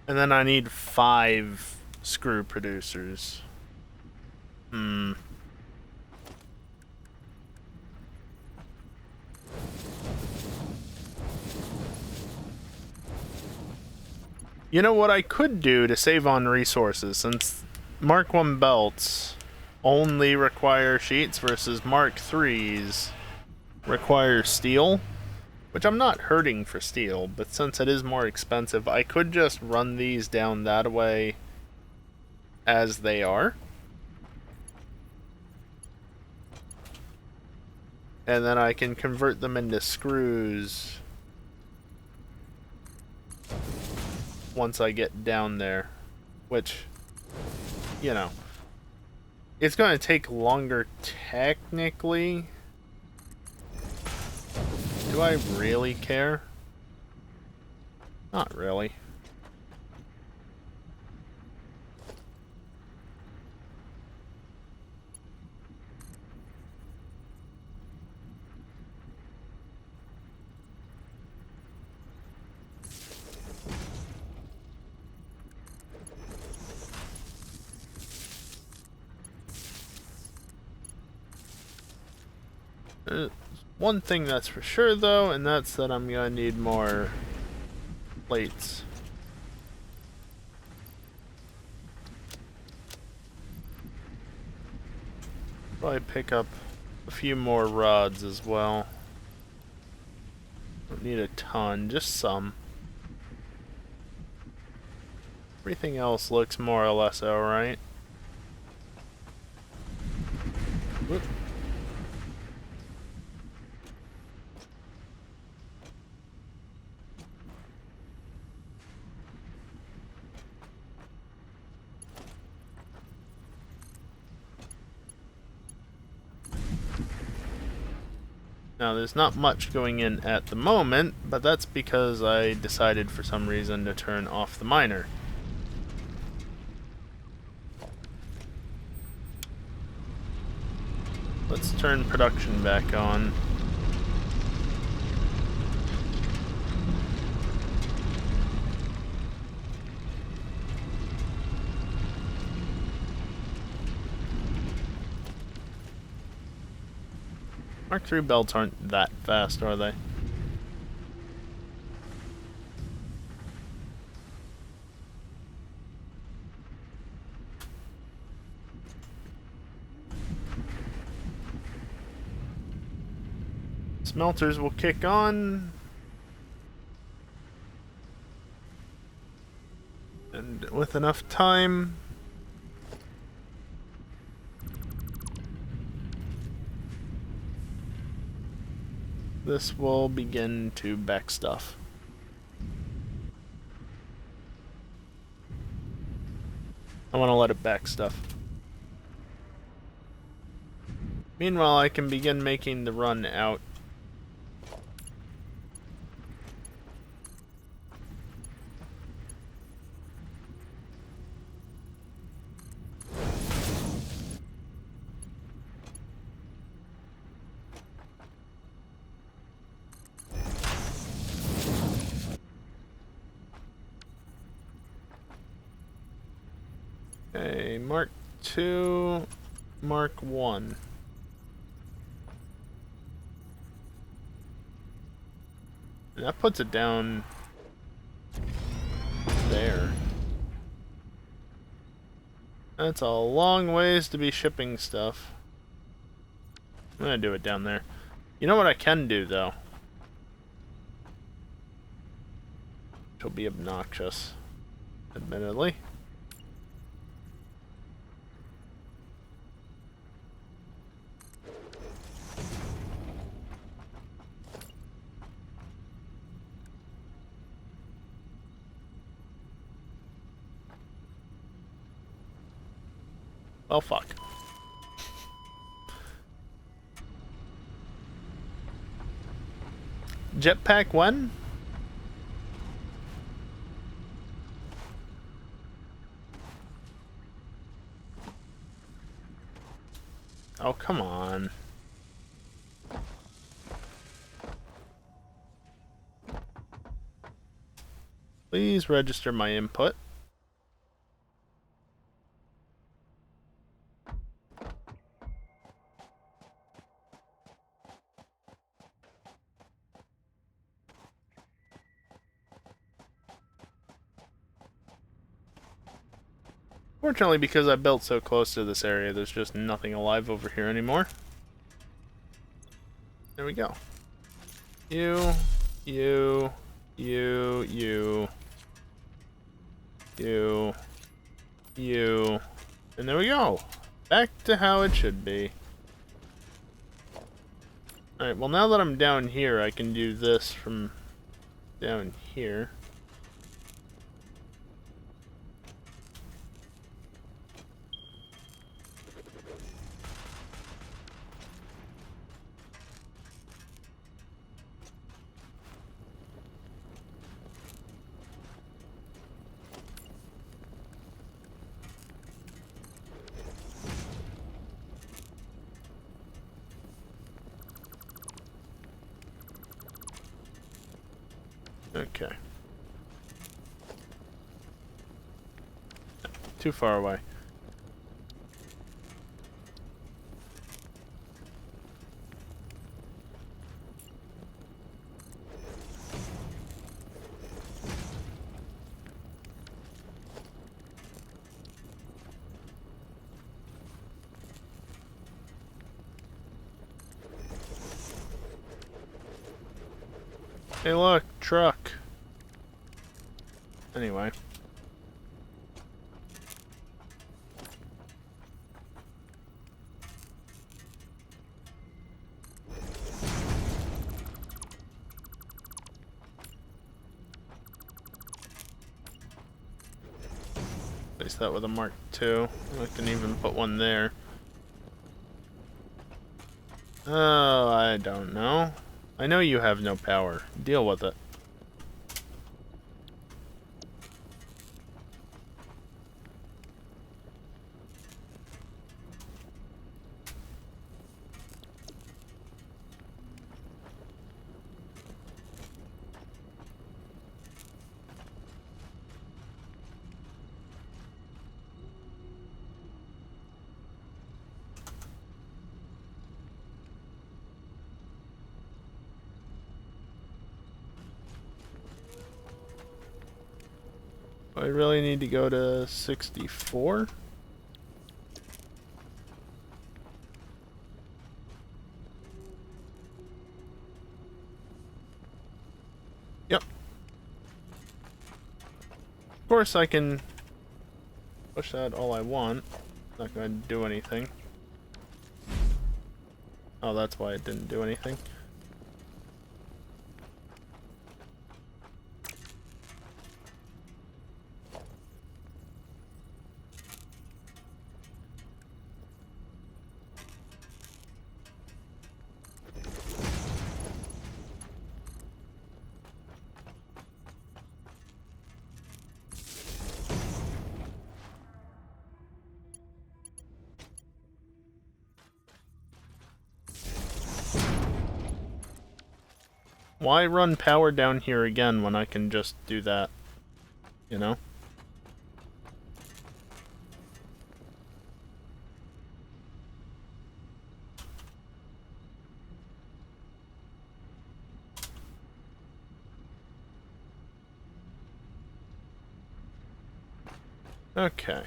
And then I need 5 screw producers. You know what I could do to save on resources, since Mark 1 belts only require sheets versus Mark 3s require steel, which I'm not hurting for steel, but since it is more expensive, I could just run these down that way as they are. And then I can convert them into screws once I get down there, which, you know, it's going to take longer technically. Do I really care? Not really. One thing that's for sure though, and that's that I'm gonna need more plates. Probably pick up a few more rods as well. Don't need a ton, just some. Everything else looks more or less alright. Whoop. Now, there's not much going in at the moment, but that's because I decided for some reason to turn off the miner. Let's turn production back on. Mark III belts aren't that fast, are they? Smelters will kick on. And with enough time, this will begin to back stuff. I want to let it back stuff. Meanwhile, I can begin making the run out. Okay, Mark II, Mark I. And that puts it down there. That's a long ways to be shipping stuff. I'm gonna do it down there. You know what I can do, though? Which will be obnoxious, admittedly. Well, fuck. Jetpack when? Oh, come on. Please register my input. Fortunately, because I built so close to this area, there's just nothing alive over here anymore. There we go. You, you, you, you, you, you, and there we go. Back to how it should be. Alright, well now that I'm down here, I can do this from down here. Okay. Too far away. Hey look, truck. Anyway. Place that with a Mark II. I can even put one there. Oh, I don't know. I know you have no power. Deal with it. I really need to go to 64? Yep. Of course I can push that all I want. Not going to do anything. Oh, that's why it didn't do anything. Why run power down here again when I can just do that? You know? Okay.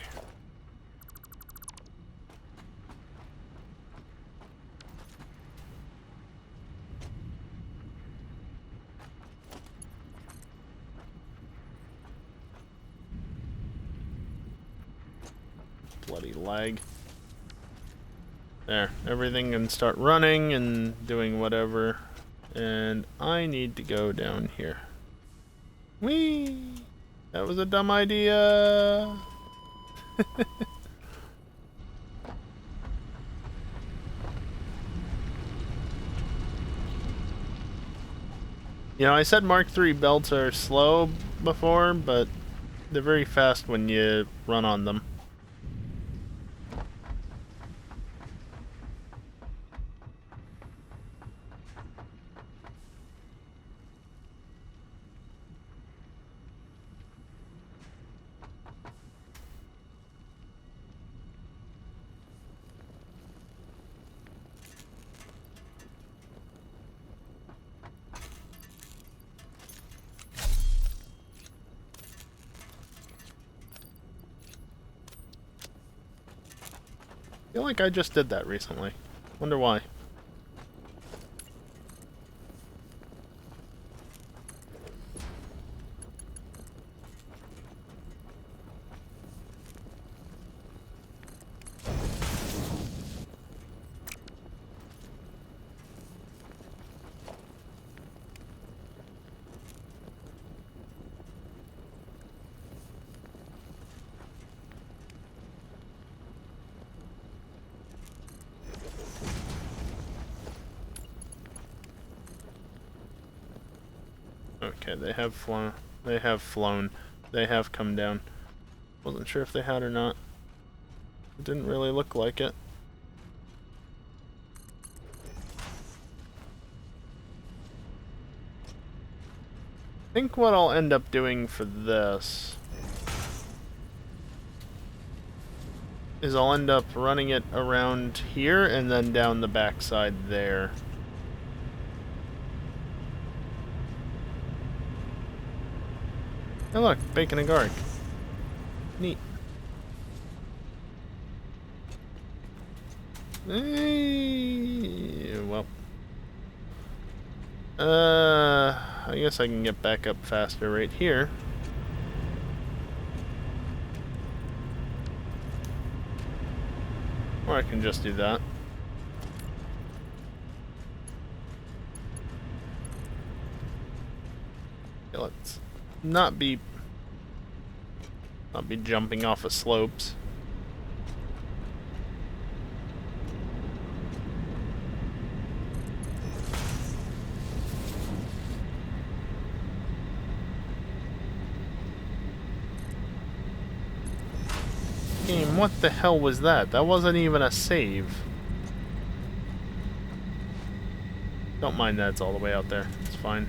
bloody lag. There, everything can start running and doing whatever. And I need to go down here. Whee! That was a dumb idea! You know, I said Mark III belts are slow before, but they're very fast when you run on them. I feel like I just did that recently. Wonder why. Okay, they have flown. They have flown. They have come down. Wasn't sure if they had or not. It didn't really look like it. I think what I'll end up doing for this is I'll end up running it around here and then down the backside there. Oh look, bacon and garlic. Neat. Well. I guess I can get back up faster right here. Or I can just do that. Okay, let's not be jumping off of slopes. Game, what the hell was that? That wasn't even a save. Don't mind that, it's all the way out there. It's fine.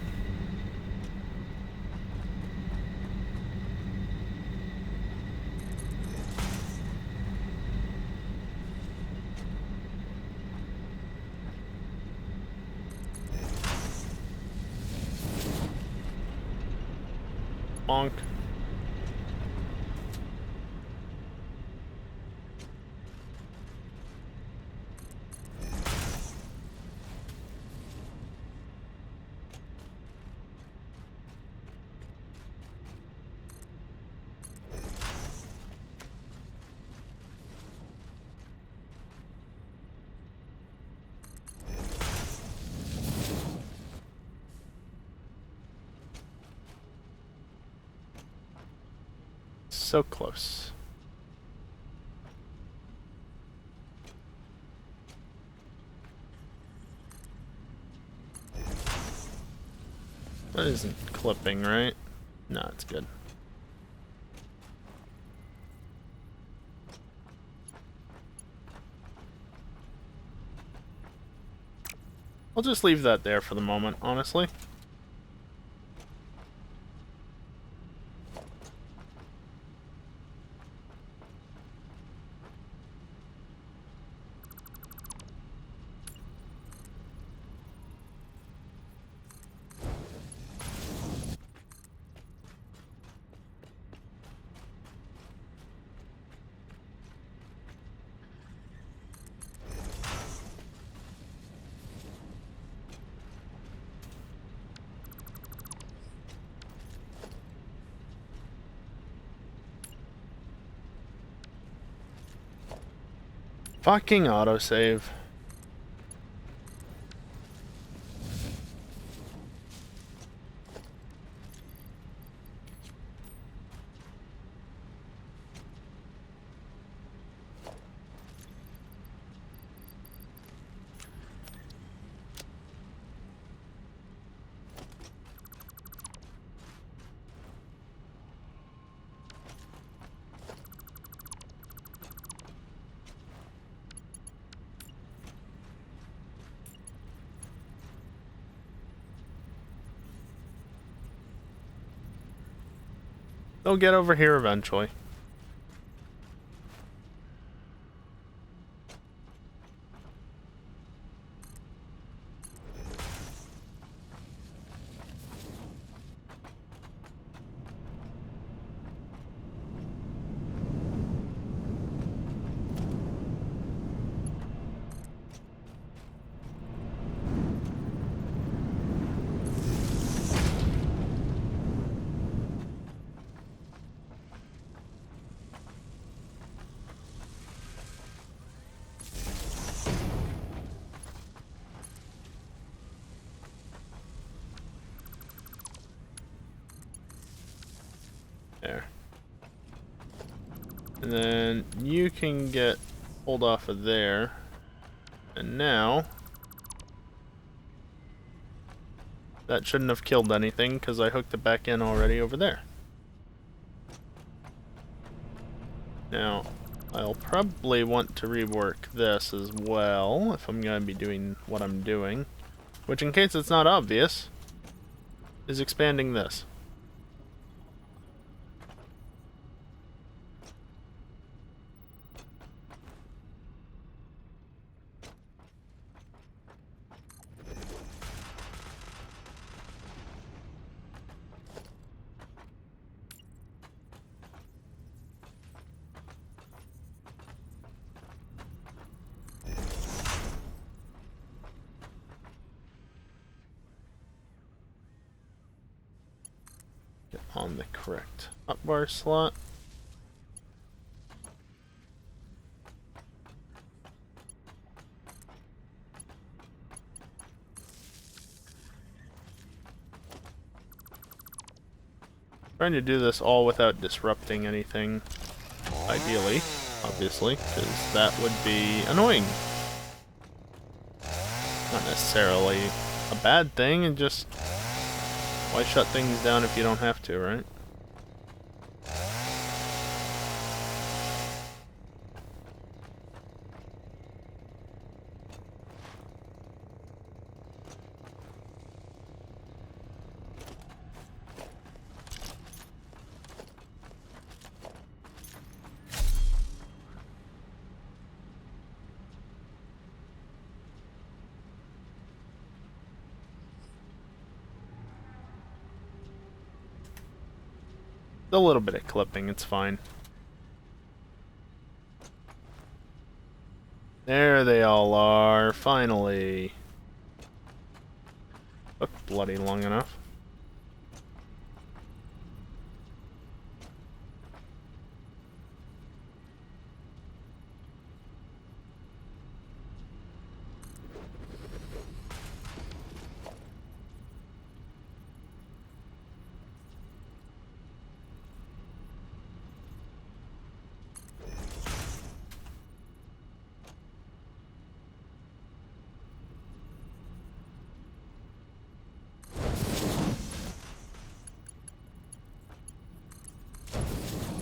Bonk. So close. That isn't clipping, right? No, it's good. I'll just leave that there for the moment, honestly. Fucking autosave. They'll get over here eventually. There. And then you can get pulled off of there. And now... that shouldn't have killed anything because I hooked it back in already over there. Now, I'll probably want to rework this as well if I'm going to be doing what I'm doing. Which, in case it's not obvious, is expanding this. Get on the correct hotbar slot. Trying to do this all without disrupting anything, ideally, obviously, because that would be annoying. Not necessarily a bad thing, and just why shut things down if you don't have to, right? A little bit of clipping, it's fine. There they all are, finally. Took bloody long enough.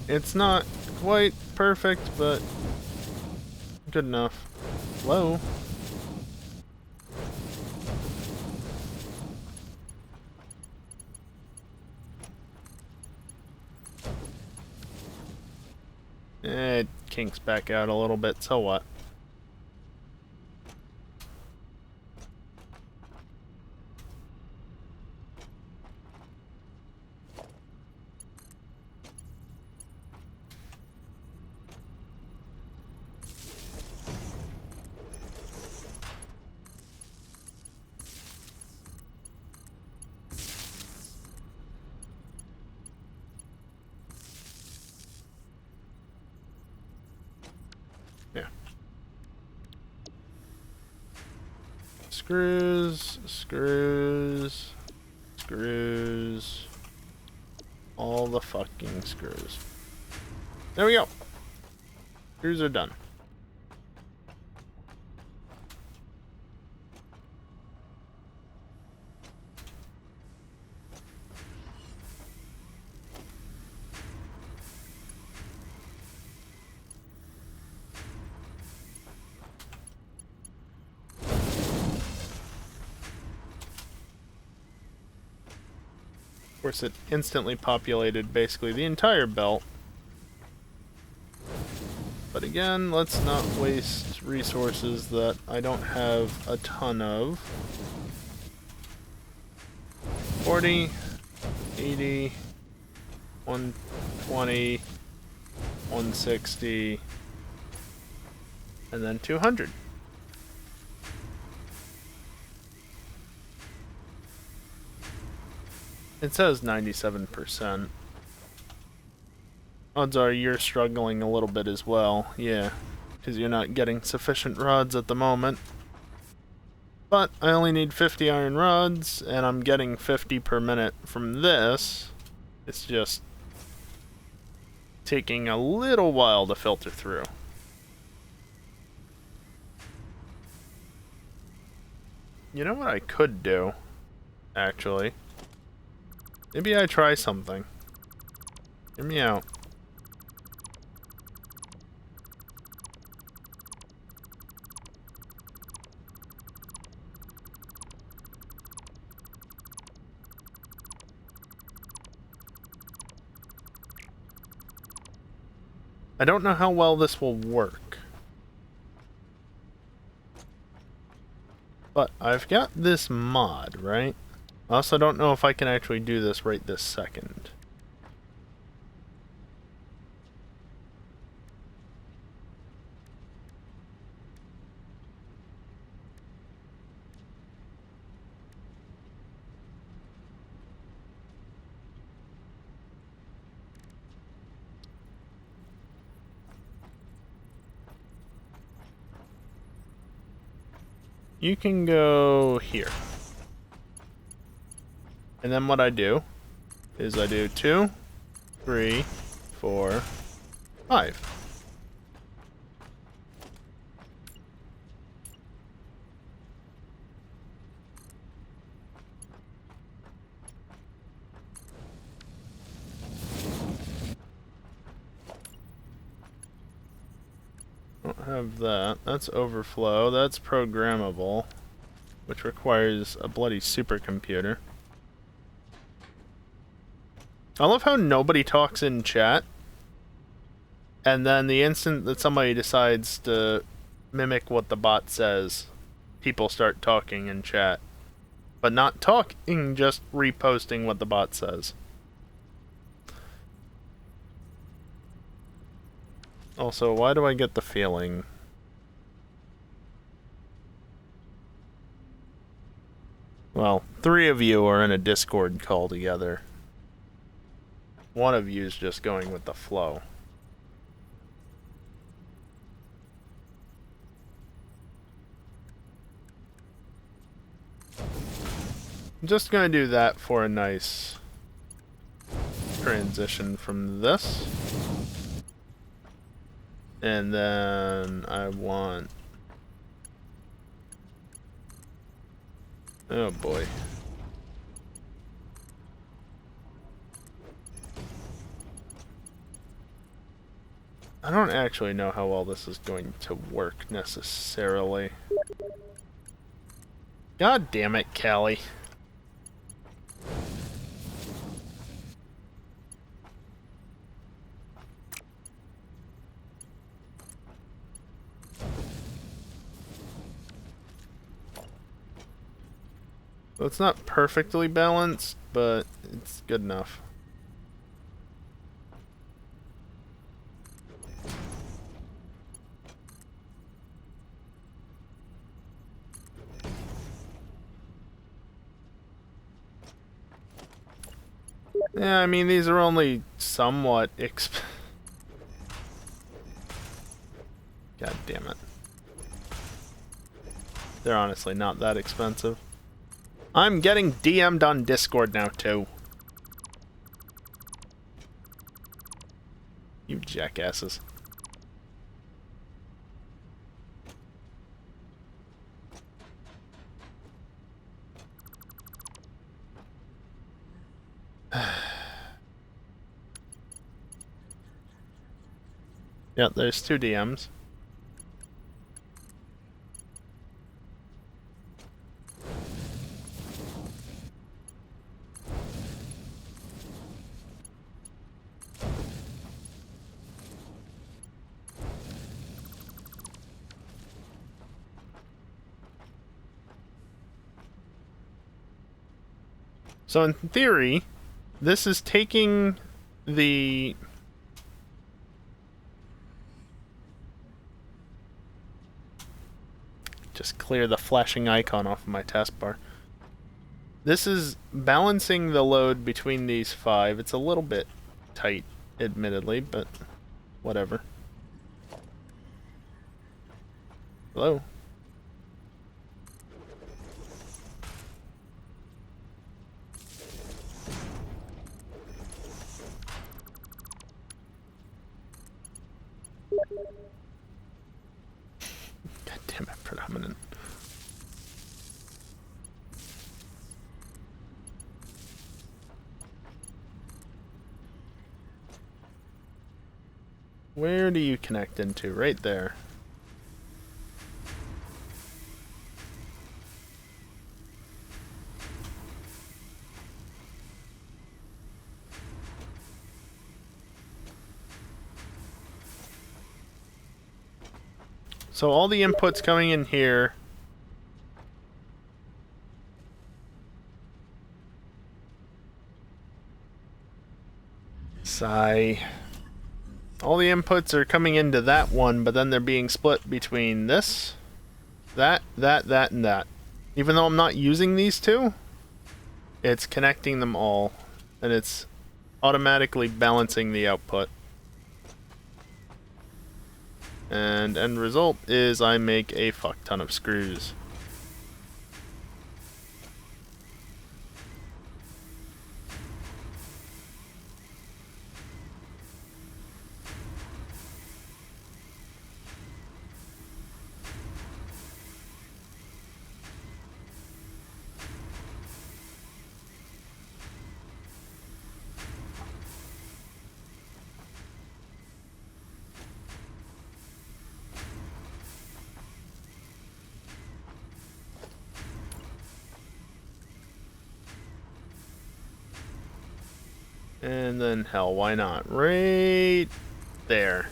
It's not quite perfect, but good enough. Hello? It kinks back out a little bit, so what? Yeah. Screws, screws, screws. All the fucking screws. There we go. Screws are done. Of course, it instantly populated basically the entire belt. But again, let's not waste resources that I don't have a ton of. 40, 80, 120, 160, and then 200. It says 97%. Odds are you're struggling a little bit as well, yeah, because you're not getting sufficient rods at the moment. But I only need 50 iron rods, and I'm getting 50 per minute from this. It's just taking a little while to filter through. You know what I could do, actually? Maybe I try something. Hear me out. I don't know how well this will work. But I've got this mod, right? I also don't know if I can actually do this right this second. You can go here. And then what I do is I do 2, 3, 4, 5. Don't have that. That's overflow. That's programmable, which requires a bloody supercomputer. I love how nobody talks in chat, and then the instant that somebody decides to mimic what the bot says, people start talking in chat. But not talking, just reposting what the bot says. Also, why do I get the feeling... Well, 3 of you are in a Discord call together. One of you is just going with the flow. I'm just gonna do that for a nice transition from this. And then I want... Oh boy. I don't actually know how well this is going to work necessarily. God damn it, Callie. So it's not perfectly balanced, but it's good enough. Yeah, I mean, these are only somewhat God damn it. They're honestly not that expensive. I'm getting DM'd on Discord now, too. You jackasses. Yeah, there's 2 DMs. So in theory, this is taking the... Just clear the flashing icon off of my taskbar. This is balancing the load between these 5. It's a little bit tight, admittedly, but whatever. Hello? God damn it, predominant. Where do you connect into? Right there. So all the inputs coming in here all the inputs are coming into that one, but then they're being split between this, that, and that. Even though I'm not using these 2, it's connecting them all, and it's automatically balancing the output. And end result is I make a fuck ton of screws. And then, hell, why not? Right there.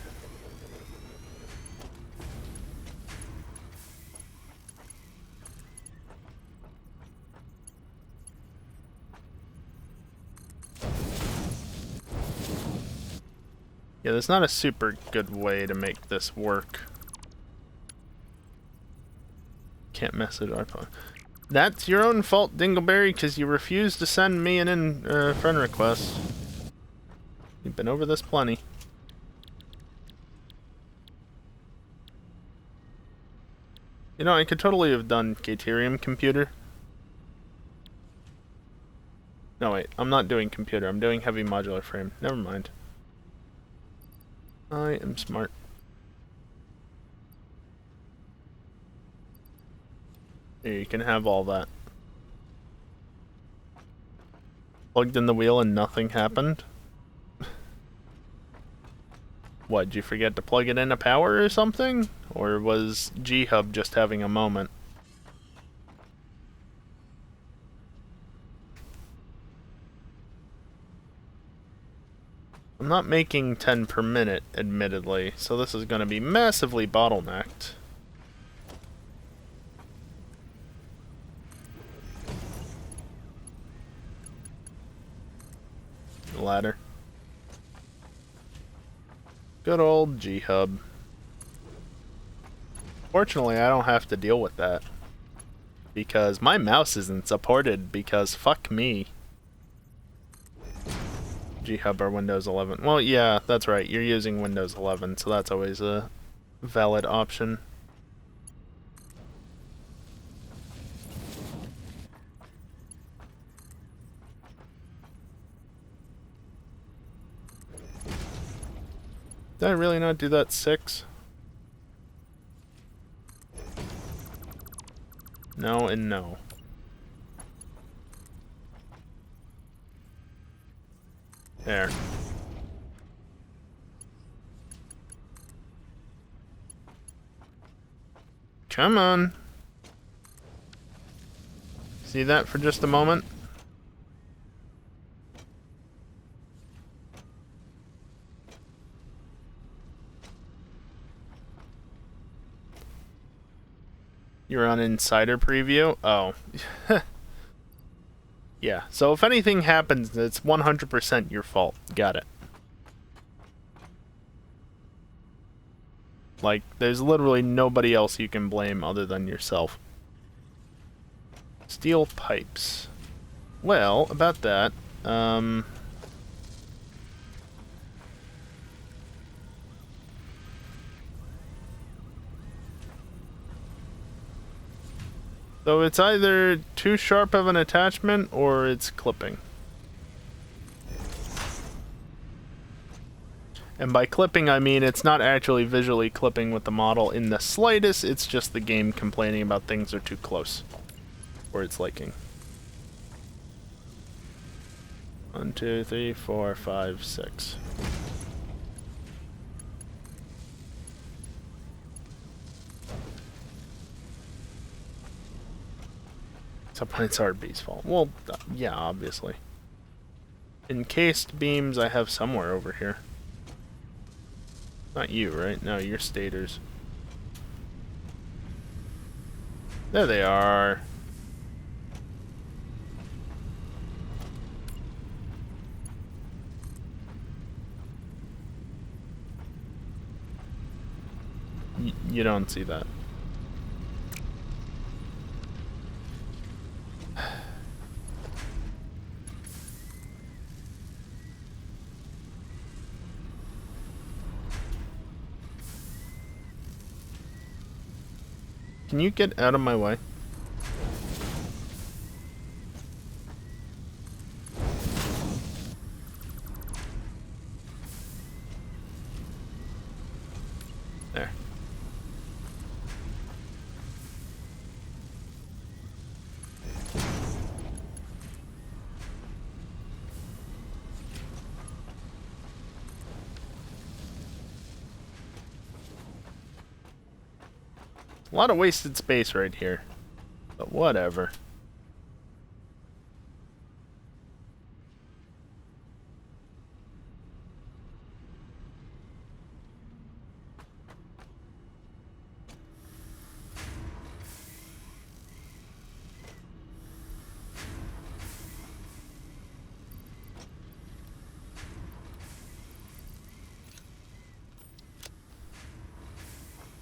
Yeah, there's not a super good way to make this work. Can't message iPod. That's your own fault, Dingleberry, because you refused to send me an friend request. You've been over this plenty. You know, I could totally have done Caterium computer. No, wait, I'm not doing computer. I'm doing heavy modular frame. Never mind. I am smart. Here, you can have all that. Plugged in the wheel and nothing happened? What, did you forget to plug it into power or something? Or was G-Hub just having a moment? I'm not making 10 per minute, admittedly, so this is going to be massively bottlenecked. Ladder. Good old G-Hub. Fortunately, I don't have to deal with that. Because my mouse isn't supported, because fuck me. G-Hub or Windows 11. Well, yeah, that's right. You're using Windows 11, so that's always a valid option. Did I really not do that 6? No and no. There. Come on. See that for just a moment? You're on Insider Preview? Oh. Yeah, so if anything happens, it's 100% your fault. Got it. Like, there's literally nobody else you can blame other than yourself. Steel pipes. Well, about that, so it's either too sharp of an attachment or it's clipping. And by clipping, I mean it's not actually visually clipping with the model in the slightest, it's just the game complaining about things are too close. Or it's liking. 1, 2, 3, 4, 5, 6. Except when it's RB's fault. Well, yeah, obviously. Encased beams I have somewhere over here. Not you, right? No, you're stators. There they are. You don't see that. Can you get out of my way? There. A lot of wasted space right here. But whatever.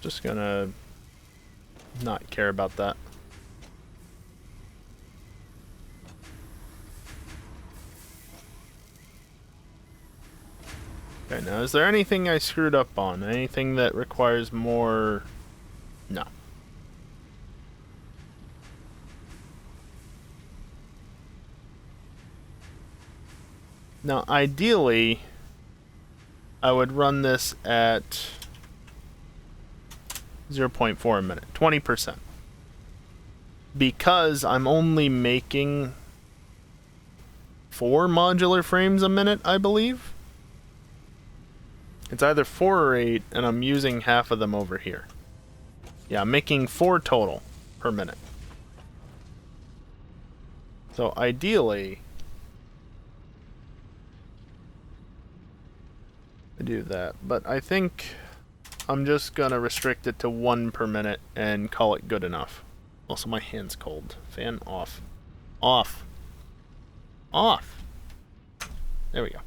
Just gonna not care about that. Okay, now is there anything I screwed up on? Anything that requires more... No. Now, ideally, I would run this at 0.4 a minute, 20%. Because I'm only making 4 modular frames a minute, I believe. It's either 4 or 8, and I'm using half of them over here. Yeah, I'm making 4 total per minute. So ideally, I do that. But I think I'm just gonna restrict it to 1 per minute and call it good enough. Also, my hand's cold. Fan off. Off. Off. There we go.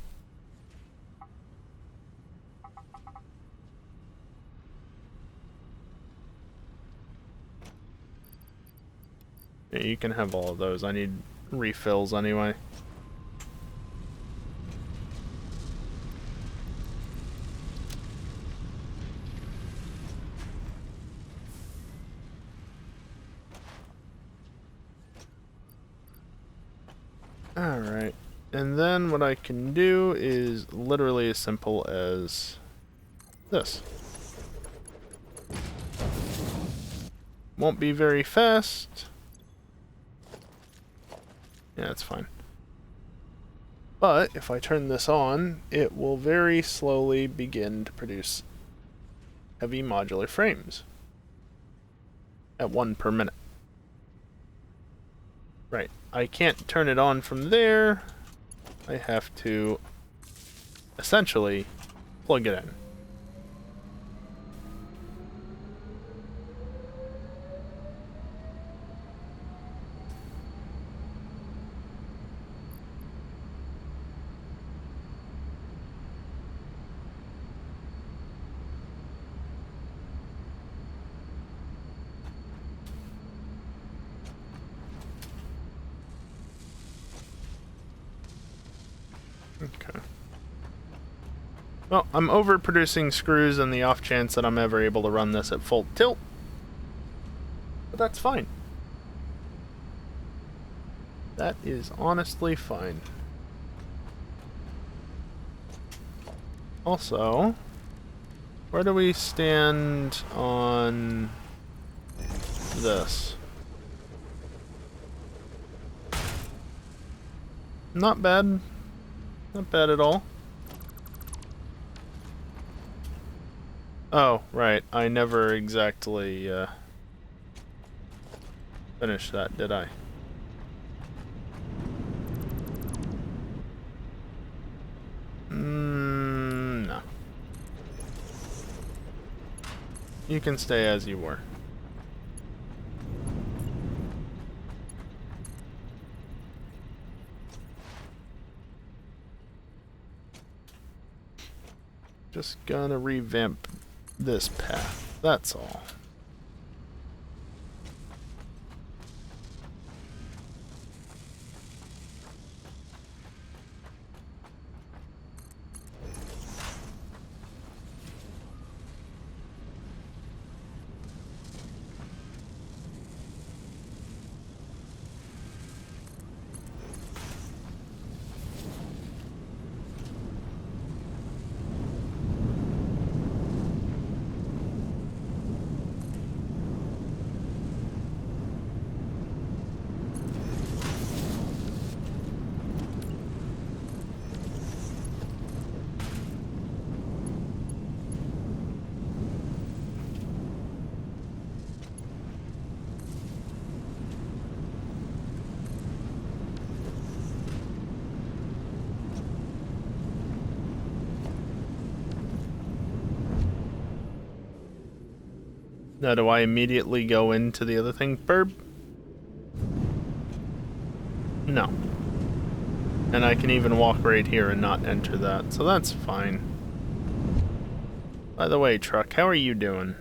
Yeah, you can have all of those. I need refills anyway. Alright, and then what I can do is literally as simple as this. Won't be very fast. Yeah, it's fine. But if I turn this on, it will very slowly begin to produce heavy modular frames at 1 per minute. Right, I can't turn it on from there. I have to essentially plug it in. Okay. Well, I'm overproducing screws in the off chance that I'm ever able to run this at full tilt. But that's fine. That is honestly fine. Also, where do we stand on this? Not bad. Not bad at all. Oh, right. I never exactly finished that, did I? No. You can stay as you were. Just gonna revamp this path, that's all. Now, do I immediately go into the other thing, Burb? No. And I can even walk right here and not enter that, so that's fine. By the way, truck, how are you doing?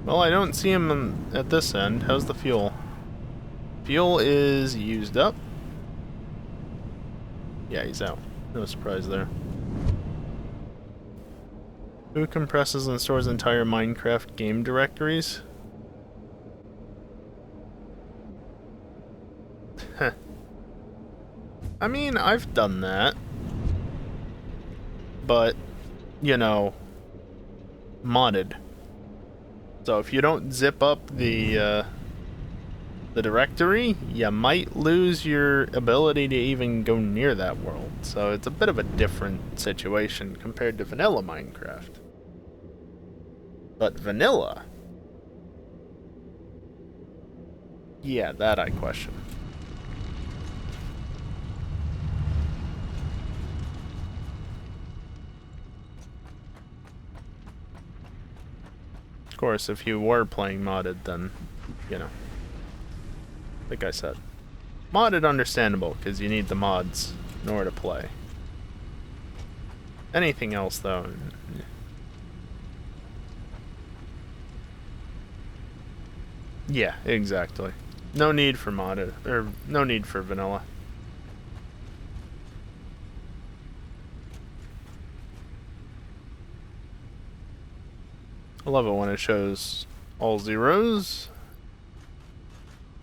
Well, I don't see him at this end. How's the fuel? Fuel is used up. Yeah, he's out. No surprise there. Who compresses and stores entire Minecraft game directories? I mean, I've done that. But, you know, modded. So if you don't zip up the directory, you might lose your ability to even go near that world. So it's a bit of a different situation compared to vanilla Minecraft. But vanilla? Yeah, that I question. Of course, if you were playing modded, then, you know, like I said, modded understandable, because you need the mods in order to play. Anything else, though... Yeah, exactly. No need for modded, or no need for vanilla. I love it when it shows all zeros.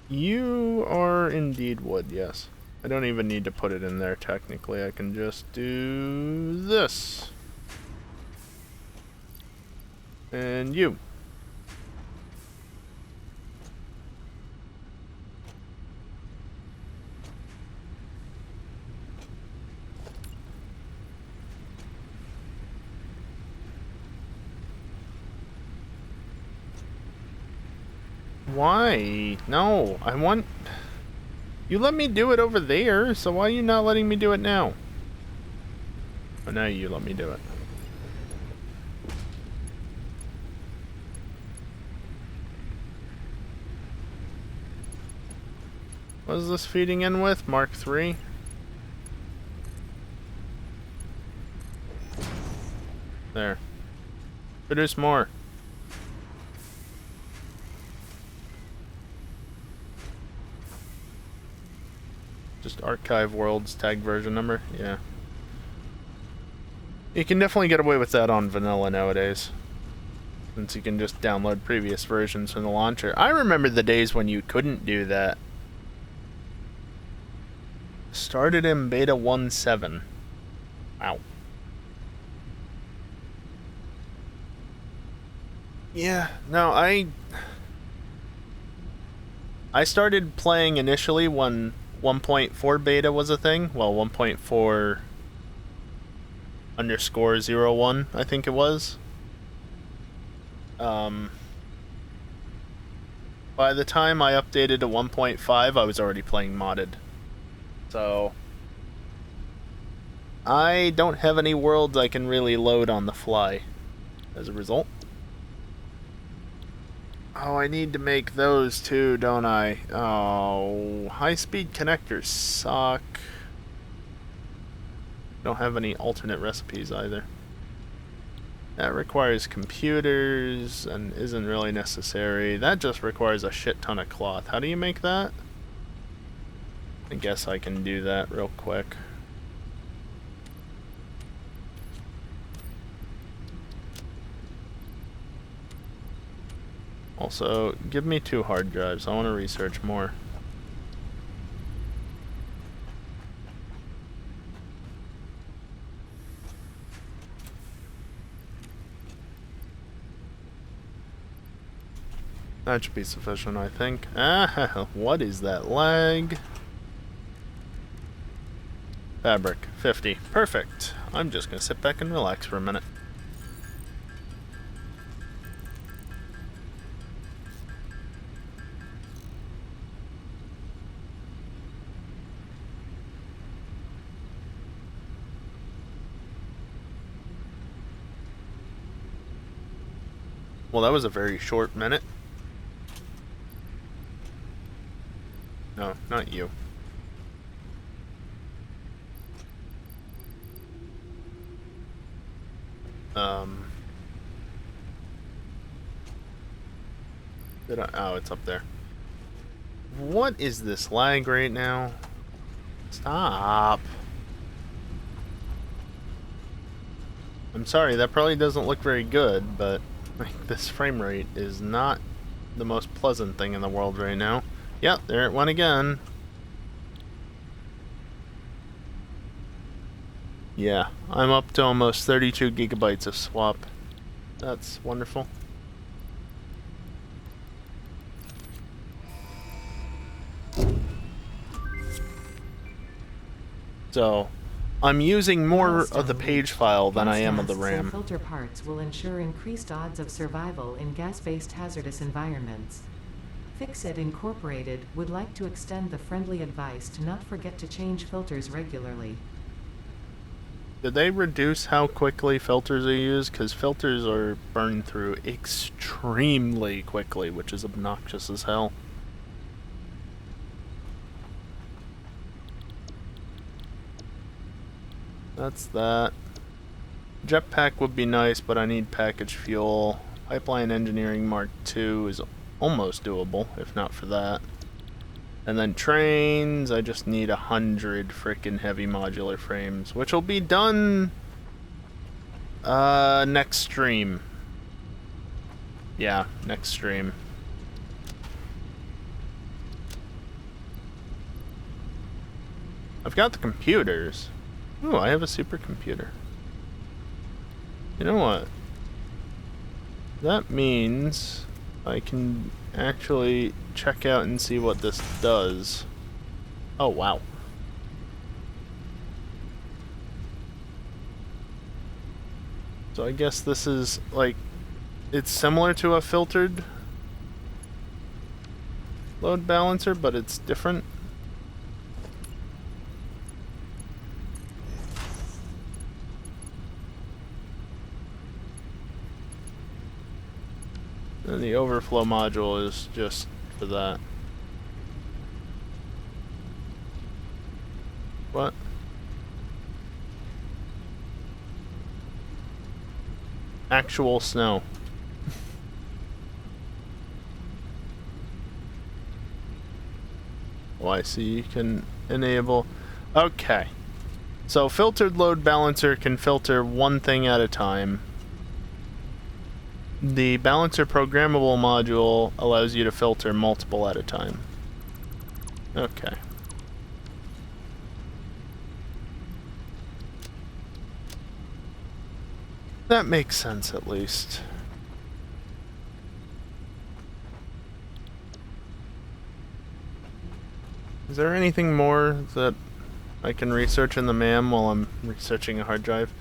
You are indeed wood, yes. I don't even need to put it in there technically. I can just do this. And you. Why? No, I want... You let me do it over there, so why are you not letting me do it now? Oh, now you let me do it. What is this feeding in with? Mark III? There. Produce more. Just archive worlds tag version number? Yeah. You can definitely get away with that on vanilla nowadays, since you can just download previous versions from the launcher. I remember the days when you couldn't do that. Started in beta 1.7. Wow. Yeah, no, I started playing initially when 1.4 beta was a thing. Well, 1.4_01, I think it was. By the time I updated to 1.5, I was already playing modded. So I don't have any worlds I can really load on the fly as a result. Oh, I need to make those too, don't I? Oh, high-speed connectors suck. Don't have any alternate recipes either. That requires computers and isn't really necessary. That just requires a shit ton of cloth. How do you make that? I guess I can do that real quick. Also, give me 2 hard drives. I want to research more. That should be sufficient, I think. Ah, what is that lag? Fabric, 50. Perfect. I'm just gonna sit back and relax for a minute. Well, that was a very short minute. No, not you. Did I? Oh, it's up there. What is this lag right now? Stop. I'm sorry, that probably doesn't look very good, but like, this frame rate is not the most pleasant thing in the world right now. Yep, there it went again. Yeah, I'm up to almost 32 gigabytes of swap. That's wonderful. So, I'm using more of the page file than I am of the RAM. Filter parts will ensure increased odds of survival in gas-based hazardous environments. Fixit Incorporated would like to extend the friendly advice to not forget to change filters regularly. Did they reduce how quickly filters are used? Because filters are burned through extremely quickly, which is obnoxious as hell. That's that. Jetpack would be nice, but I need package fuel. Pipeline Engineering Mark II is almost doable, if not for that. And then trains, I just need 100 frickin' heavy modular frames, which will be done next stream. Yeah, next stream. I've got the computers. Ooh, I have a supercomputer. You know what? That means I can actually check out and see what this does. Oh, wow. So I guess this is, like, it's similar to a filtered load balancer, but it's different. And the overflow module is just for that. What? Actual snow. Oh, I see. You can enable. Okay. So filtered load balancer can filter one thing at a time. The balancer programmable module allows you to filter multiple at a time. Okay. That makes sense, at least. Is there anything more that I can research in the MAM while I'm researching a hard drive?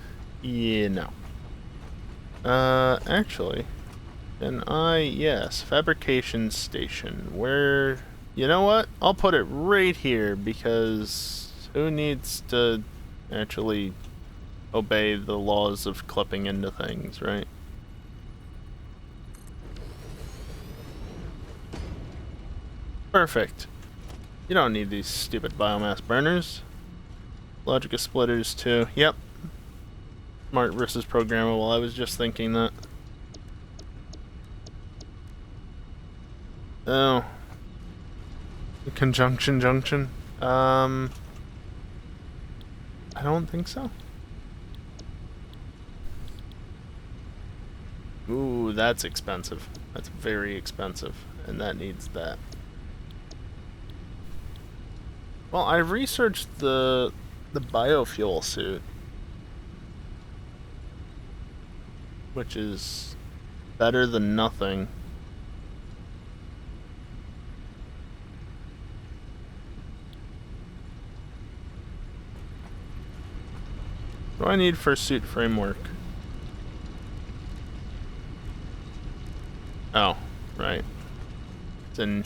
Yeah, no. Actually, yes, fabrication station. Where, you know what? I'll put it right here because who needs to actually obey the laws of clipping into things, right? Perfect. You don't need these stupid biomass burners. Logica splitters too. Yep. Smart versus programmable. I was just thinking that. Oh. The conjunction junction. I don't think so. Ooh, that's expensive. That's very expensive. And that needs that. Well, I researched the biofuel suit, which is better than nothing. What do I need for suit framework? Oh, right. It's in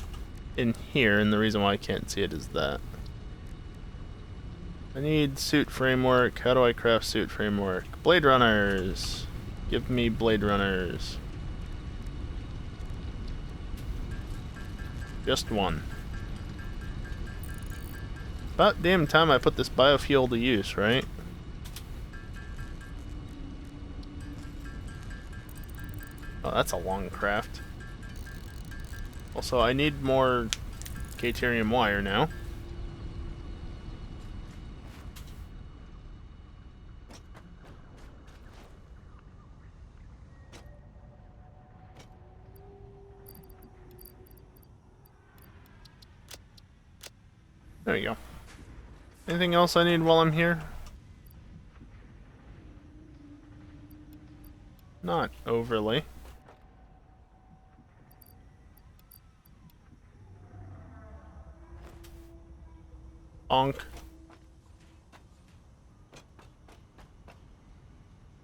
here, and the reason why I can't see it is that. I need suit framework. How do I craft suit framework? Blade runners. Give me blade runners. Just one. About damn time I put this biofuel to use, right? Oh, that's a long craft. Also, I need more Caterium wire now. There you go. Anything else I need while I'm here? Not overly. Onk.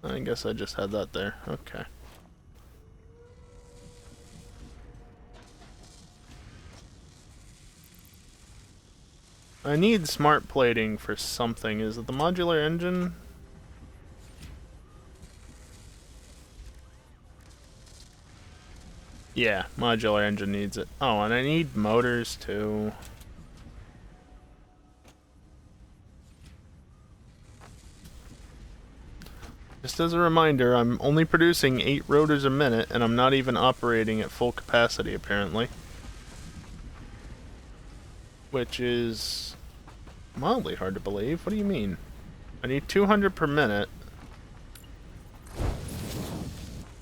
I guess I just had that there. Okay. I need smart plating for something. Is it the modular engine? Yeah, modular engine needs it. Oh, and I need motors too. Just as a reminder, I'm only producing 8 rotors a minute, and I'm not even operating at full capacity, apparently. Which is mildly hard to believe. What do you mean? I need 200 per minute.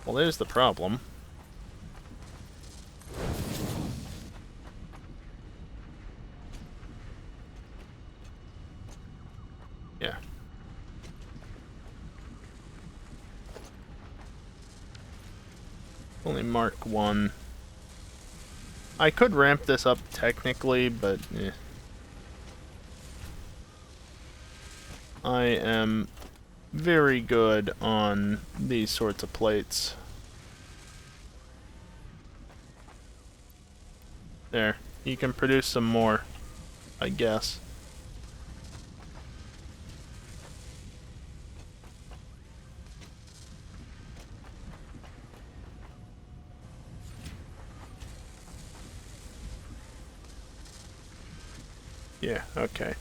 Well, there's the problem. Only Mark 1. I could ramp this up technically, but I am very good on these sorts of plates. There. You can produce some more, I guess. Yeah, okay.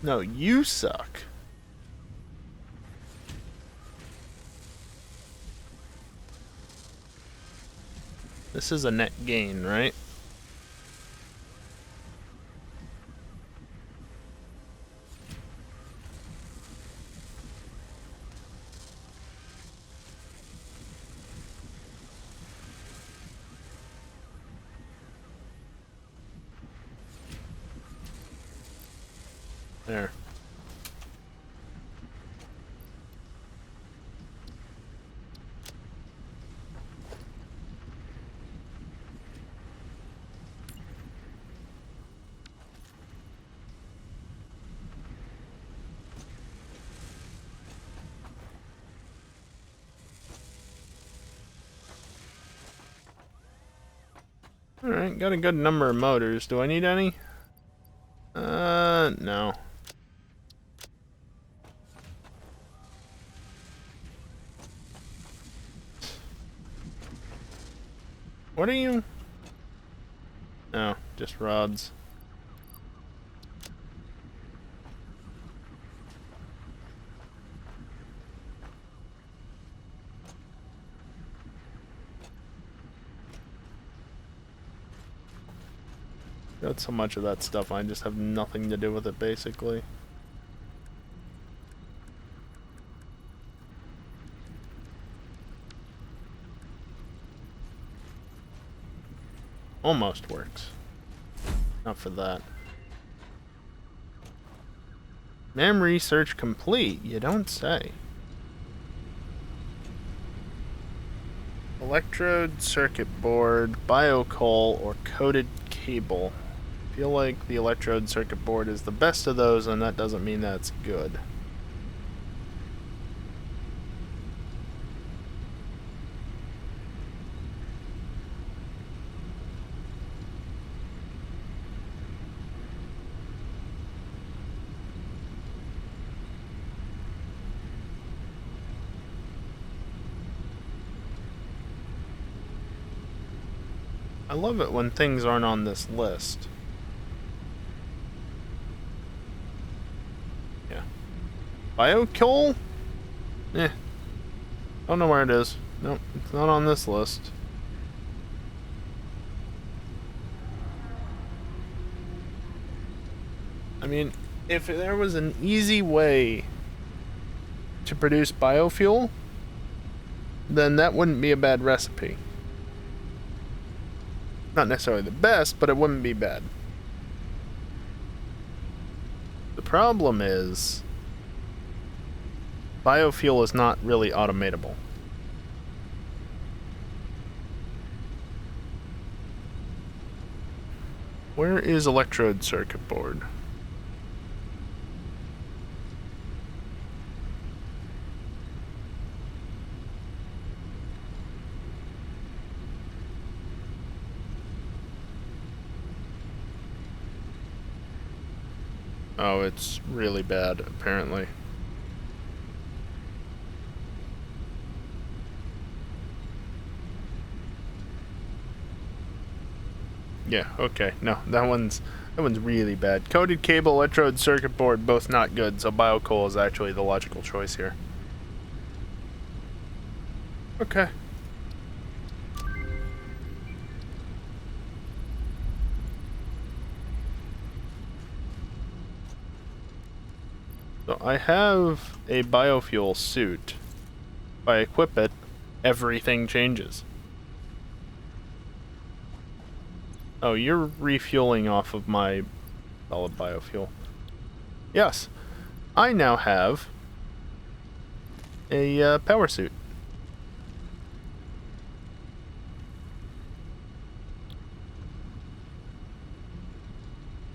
No, you suck. This is a net gain, right? There. Alright, got a good number of motors. Do I need any? No. What are you? No, just rods. Got so much of that stuff, I just have nothing to do with it, basically. Almost works. Not for that. Memory search complete, you don't say. Electrode circuit board, biocoal, or coated cable. I feel like the electrode circuit board is the best of those, and that doesn't mean that's good. I love it when things aren't on this list. Yeah. Biocoal? Don't know where it is. Nope, it's not on this list. I mean, if there was an easy way to produce biofuel, then that wouldn't be a bad recipe. Not necessarily the best, but it wouldn't be bad. The problem is, biofuel is not really automatable. Where is electrode circuit board? Oh, it's really bad, apparently. Yeah, okay. No, that one's really bad. Coated cable, electrode circuit board, both not good, so biocoal is actually the logical choice here. Okay. So I have a biofuel suit. If I equip it, everything changes. Oh, you're refueling off of my solid biofuel. Yes. I now have a power suit.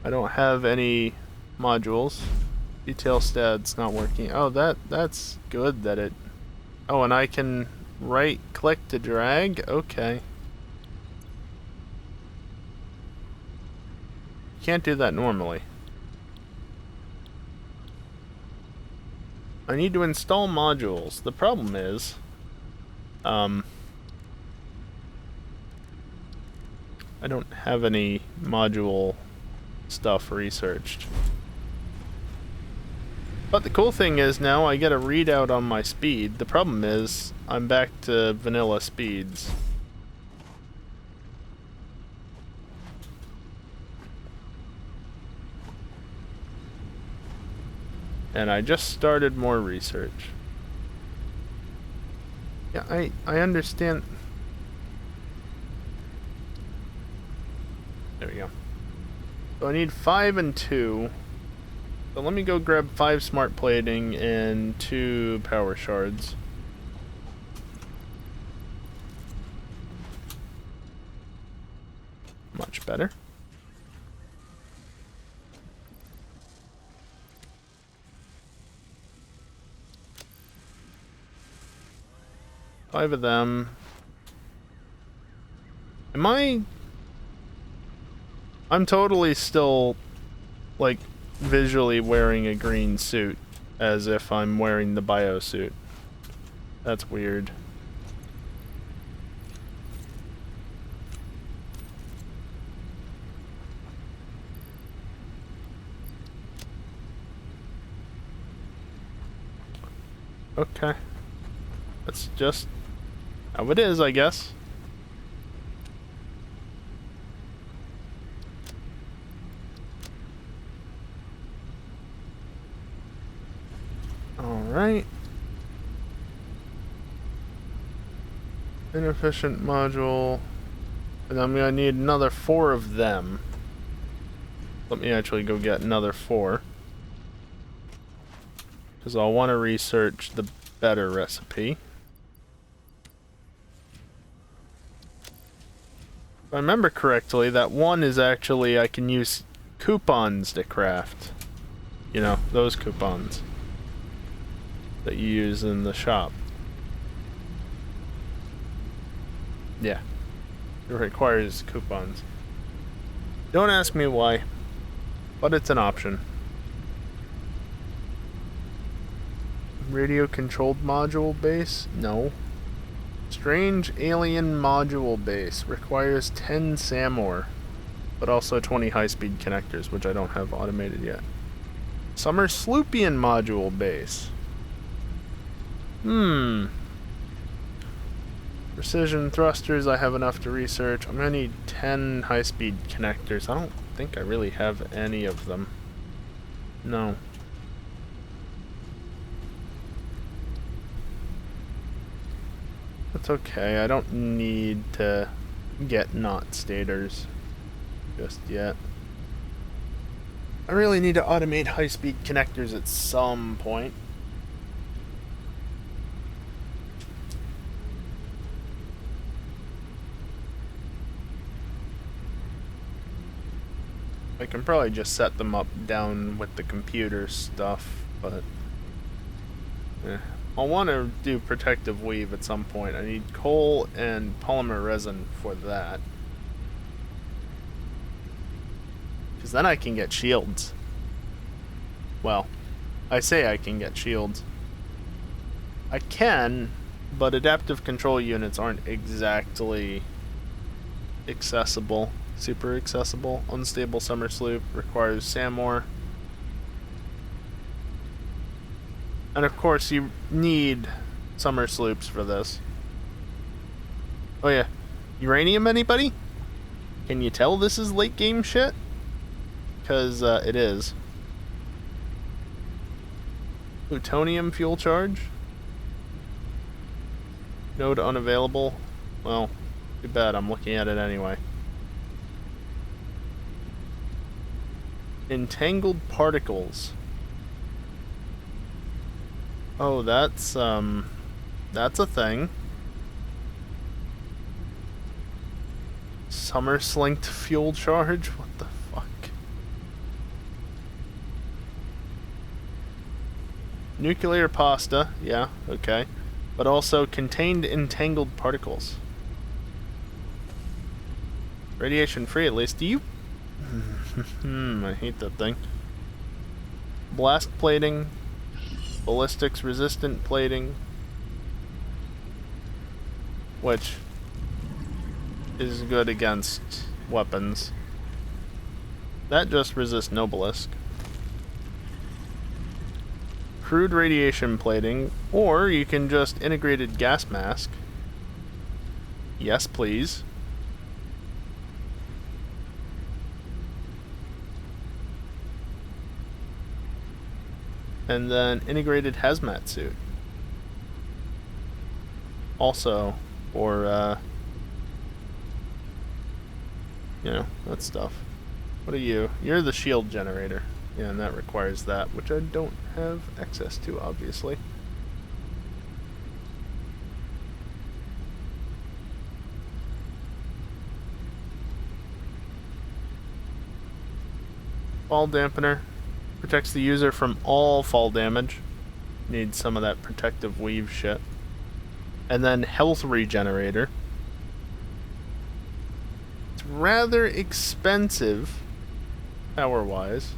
I don't have any modules. Detail stats not working. Oh, that's good that it... Oh, and I can right click to drag? Okay. Can't do that normally. I need to install modules. The problem is, I don't have any module stuff researched. But the cool thing is now I get a readout on my speed. The problem is I'm back to vanilla speeds. And I just started more research. Yeah, I understand. There we go. So I need 5 and 2. So let me go grab 5 smart plating and 2 power shards. Much better. Five of them. I'm totally still, like, visually wearing a green suit as if I'm wearing the bio suit. That's weird. Okay. That's just how it is, I guess. Alright. Inefficient module. And I'm gonna need another 4 of them. Let me actually go get another 4. Because I'll want to research the better recipe. If I remember correctly, that one is actually I can use coupons to craft. You know, those coupons that you use in the shop. Yeah. It requires coupons. Don't ask me why, but it's an option. Radio controlled module base? No. Strange alien module base requires 10 SAMOR, but also 20 high-speed connectors, which I don't have automated yet. Summer Sloopian module base. Precision thrusters, I have enough to research. I'm gonna need 10 high-speed connectors. I don't think I really have any of them. No. That's okay, I don't need to get not stators just yet. I really need to automate high-speed connectors at some point. I can probably just set them up down with the computer stuff, but I'll want to do protective weave at some point. I need coal and polymer resin for that. Because then I can get shields. Well, I say I can get shields. I can, but adaptive control units aren't exactly accessible. Super accessible. Unstable summer sloop requires SAMOR. And of course you need summer sloops for this. Oh yeah. Uranium, anybody? Can you tell this is late game shit? Because it is. Plutonium fuel charge? Node unavailable. Well, too bad, I'm looking at it anyway. Entangled particles. Oh, that's a thing. Summer slinked fuel charge? What the fuck? Nuclear pasta, yeah, okay. But also contained entangled particles. Radiation free, at least. Do you... I hate that thing. Blast plating. Ballistics resistant plating. Which is good against weapons. That just resists no ballistic. Crude radiation plating, or you can just integrated gas mask. Yes, please. And then integrated hazmat suit. Also, or you know, that stuff. What are you? You're the shield generator. Yeah, and that requires that, which I don't have access to, obviously. Fall dampener. Protects the user from all fall damage. Needs some of that protective weave shit. And then health regenerator. It's rather expensive, power-wise.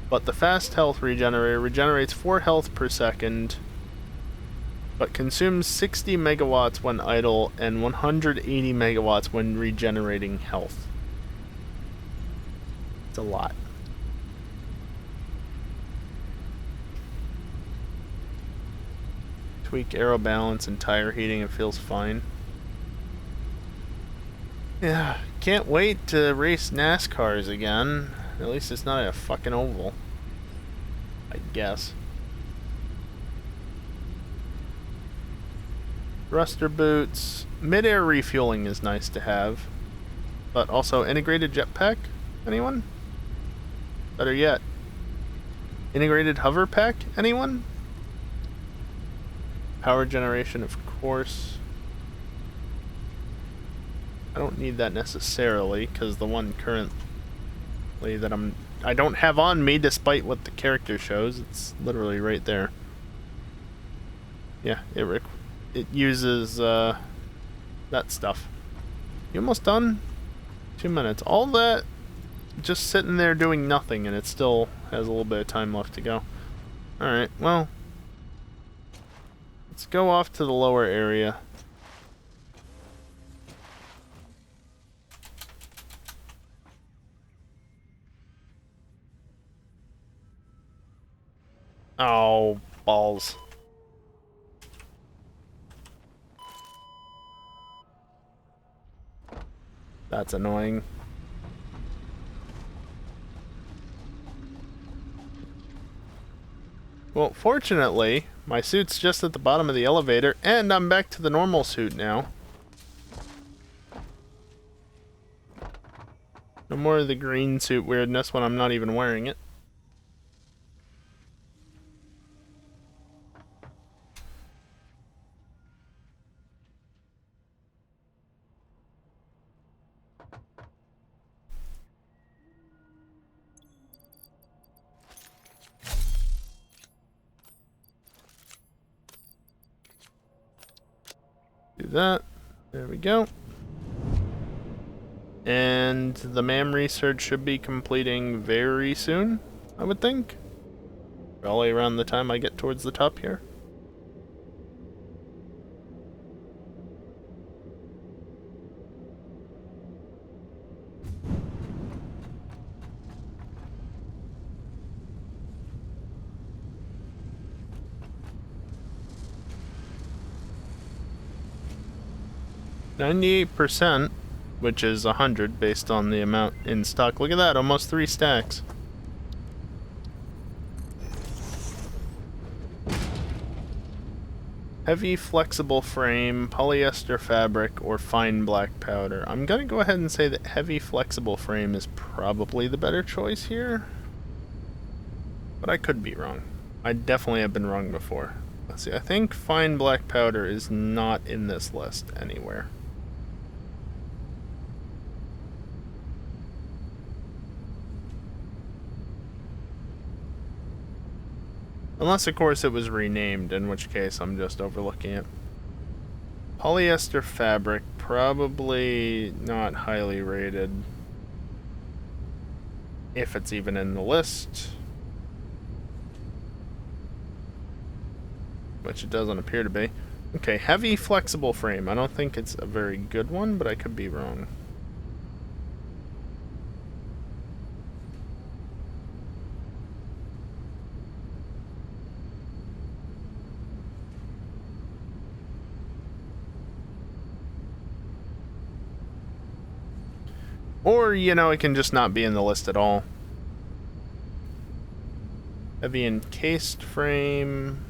But the fast health regenerator regenerates 4 health per second, but consumes 60 megawatts when idle and 180 megawatts when regenerating health. It's a lot. Tweak aero balance and tire heating, it feels fine. Yeah, can't wait to race NASCARs again. At least it's not a fucking oval, I guess. Thruster boots. Mid-air refueling is nice to have. But also integrated jetpack? Anyone? Better yet. Integrated hover pack? Anyone? Power generation, of course. I don't need that necessarily, because the one currently that I don't have on me, despite what the character shows, it's literally right there. Yeah, it uses that stuff. You almost done? 2 minutes. All that just sitting there doing nothing, and it still has a little bit of time left to go. Alright, well, let's go off to the lower area. Oh, balls. That's annoying. Well, fortunately, my suit's just at the bottom of the elevator, and I'm back to the normal suit now. No more of the green suit weirdness when I'm not even wearing it. Do that. There we go. And the MAM research should be completing very soon, I would think. Probably around the time I get towards the top here. %, which is 100 based on the amount in stock. Look at that, almost 3 stacks. Heavy flexible frame, polyester fabric, or fine black powder. I'm gonna go ahead and say that heavy flexible frame is probably the better choice here. But I could be wrong. I definitely have been wrong before. Let's see, I think fine black powder is not in this list anywhere. Unless, of course, it was renamed, in which case I'm just overlooking it. Polyester fabric, probably not highly rated. If it's even in the list. Which it doesn't appear to be. Okay, heavy flexible frame. I don't think it's a very good one, but I could be wrong. Or, you know, it can just not be in the list at all. Heavy encased frame.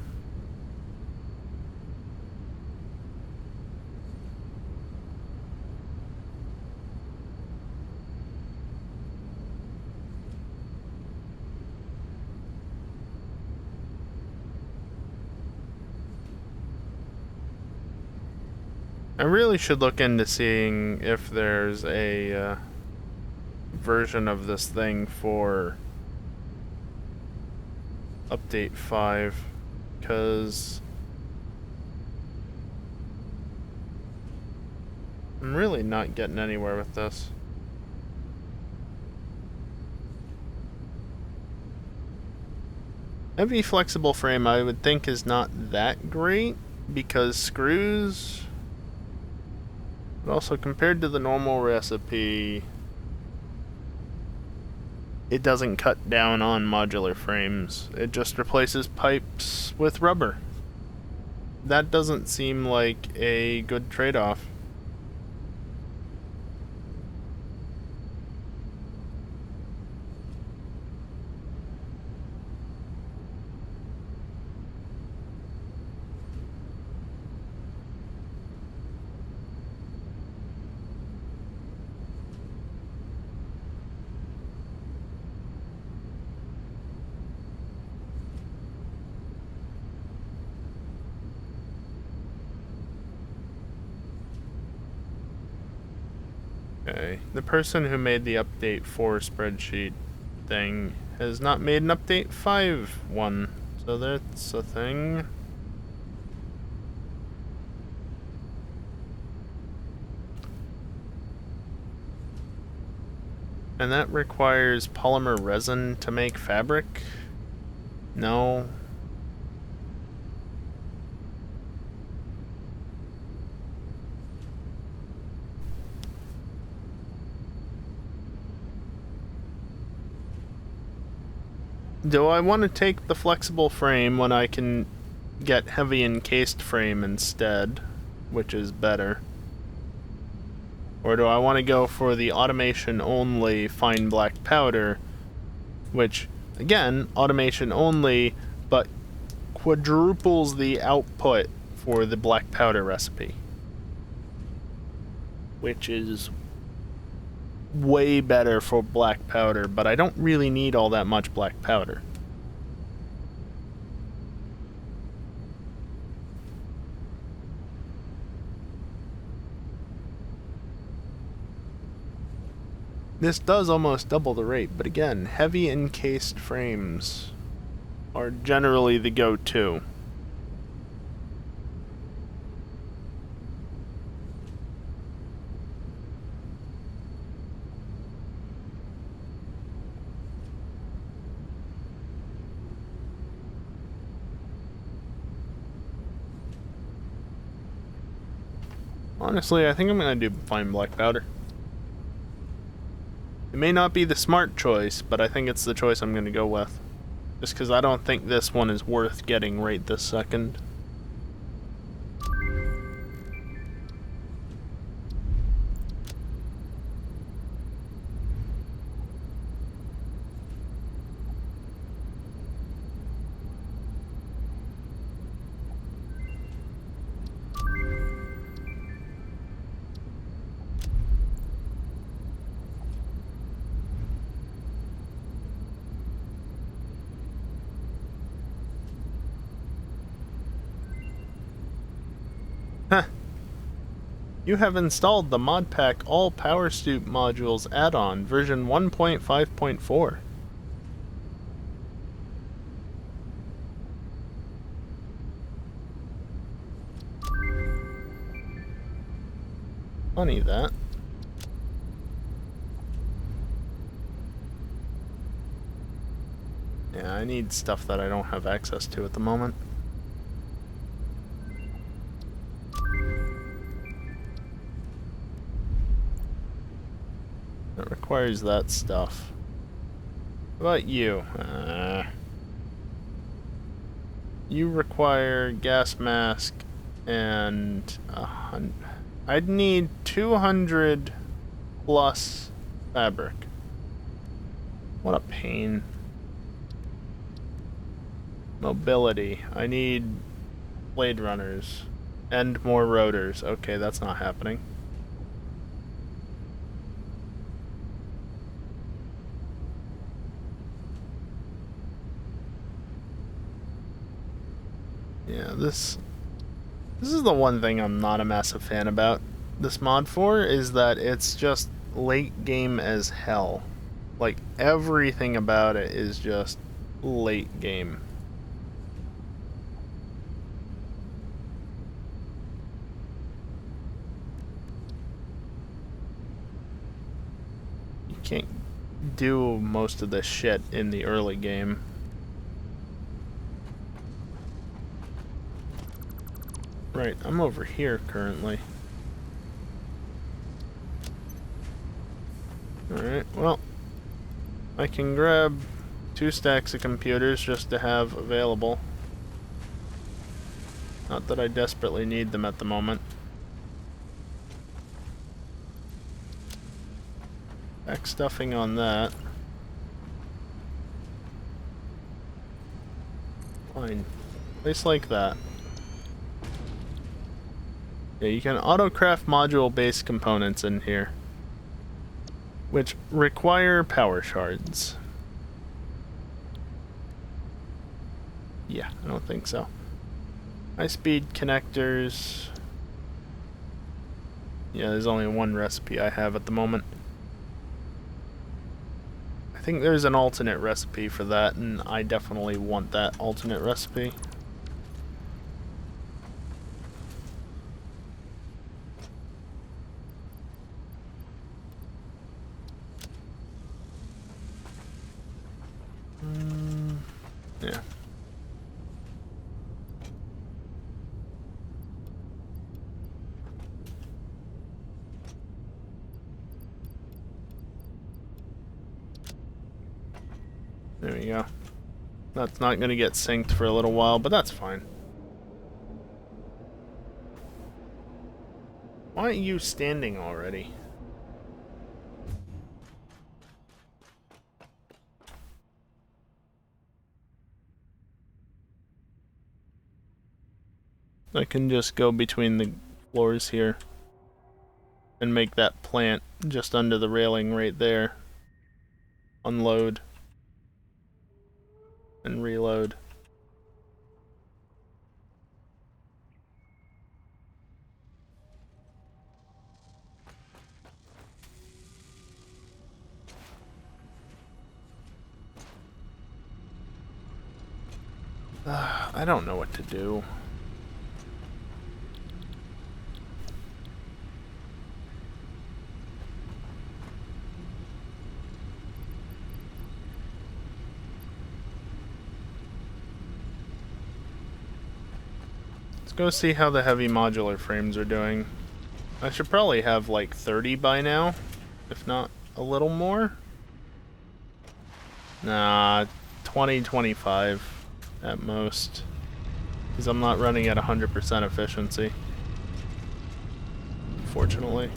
I really should look into seeing if there's a version of this thing for update 5, because I'm really not getting anywhere with this. Heavy flexible frame I would think is not that great, because screws, but also compared to the normal recipe, it doesn't cut down on modular frames. It just replaces pipes with rubber. That doesn't seem like a good trade-off. Okay, the person who made the update 4 spreadsheet thing has not made an update 5 one, so that's a thing. And that requires polymer resin to make fabric? No. Do I want to take the flexible frame when I can get heavy encased frame instead, which is better? Or do I want to go for the automation only fine black powder, which, again, automation only, but quadruples the output for the black powder recipe, which is way better for black powder, but I don't really need all that much black powder. This does almost double the rate, but again, heavy encased frames are generally the go-to. Honestly, I think I'm gonna do fine black powder. It may not be the smart choice, but I think it's the choice I'm gonna go with. Just because I don't think this one is worth getting right this second. Huh. You have installed the ModPack All Power Stoop Modules add-on, version 1.5.4. Funny that. Yeah, I need stuff that I don't have access to at the moment. It requires that stuff. How about you? You require gas mask and I'd need 200 plus fabric. What a pain. Mobility. I need blade runners and more rotors. Okay, that's not happening. Yeah, this is the one thing I'm not a massive fan about this mod for, is that it's just late game as hell. Like, everything about it is just late game. You can't do most of this shit in the early game. Right, I'm over here currently. Alright, well, I can grab 2 stacks of computers just to have available. Not that I desperately need them at the moment. Back stuffing on that. Fine. Place like that. Yeah, you can auto-craft module-based components in here, which require power shards. Yeah, I don't think so. High-speed connectors. Yeah, there's only one recipe I have at the moment. I think there's an alternate recipe for that, and I definitely want that alternate recipe. Yeah. There we go. That's not going to get synced for a little while, but that's fine. Why aren't you standing already? I can just go between the floors here and make that plant just under the railing right there. Unload. And reload. I don't know what to do. Let's go see how the heavy modular frames are doing. I should probably have like 30 by now, if not a little more. Nah, 20, 25 at most. Because I'm not running at 100% efficiency. Unfortunately.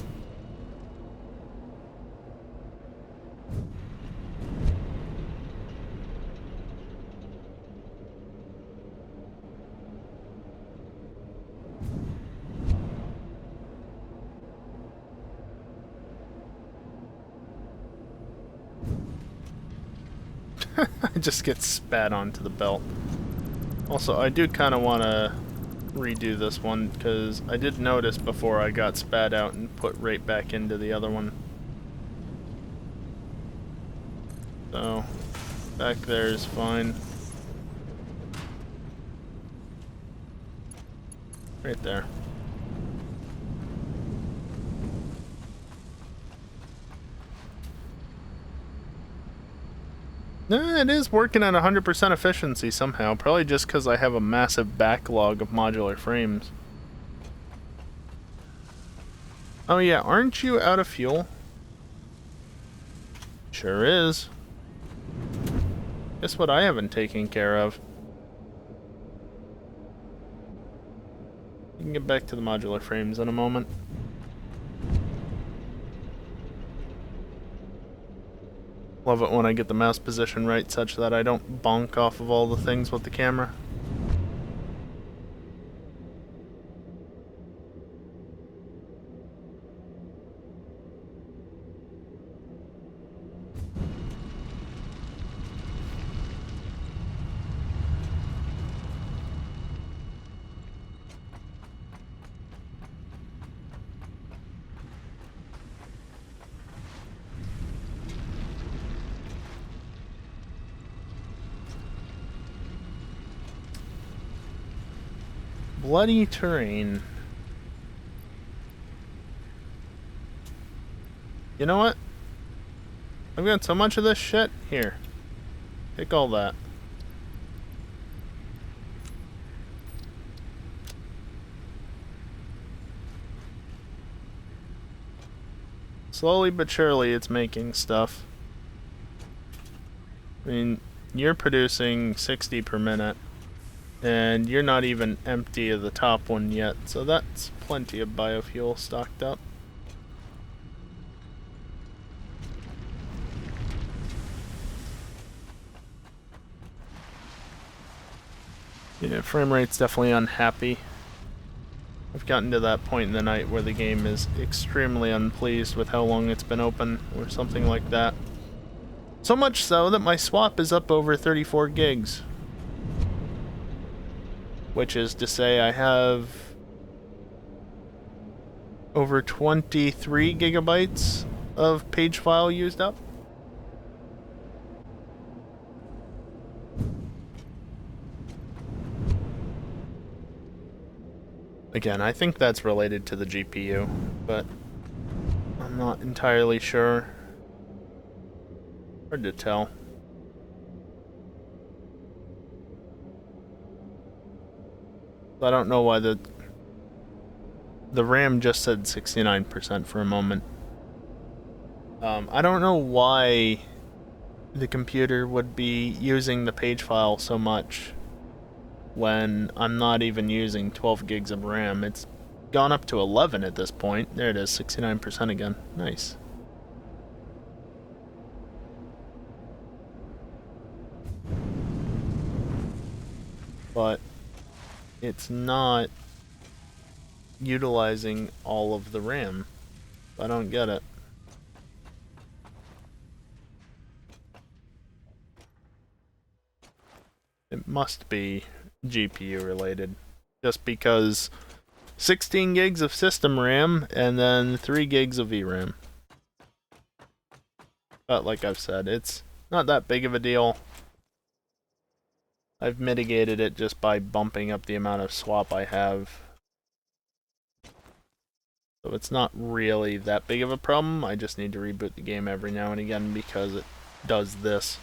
I just get spat onto the belt. Also, I do kind of want to redo this one, because I did notice before I got spat out and put right back into the other one. So, back there is fine. Right there. It is working at 100% efficiency somehow, probably just because I have a massive backlog of modular frames. Oh yeah, aren't you out of fuel? Sure is. Guess what I haven't taken care of? You can get back to the modular frames in a moment. Love it when I get the mouse position right such that I don't bonk off of all the things with the camera. Bloody terrain. You know what? I've got so much of this shit. Here. Take all that. Slowly but surely it's making stuff. I mean, you're producing 60 per minute. And you're not even empty of the top one yet, so that's plenty of biofuel stocked up. Yeah, frame rate's definitely unhappy. I've gotten to that point in the night where the game is extremely unpleased with how long it's been open, or something like that. So much so that my swap is up over 34 gigs. Which is to say I have over 23 gigabytes of page file used up. Again, I think that's related to the GPU, but I'm not entirely sure. Hard to tell. I don't know why the RAM just said 69% for a moment. I don't know why the computer would be using the page file so much when I'm not even using 12 gigs of RAM. It's gone up to 11 at this point. There it is, 69% again. Nice. But it's not utilizing all of the RAM. I don't get it. It must be GPU related. Just because 16 gigs of system RAM and then 3 gigs of VRAM. But like I've said, it's not that big of a deal. I've mitigated it just by bumping up the amount of swap I have. So it's not really that big of a problem. I just need to reboot the game every now and again because it does this.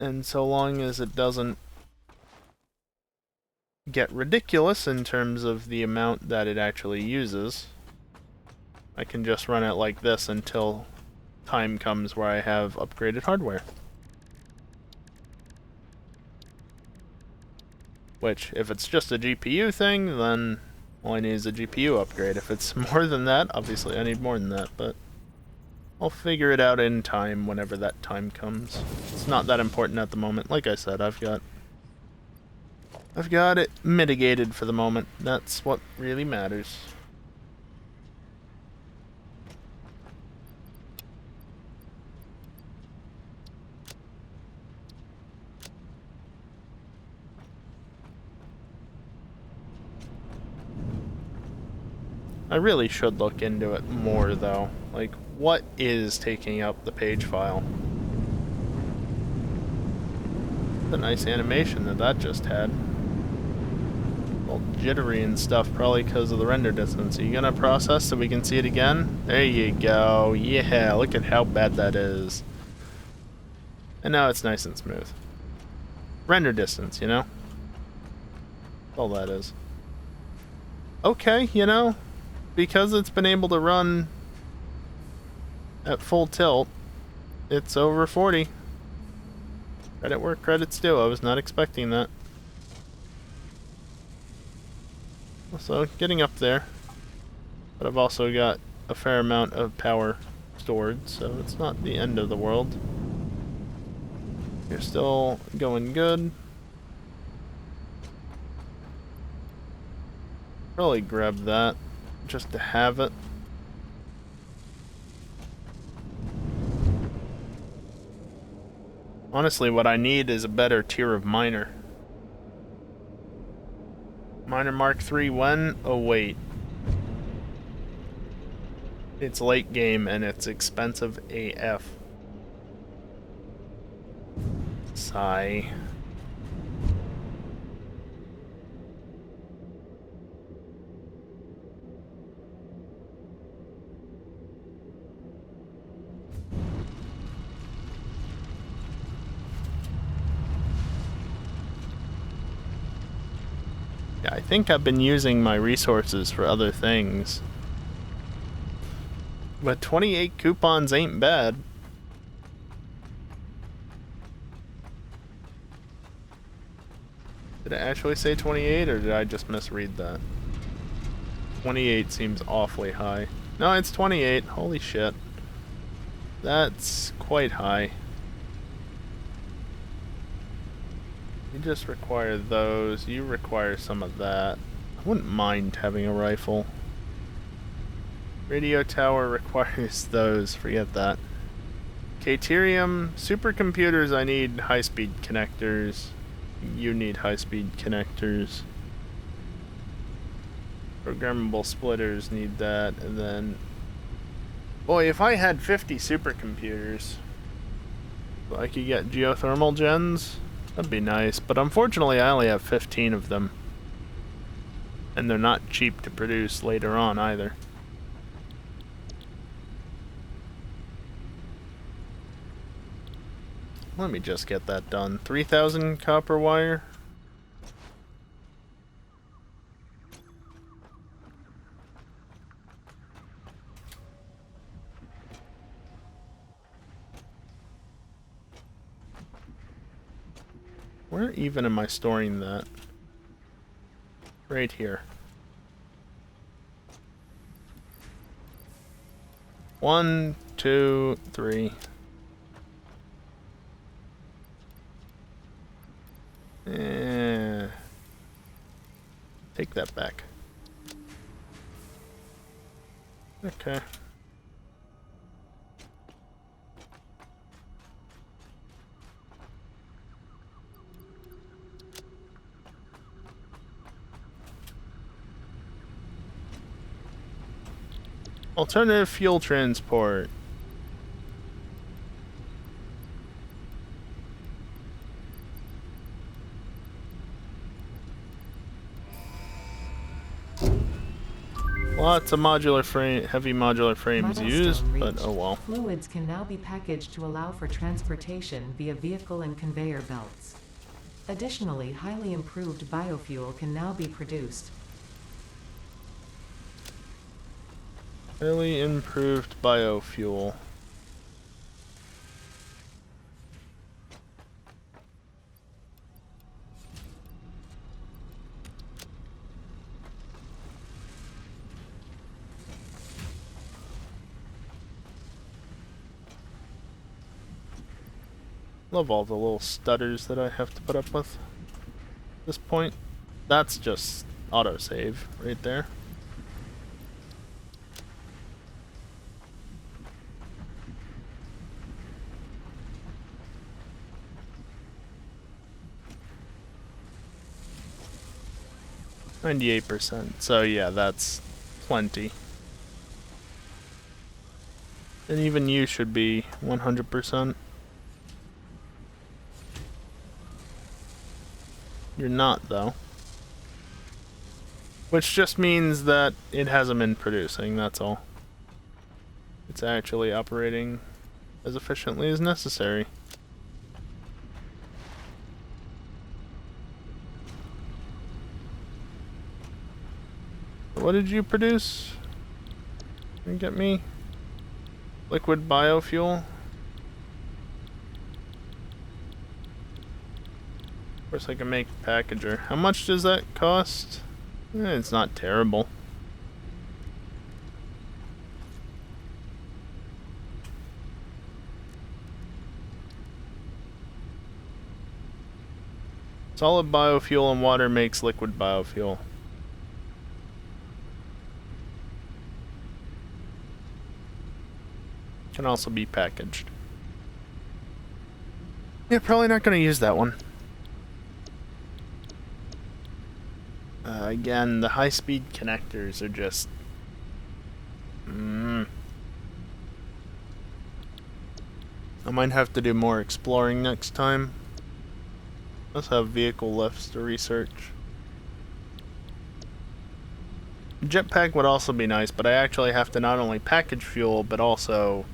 And so long as it doesn't get ridiculous in terms of the amount that it actually uses, I can just run it like this until time comes where I have upgraded hardware. Which, if it's just a GPU thing, then all I need is a GPU upgrade. If it's more than that, obviously I need more than that, but I'll figure it out in time whenever that time comes. It's not that important at the moment. Like I said, I've got it mitigated for the moment. That's what really matters. I really should look into it more, though. Like, what is taking up the page file? It's a nice animation that just had. All jittery and stuff, probably because of the render distance. Are you gonna process so we can see it again? There you go. Yeah, look at how bad that is. And now it's nice and smooth. Render distance, you know? That's all that is. Okay, you know, because it's been able to run at full tilt, it's over 40. Credit where credit's due. I was not expecting that. So, getting up there. But I've also got a fair amount of power stored, so it's not the end of the world. You're still going good. Probably grab that just to have it. Honestly, what I need is a better tier of miner. Miner Mark III when? Oh wait. It's late game and it's expensive AF. Sigh. Yeah, I think I've been using my resources for other things. But 28 coupons ain't bad. Did it actually say 28 or did I just misread that? 28 seems awfully high. No, it's 28. Holy shit. That's quite high. You just require those. You require some of that. I wouldn't mind having a rifle. Radio tower requires those. Forget that. Caterium. Supercomputers, I need high-speed connectors. You need high-speed connectors. Programmable splitters need that. And then... boy, if I had 50 supercomputers, I could get geothermal gens. That'd be nice, but unfortunately I only have 15 of them. And they're not cheap to produce later on either. Let me just get that done. 3,000 copper wire. Where even am I storing that? Right here. 1, 2, 3. Take that back. Okay. Alternative fuel transport. Lots of modular frame, heavy modular frames used, but oh well. Fluids can now be packaged to allow for transportation via vehicle and conveyor belts. Additionally, highly improved biofuel can now be produced. Highly improved biofuel. Love all the little stutters that I have to put up with at this point. That's just autosave right there. %. So yeah, that's plenty. And even you should be 100%. You're not, though. Which just means that it hasn't been producing, that's all. It's actually operating as efficiently as necessary. What did you produce? Can you get me? Liquid biofuel? Of course I can make packager. How much does that cost? It's not terrible. Solid biofuel and water makes liquid biofuel. Can also be packaged. Yeah, probably not going to use that one. Again, the high-speed connectors are just... I might have to do more exploring next time. Let's have vehicle lifts to research. Jetpack would also be nice, but I actually have to not only package fuel, but also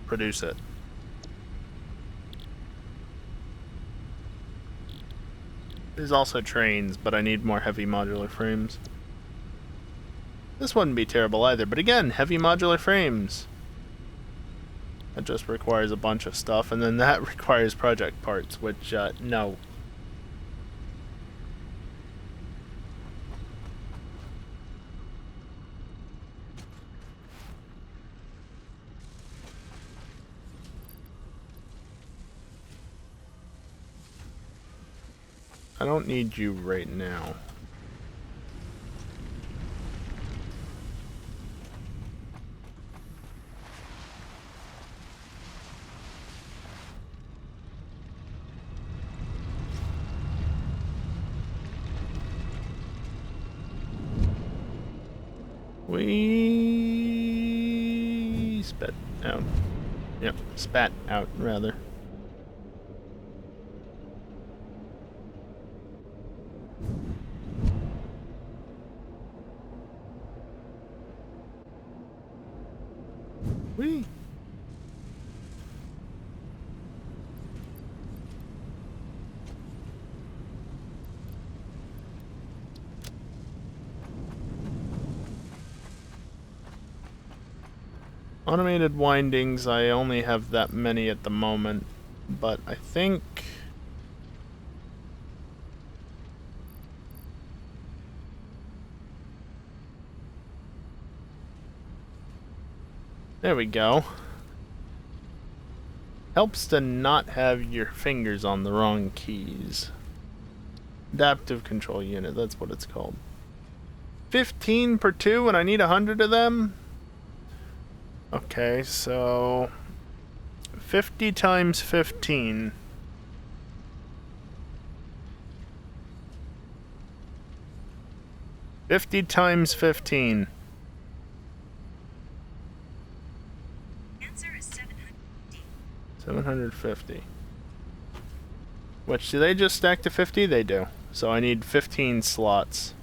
produce it. There's also trains, but I need more heavy modular frames. This wouldn't be terrible either, but again, heavy modular frames. That just requires a bunch of stuff, and then that requires project parts, which, no. I don't need you right now. We spat out. Yep, spat out, rather. Whee! Automated windings, I only have that many at the moment, but I think... There we go. Helps to not have your fingers on the wrong keys. Adaptive control unit, that's what it's called. 15 per 2 and I need 100 of them? Okay, so 50 times 15. $50 times 15. Answer is 750. 750. Which, do they just stack to 50? They do. So I need 15 slots.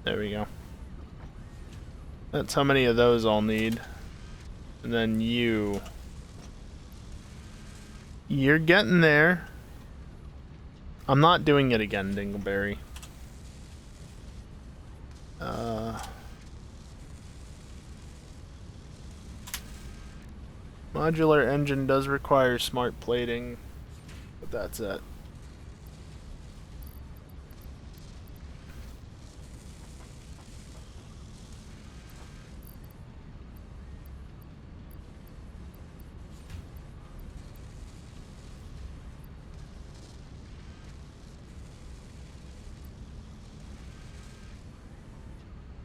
There we go. That's how many of those I'll need. And then you. You're getting there. I'm not doing it again, Dingleberry. Modular engine does require smart plating, but that's it.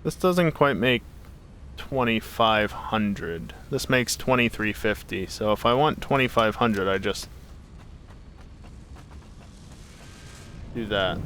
This doesn't quite make 2,500. This makes 2,350. So if I want 2,500, I just... do that.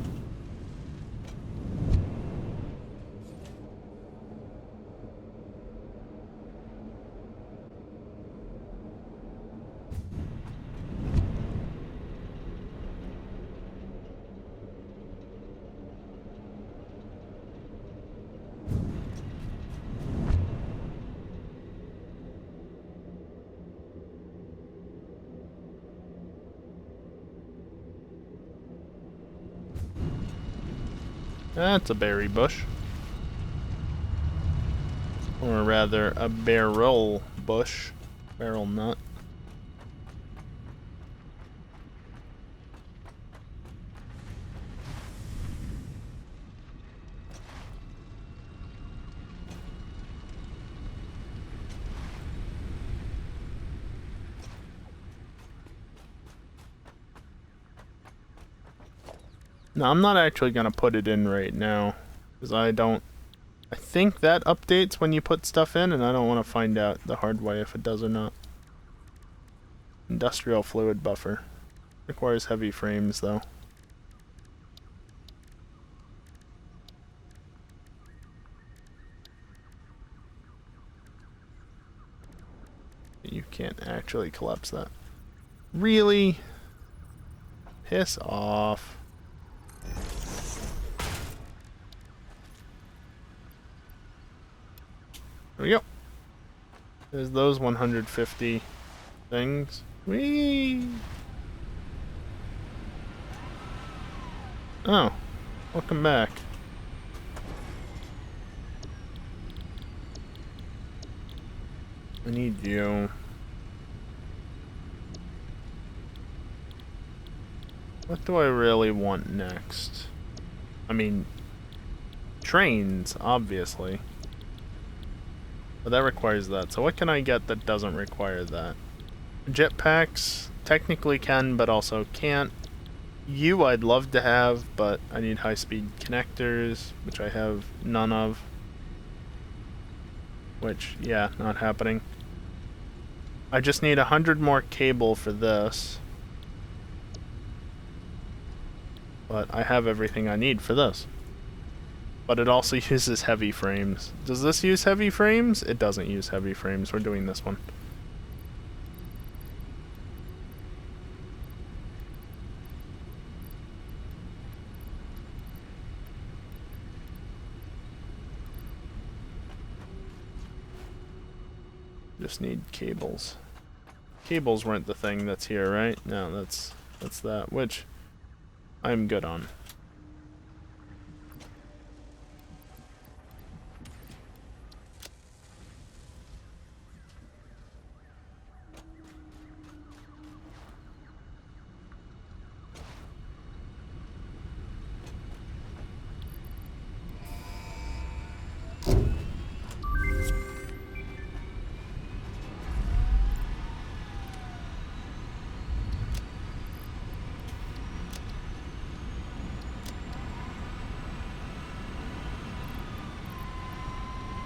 That's a berry bush. Or rather, a barrel bush. Barrel nut. No, I'm not actually gonna put it in right now, because I think that updates when you put stuff in, and I don't want to find out the hard way if it does or not. Industrial fluid buffer. Requires heavy frames, though. You can't actually collapse that. Really? Piss off. There we go. There's those 150 things. Whee! Oh, welcome back. I need you. What do I really want next? I mean, trains, obviously. But that requires that. So what can I get that doesn't require that? Jetpacks technically can, but also can't. I'd love to have, but I need high-speed connectors, which I have none of. Which, yeah, not happening. I just need 100 more cable for this. But I have everything I need for this. But it also uses heavy frames. Does this use heavy frames? It doesn't use heavy frames. We're doing this one. Just need cables. Cables weren't the thing that's here, right? No, that's that, which I'm good on.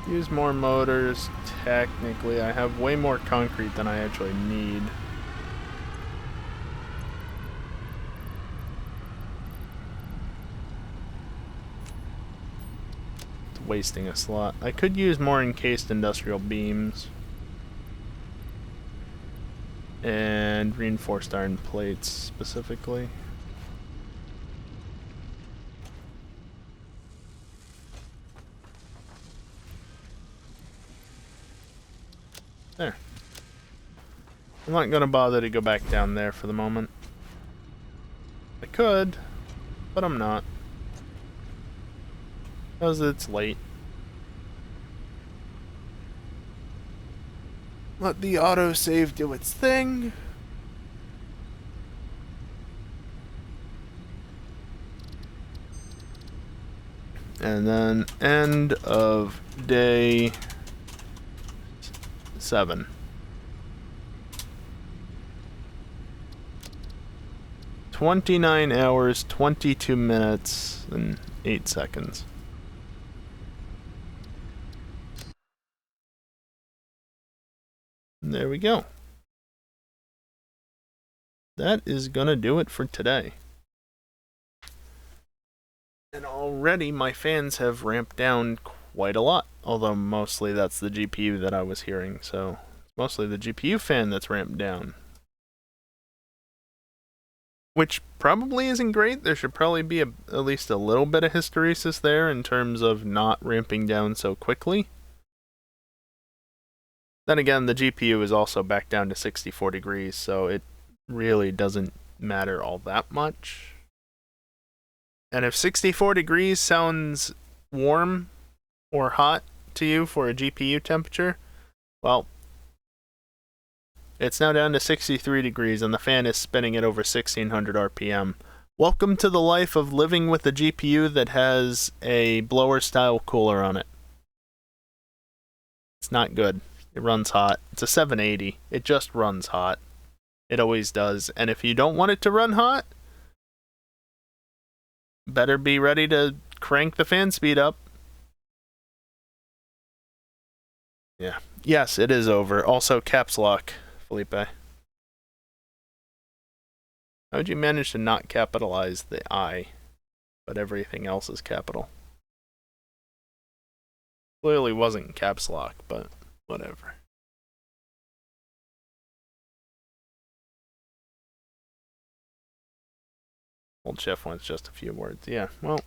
Use more motors. Technically, I have way more concrete than I actually need. It's wasting a slot. I could use more encased industrial beams. And reinforced iron plates, specifically. There. I'm not gonna bother to go back down there for the moment. I could, but I'm not. Because it's late. Let the autosave do its thing. And then end of day 7. "29 hours, 22 minutes, and 8 seconds. And there we go. That is gonna do it for today. And already my fans have ramped down quite a lot, although mostly that's the GPU that I was hearing, so it's mostly the GPU fan that's ramped down. Which probably isn't great. There should probably be at least a little bit of hysteresis there in terms of not ramping down so quickly. Then again, the GPU is also back down to 64 degrees, so it really doesn't matter all that much. And if 64 degrees sounds warm or hot to you for a GPU temperature, well, it's now down to 63 degrees and the fan is spinning at over 1600 RPM. Welcome to the life of living with a GPU that has a blower style cooler on it. It's not good. It runs hot. It's a 780. It just runs hot. It always does. And if you don't want it to run hot, better be ready to crank the fan speed up. Yeah. Yes, it is over. Also, caps lock, Felipe. How would you manage to not capitalize the I, but everything else is capital? Clearly wasn't caps lock, but whatever. Old Chef wants just a few words. Yeah, well,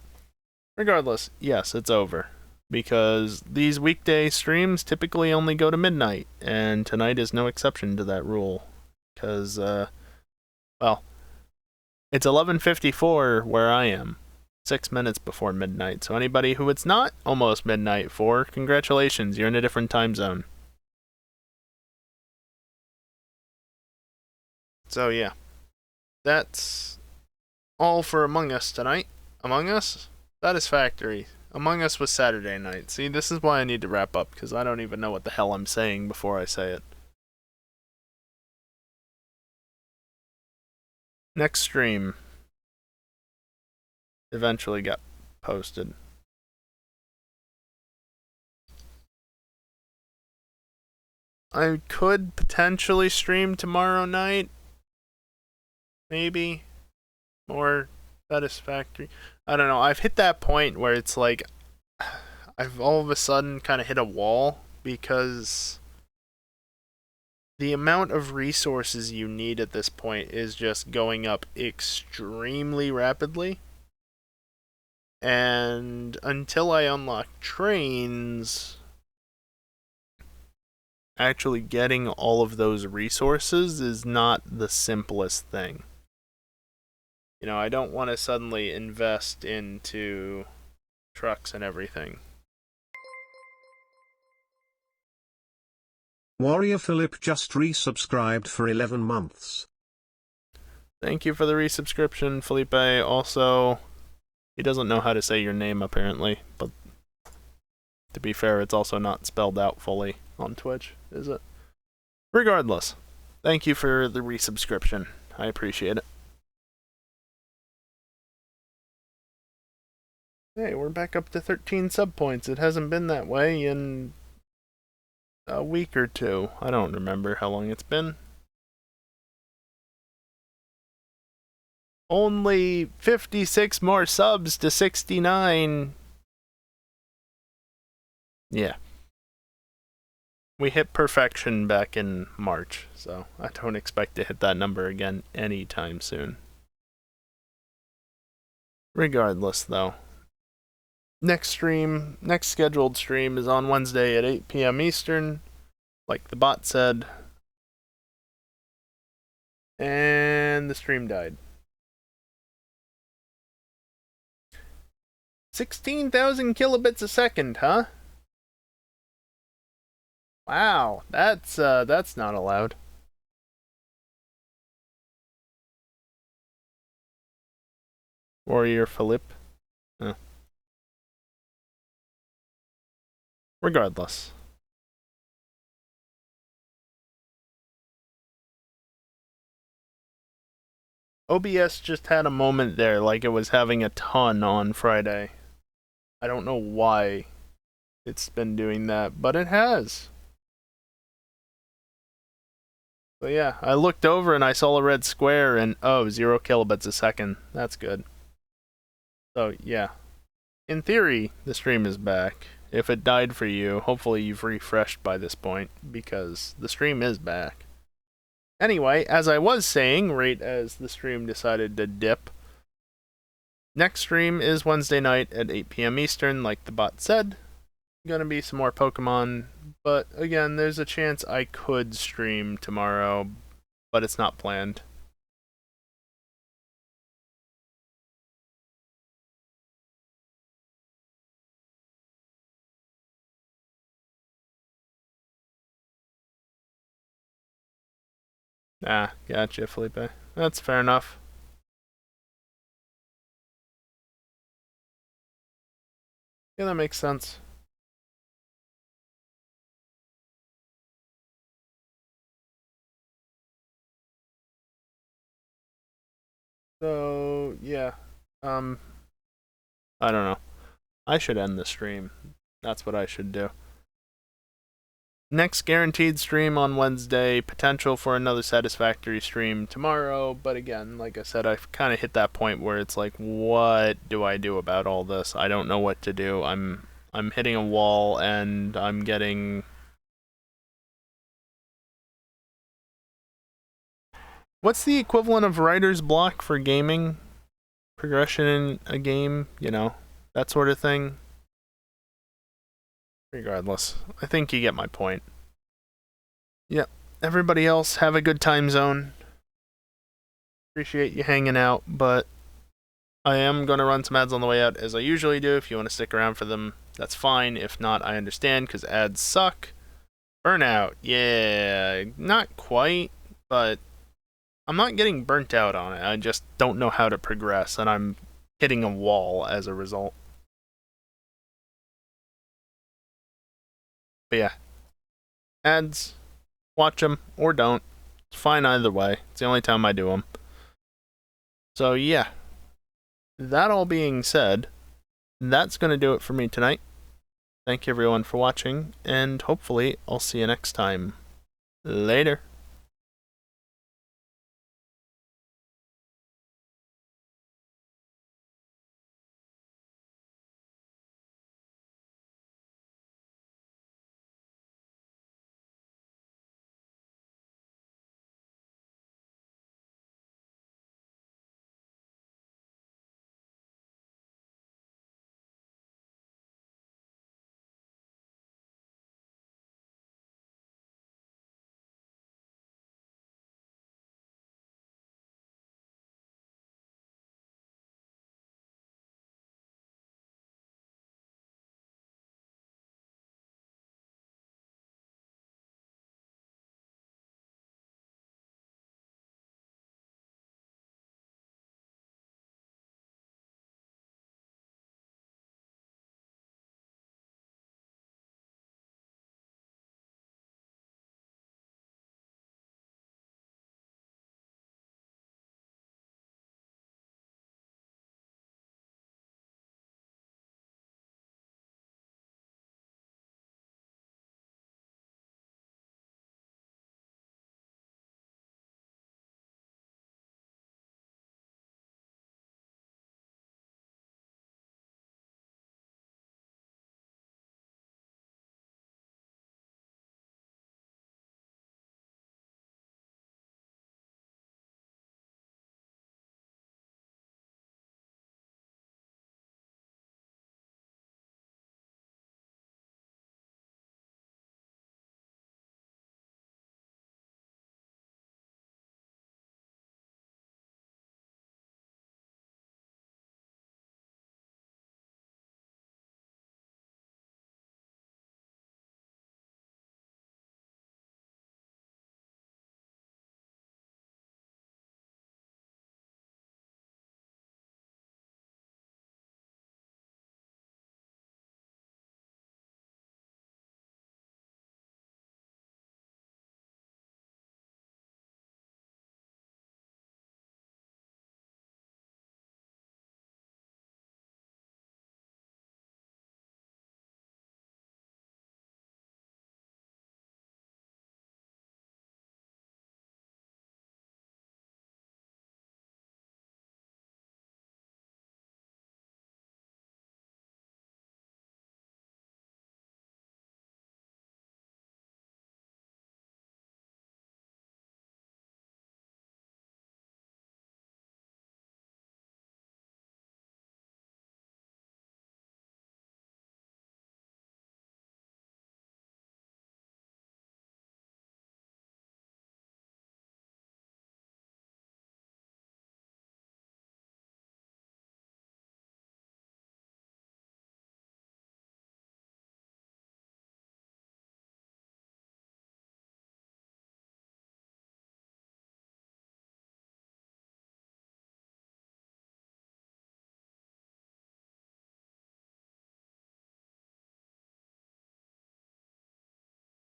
regardless, yes, it's over. Because these weekday streams typically only go to midnight, and tonight is no exception to that rule. Because, well, it's 11:54 where I am. 6 minutes before midnight. So anybody who it's not almost midnight for, congratulations, you're in a different time zone. So yeah, that's all for Among Us tonight. Among Us? Satisfactory. Among Us was Saturday night. See, this is why I need to wrap up, because I don't even know what the hell I'm saying before I say it. Next stream eventually got posted. I could potentially stream tomorrow night. Maybe. More Satisfactory. I don't know. I've hit that point where it's like I've all of a sudden kind of hit a wall because the amount of resources you need at this point is just going up extremely rapidly. And until I unlock trains, actually getting all of those resources is not the simplest thing. You know, I don't want to suddenly invest into trucks and everything. Warrior Philip just resubscribed for 11 months. Thank you for the resubscription, Felipe. Also, he doesn't know how to say your name apparently, but to be fair, it's also not spelled out fully on Twitch, is it? Regardless, thank you for the resubscription. I appreciate it. Hey, we're back up to 13 sub points. It hasn't been that way in a week or two. I don't remember how long it's been. Only 56 more subs to 69. Yeah. We hit perfection back in March, so I don't expect to hit that number again anytime soon. Regardless, though. Next scheduled stream is on Wednesday at 8 p.m. Eastern, like the bot said. And the stream died. 16,000 kilobits a second, huh? Wow, that's not allowed. Warrior Philip. Regardless. OBS just had a moment there like it was having a ton on Friday. I don't know why it's been doing that, but it has. So yeah, I looked over and I saw a red square and 0 kilobits a second. That's good. So yeah, in theory, the stream is back. If it died for you, hopefully you've refreshed by this point, because the stream is back. Anyway, as I was saying, right as the stream decided to dip, next stream is Wednesday night at 8 p.m. Eastern, like the bot said. Gonna be some more Pokemon, but again, there's a chance I could stream tomorrow, but it's not planned. Ah, gotcha, Felipe. That's fair enough. Yeah, that makes sense. So, yeah. I don't know. I should end the stream. That's what I should do. Next guaranteed stream on Wednesday, potential for another Satisfactory stream tomorrow, but again, like I said, I've kind of hit that point where it's like, what do I do about all this? I don't know what to do. I'm hitting a wall and I'm getting... What's the equivalent of writer's block for gaming? Progression in a game, you know, that sort of thing. Regardless, I think you get my point. Yep. Everybody else, have a good time zone. Appreciate you hanging out, but I am going to run some ads on the way out, as I usually do. If you want to stick around for them, that's fine. If not, I understand, because ads suck. Burnout, yeah, not quite, but I'm not getting burnt out on it. I just don't know how to progress, and I'm hitting a wall as a result. But yeah, ads, watch them or don't. It's fine either way. It's the only time I do them. So yeah, that all being said, that's going to do it for me tonight. Thank you everyone for watching, and hopefully I'll see you next time. Later.